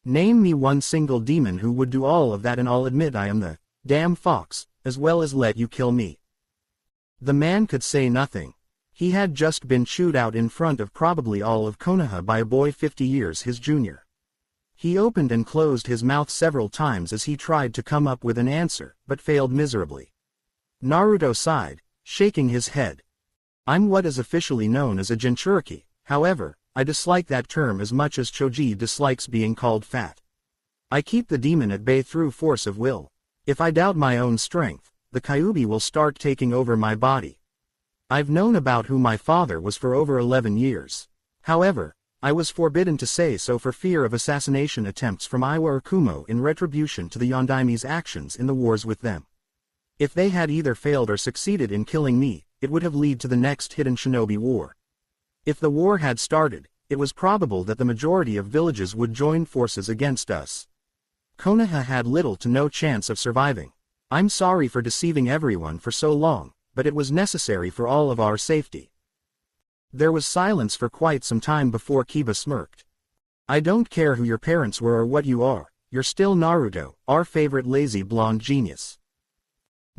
Name me one single demon who would do all of that and I'll admit I am the damn fox, as well as let you kill me. The man could say nothing. He had just been chewed out in front of probably all of Konoha by a boy 50 years his junior. He opened and closed his mouth several times as he tried to come up with an answer, but failed miserably. Naruto sighed, shaking his head. I'm what is officially known as a Jinchuriki, however, I dislike that term as much as Choji dislikes being called fat. I keep the demon at bay through force of will. If I doubt my own strength, the Kyuubi will start taking over my body. I've known about who my father was for over 11 years. However, I was forbidden to say so for fear of assassination attempts from Iwa or Kumo in retribution to the Yondaime's actions in the wars with them. If they had either failed or succeeded in killing me, it would have led to the next hidden shinobi war. If the war had started, it was probable that the majority of villages would join forces against us. Konoha had little to no chance of surviving. I'm sorry for deceiving everyone for so long, but it was necessary for all of our safety. There was silence for quite some time before Kiba smirked. I don't care who your parents were or what you are, you're still Naruto, our favorite lazy blonde genius.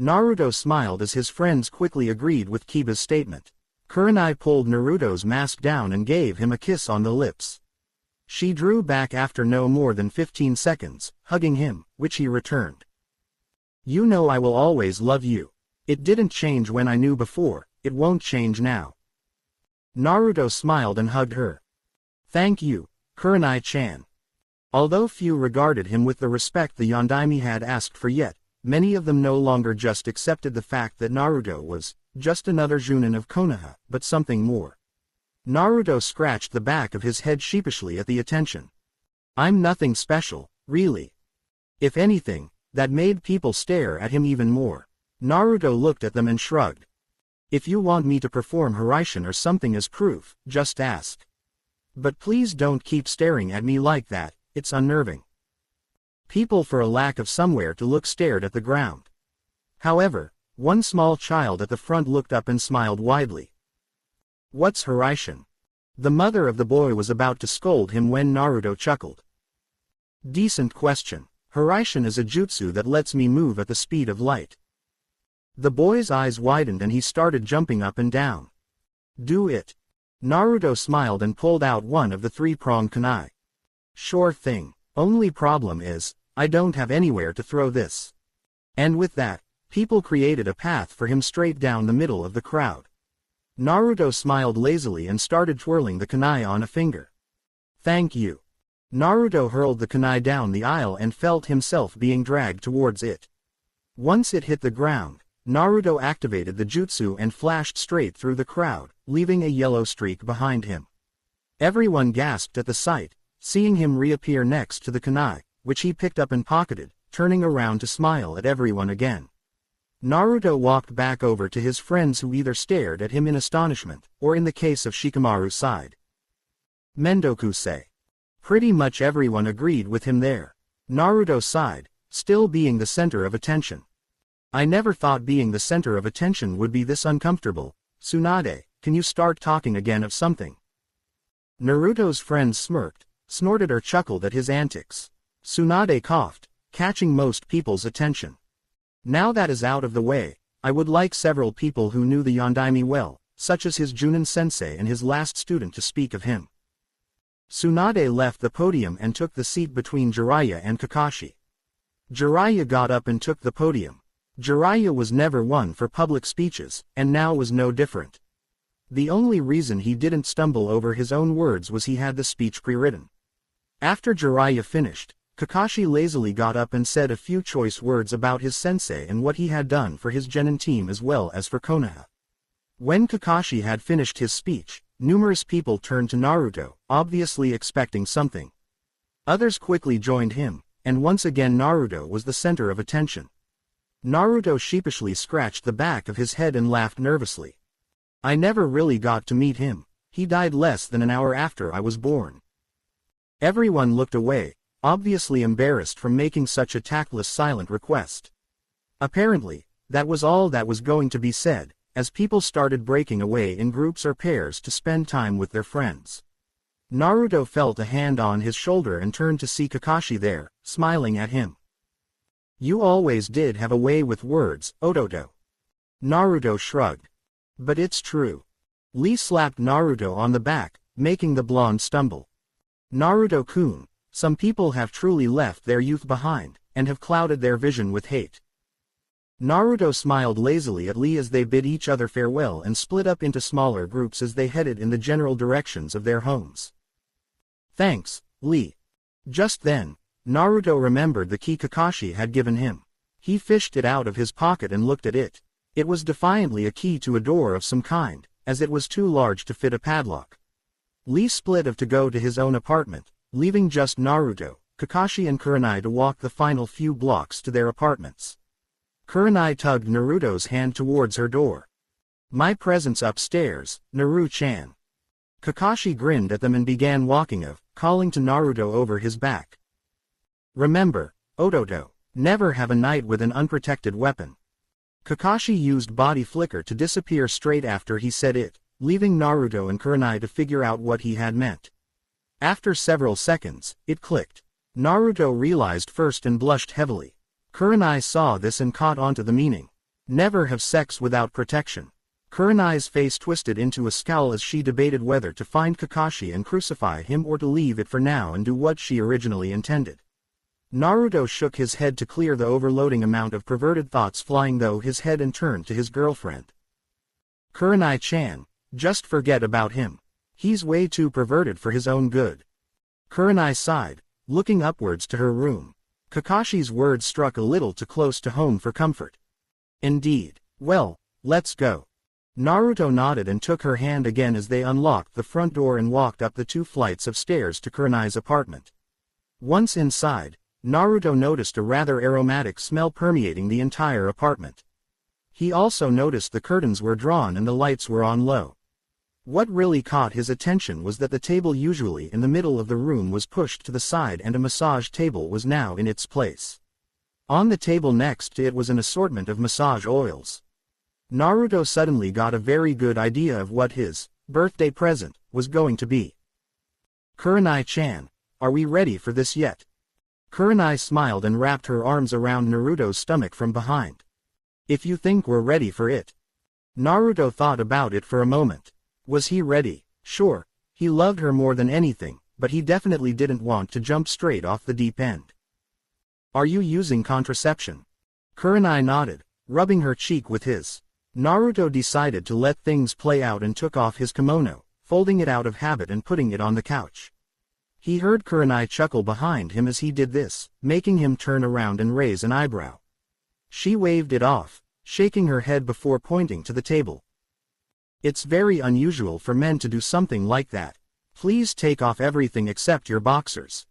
Naruto smiled as his friends quickly agreed with Kiba's statement. Kurenai pulled Naruto's mask down and gave him a kiss on the lips. She drew back after no more than 15 seconds, hugging him, which he returned. You know I will always love you. It didn't change when I knew before, it won't change now. Naruto smiled and hugged her. Thank you, Kurenai-chan. Although few regarded him with the respect the Yondaime had asked for yet, many of them no longer just accepted the fact that Naruto was just another Junin of Konoha, but something more. Naruto scratched the back of his head sheepishly at the attention. I'm nothing special, really. If anything, that made people stare at him even more. Naruto looked at them and shrugged. If you want me to perform Hiraishin or something as proof, just ask. But please don't keep staring at me like that, it's unnerving. People for a lack of somewhere to look stared at the ground. However, One small child at the front looked up and smiled widely. What's Hiraishin? The mother of the boy was about to scold him when Naruto chuckled. Decent question. Hiraishin is a jutsu that lets me move at the speed of light. The boy's eyes widened and he started jumping up and down. Do it. Naruto smiled and pulled out one of the three-pronged kunai. Sure thing. Only problem is, I don't have anywhere to throw this. And with that, people created a path for him straight down the middle of the crowd. Naruto smiled lazily and started twirling the kunai on a finger. Thank you. Naruto hurled the kunai down the aisle and felt himself being dragged towards it. Once it hit the ground, Naruto activated the jutsu and flashed straight through the crowd, leaving a yellow streak behind him. Everyone gasped at the sight, seeing him reappear next to the kunai, which he picked up and pocketed, turning around to smile at everyone again. Naruto walked back over to his friends who either stared at him in astonishment, or in the case of Shikamaru sighed. Mendoku-say. Pretty much everyone agreed with him there. Naruto sighed, still being the center of attention. I never thought being the center of attention would be this uncomfortable. Tsunade, can you start talking again of something? Naruto's friends smirked, snorted or chuckled at his antics. Tsunade coughed, catching most people's attention. Now that is out of the way, I would like several people who knew the Yondaime well, such as his Junin-sensei and his last student to speak of him. Tsunade left the podium and took the seat between Jiraiya and Kakashi. Jiraiya got up and took the podium. Jiraiya was never one for public speeches, and now was no different. The only reason he didn't stumble over his own words was he had the speech pre-written. After Jiraiya finished, Kakashi lazily got up and said a few choice words about his sensei and what he had done for his genin team as well as for Konoha. When Kakashi had finished his speech, numerous people turned to Naruto, obviously expecting something. Others quickly joined him, and once again Naruto was the center of attention. Naruto sheepishly scratched the back of his head and laughed nervously. I never really got to meet him. He died less than an hour after I was born. Everyone looked away, obviously embarrassed from making such a tactless silent request. Apparently, that was all that was going to be said, as people started breaking away in groups or pairs to spend time with their friends. Naruto felt a hand on his shoulder and turned to see Kakashi there, smiling at him. You always did have a way with words, Ototo. Naruto shrugged. But it's true. Lee slapped Naruto on the back, making the blonde stumble. Naruto-kun, some people have truly left their youth behind, and have clouded their vision with hate. Naruto smiled lazily at Lee as they bid each other farewell and split up into smaller groups as they headed in the general directions of their homes. Thanks, Lee. Just then, Naruto remembered the key Kakashi had given him. He fished it out of his pocket and looked at it. It was defiantly a key to a door of some kind, as it was too large to fit a padlock. Lee split off to go to his own apartment, leaving just Naruto, Kakashi and Kurenai to walk the final few blocks to their apartments. Kurenai tugged Naruto's hand towards her door. My presence upstairs, Naru-chan. Kakashi grinned at them and began walking off, calling to Naruto over his back. Remember, Ototo, never have a night with an unprotected weapon. Kakashi used body flicker to disappear straight after he said it, leaving Naruto and Kurenai to figure out what he had meant. After several seconds, it clicked. Naruto realized first and blushed heavily. Kurenai saw this and caught onto the meaning. Never have sex without protection. Kurenai's face twisted into a scowl as she debated whether to find Kakashi and crucify him or to leave it for now and do what she originally intended. Naruto shook his head to clear the overloading amount of perverted thoughts flying through his head and turned to his girlfriend. Kurenai-chan, just forget about him. He's way too perverted for his own good. Kurenai sighed, looking upwards to her room. Kakashi's words struck a little too close to home for comfort. Indeed. Well, let's go. Naruto nodded and took her hand again as they unlocked the front door and walked up the 2 flights of stairs to Kurenai's apartment. Once inside, Naruto noticed a rather aromatic smell permeating the entire apartment. He also noticed the curtains were drawn and the lights were on low. What really caught his attention was that the table usually in the middle of the room was pushed to the side and a massage table was now in its place. On the table next to it was an assortment of massage oils. Naruto suddenly got a very good idea of what his birthday present was going to be. Kurenai-chan, are we ready for this yet? Kurenai smiled and wrapped her arms around Naruto's stomach from behind. If you think we're ready for it. Naruto thought about it for a moment. Was he ready? Sure, he loved her more than anything, but he definitely didn't want to jump straight off the deep end. Are you using contraception? Kurenai nodded, rubbing her cheek with his. Naruto decided to let things play out and took off his kimono, folding it out of habit and putting it on the couch. He heard Kurenai chuckle behind him as he did this, making him turn around and raise an eyebrow. She waved it off, shaking her head before pointing to the table. It's very unusual for men to do something like that. Please take off everything except your boxers.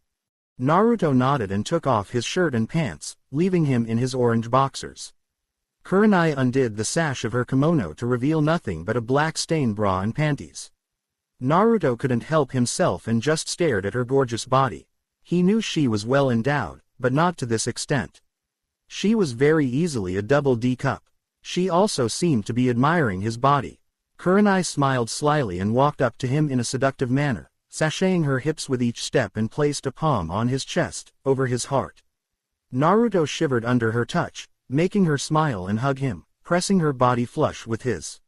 Naruto nodded and took off his shirt and pants, leaving him in his orange boxers. Kurenai undid the sash of her kimono to reveal nothing but a black stained bra and panties. Naruto couldn't help himself and just stared at her gorgeous body. He knew she was well endowed, but not to this extent. She was very easily a double D cup. She also seemed to be admiring his body. Kurenai smiled slyly and walked up to him in a seductive manner, sashaying her hips with each step and placed a palm on his chest, over his heart. Naruto shivered under her touch, making her smile and hug him, pressing her body flush with his.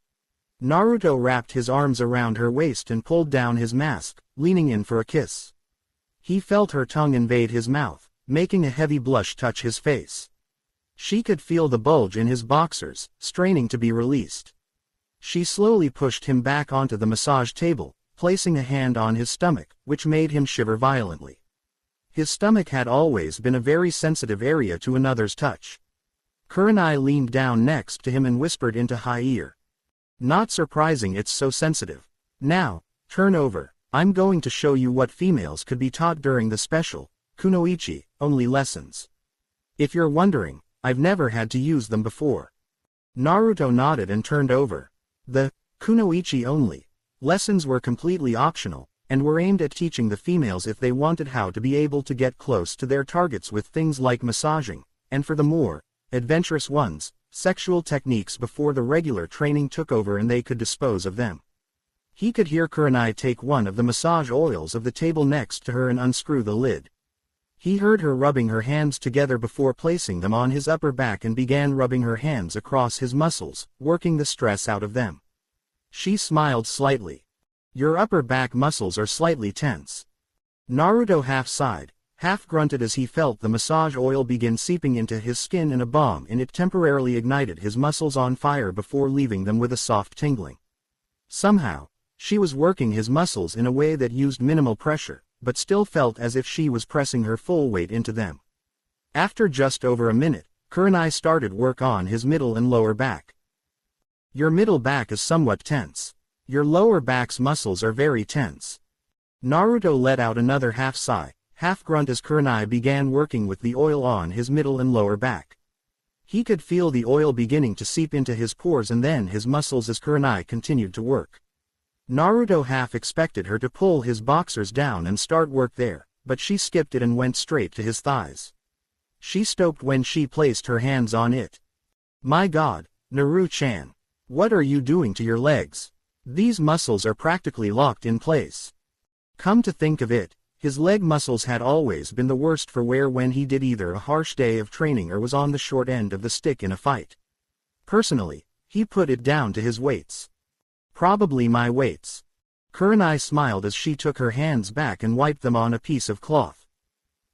Naruto wrapped his arms around her waist and pulled down his mask, leaning in for a kiss. He felt her tongue invade his mouth, making a heavy blush touch his face. She could feel the bulge in his boxers, straining to be released. She slowly pushed him back onto the massage table, placing a hand on his stomach, which made him shiver violently. His stomach had always been a very sensitive area to another's touch. Kurenai leaned down next to him and whispered into high ear. Not surprising it's so sensitive. Now, turn over. I'm going to show you what females could be taught during the special, kunoichi, only lessons. If you're wondering, I've never had to use them before. Naruto nodded and turned over. The kunoichi only lessons were completely optional, and were aimed at teaching the females if they wanted how to be able to get close to their targets with things like massaging, and for the more adventurous ones, sexual techniques before the regular training took over and they could dispose of them. He could hear Kurenai take one of the massage oils of the table next to her and unscrew the lid. He heard her rubbing her hands together before placing them on his upper back and began rubbing her hands across his muscles, working the stress out of them. She smiled slightly. Your upper back muscles are slightly tense. Naruto half sighed, half grunted as he felt the massage oil begin seeping into his skin and a bomb in it temporarily ignited his muscles on fire before leaving them with a soft tingling. Somehow, she was working his muscles in a way that used minimal pressure, but still felt as if she was pressing her full weight into them. After just over a minute, Kurenai started work on his middle and lower back. Your middle back is somewhat tense. Your lower back's muscles are very tense. Naruto let out another half sigh, half grunt as Kurenai began working with the oil on his middle and lower back. He could feel the oil beginning to seep into his pores and then his muscles as Kurenai continued to work. Naruto half expected her to pull his boxers down and start work there, but she skipped it and went straight to his thighs. She stopped when she placed her hands on it. My God, Naru-chan, what are you doing to your legs? These muscles are practically locked in place. Come to think of it, his leg muscles had always been the worst for wear when he did either a harsh day of training or was on the short end of the stick in a fight. Personally, he put it down to his weights. Probably my weights. Kurenai smiled as she took her hands back and wiped them on a piece of cloth.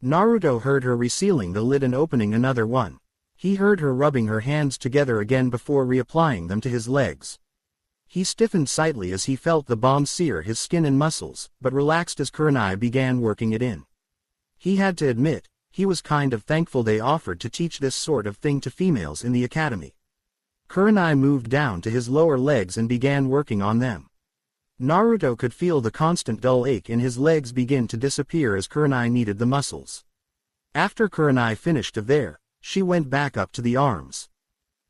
Naruto heard her resealing the lid and opening another one. He heard her rubbing her hands together again before reapplying them to his legs. He stiffened slightly as he felt the bomb sear his skin and muscles, but relaxed as Kurenai began working it in. He had to admit, he was kind of thankful they offered to teach this sort of thing to females in the academy. Kurenai moved down to his lower legs and began working on them. Naruto could feel the constant dull ache in his legs begin to disappear as Kurenai kneaded the muscles. After Kurenai finished of there, she went back up to the arms.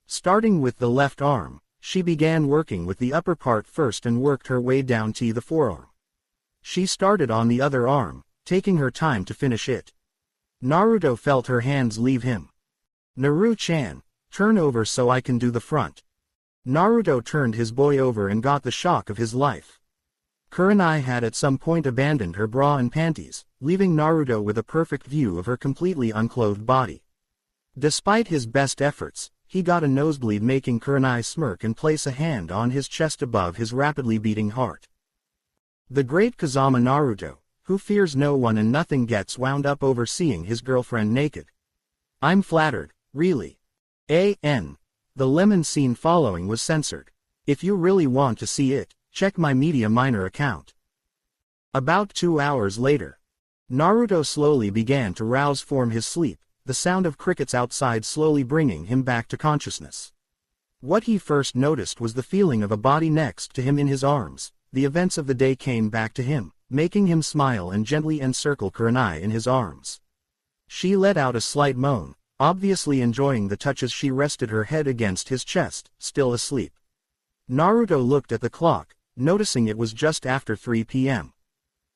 Starting with the left arm, she began working with the upper part first and worked her way down to the forearm. She started on the other arm, taking her time to finish it. Naruto felt her hands leave him. Naru-chan, turn over so I can do the front. Naruto turned his boy over and got the shock of his life. Kurenai had at some point abandoned her bra and panties, leaving Naruto with a perfect view of her completely unclothed body. Despite his best efforts, he got a nosebleed, making Kurenai smirk and place a hand on his chest above his rapidly beating heart. The great Kazama Naruto, who fears no one and nothing, gets wound up over seeing his girlfriend naked. I'm flattered, really. A.N. The lemon scene following was censored. If you really want to see it, check my Media Minor account. About 2 hours later, Naruto slowly began to rouse from his sleep, the sound of crickets outside slowly bringing him back to consciousness. What he first noticed was the feeling of a body next to him in his arms. The events of the day came back to him, making him smile and gently encircle Kurenai in his arms. She let out a slight moan, obviously enjoying the touch as she rested her head against his chest, still asleep. Naruto looked at the clock, noticing it was just after 3 p.m.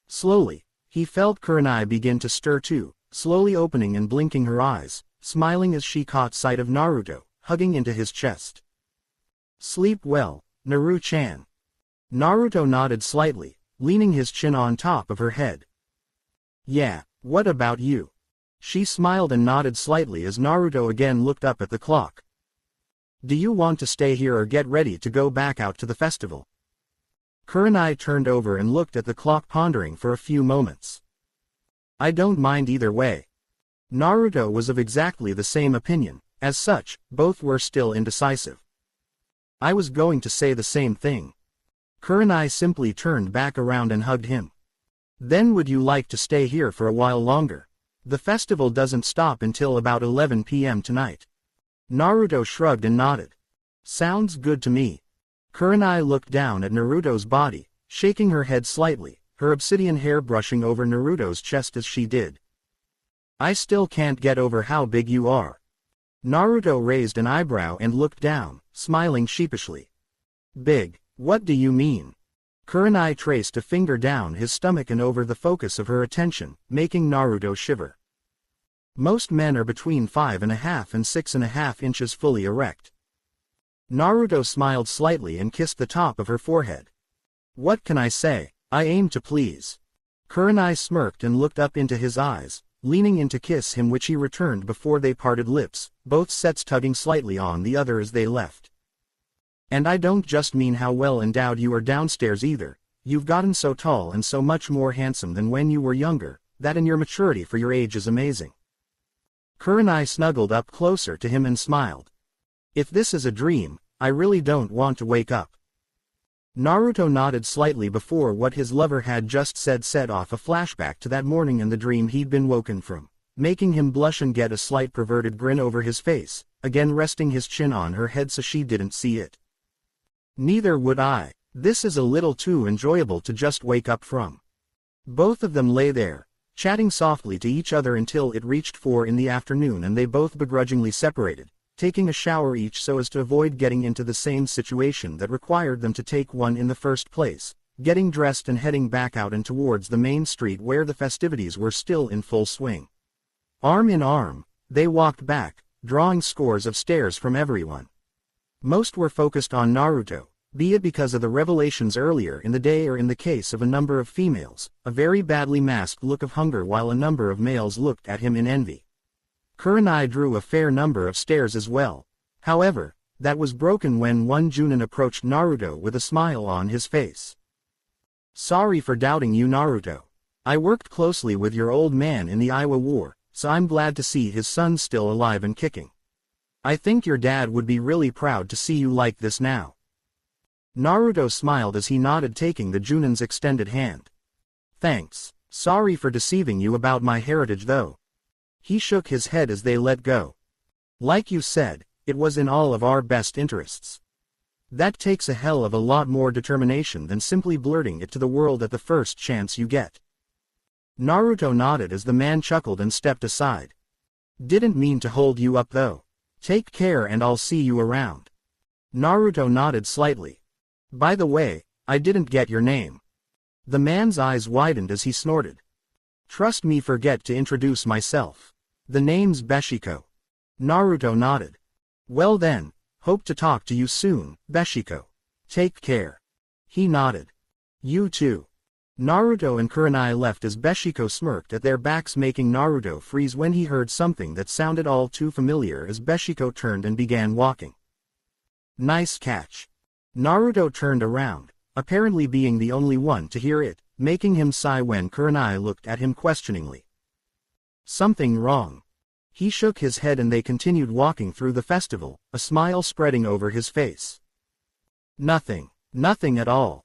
Slowly, he felt Kurenai begin to stir too, slowly opening and blinking her eyes, smiling as she caught sight of Naruto, hugging into his chest. Sleep well, Naru-chan. Naruto nodded slightly, leaning his chin on top of her head. Yeah, what about you? She smiled and nodded slightly as Naruto again looked up at the clock. Do you want to stay here or get ready to go back out to the festival? Kurenai turned over and looked at the clock, pondering for a few moments. I don't mind either way. Naruto was of exactly the same opinion. As such, both were still indecisive. I was going to say the same thing. Kurenai simply turned back around and hugged him. Then would you like to stay here for a while longer? The festival doesn't stop until about 11 p.m. tonight. Naruto shrugged and nodded. Sounds good to me. Kurenai looked down at Naruto's body, shaking her head slightly, her obsidian hair brushing over Naruto's chest as she did. I still can't get over how big you are. Naruto raised an eyebrow and looked down, smiling sheepishly. Big, what do you mean? Kurenai traced a finger down his stomach and over the focus of her attention, making Naruto shiver. Most men are between 5.5 and 6.5 inches fully erect. Naruto smiled slightly and kissed the top of her forehead. What can I say? I aim to please. Kurenai smirked and looked up into his eyes, leaning in to kiss him, which he returned before they parted lips, both sets tugging slightly on the other as they left. And I don't just mean how well endowed you are downstairs either. You've gotten so tall and so much more handsome than when you were younger, that in your maturity for your age is amazing. Kurenai snuggled up closer to him and smiled. If this is a dream, I really don't want to wake up. Naruto nodded slightly before what his lover had just said set off a flashback to that morning and the dream he'd been woken from, making him blush and get a slight perverted grin over his face, again resting his chin on her head so she didn't see it. Neither would I. This is a little too enjoyable to just wake up from. Both of them lay there, chatting softly to each other until it reached 4 in the afternoon and they both begrudgingly separated, taking a shower each so as to avoid getting into the same situation that required them to take one in the first place, getting dressed and heading back out and towards the main street where the festivities were still in full swing. Arm in arm, they walked back, drawing scores of stares from everyone. Most were focused on Naruto, be it because of the revelations earlier in the day or in the case of a number of females, a very badly masked look of hunger, while a number of males looked at him in envy. Kurenai drew a fair number of stares as well. However, that was broken when one Junin approached Naruto with a smile on his face. Sorry for doubting you, Naruto. I worked closely with your old man in the Iowa War, so I'm glad to see his son still alive and kicking. I think your dad would be really proud to see you like this now. Naruto smiled as he nodded, taking the Junin's extended hand. Thanks. Sorry for deceiving you about my heritage though. He shook his head as they let go. Like you said, it was in all of our best interests. That takes a hell of a lot more determination than simply blurting it to the world at the first chance you get. Naruto nodded as the man chuckled and stepped aside. Didn't mean to hold you up though. Take care and I'll see you around. Naruto nodded slightly. By the way, I didn't get your name. The man's eyes widened as he snorted. Trust me, forget to introduce myself. The name's Beshiko. Naruto nodded. Well then, Hope to talk to you soon, Beshiko. Take care. He nodded. You too. Naruto and Kurenai left as Beshiko smirked at their backs, making Naruto freeze when he heard something that sounded all too familiar as Beshiko turned and began walking. Nice catch. Naruto turned around, apparently being the only one to hear it, making him sigh when Kurenai looked at him questioningly. Something wrong. He shook his head and they continued walking through the festival, a smile spreading over his face. Nothing at all.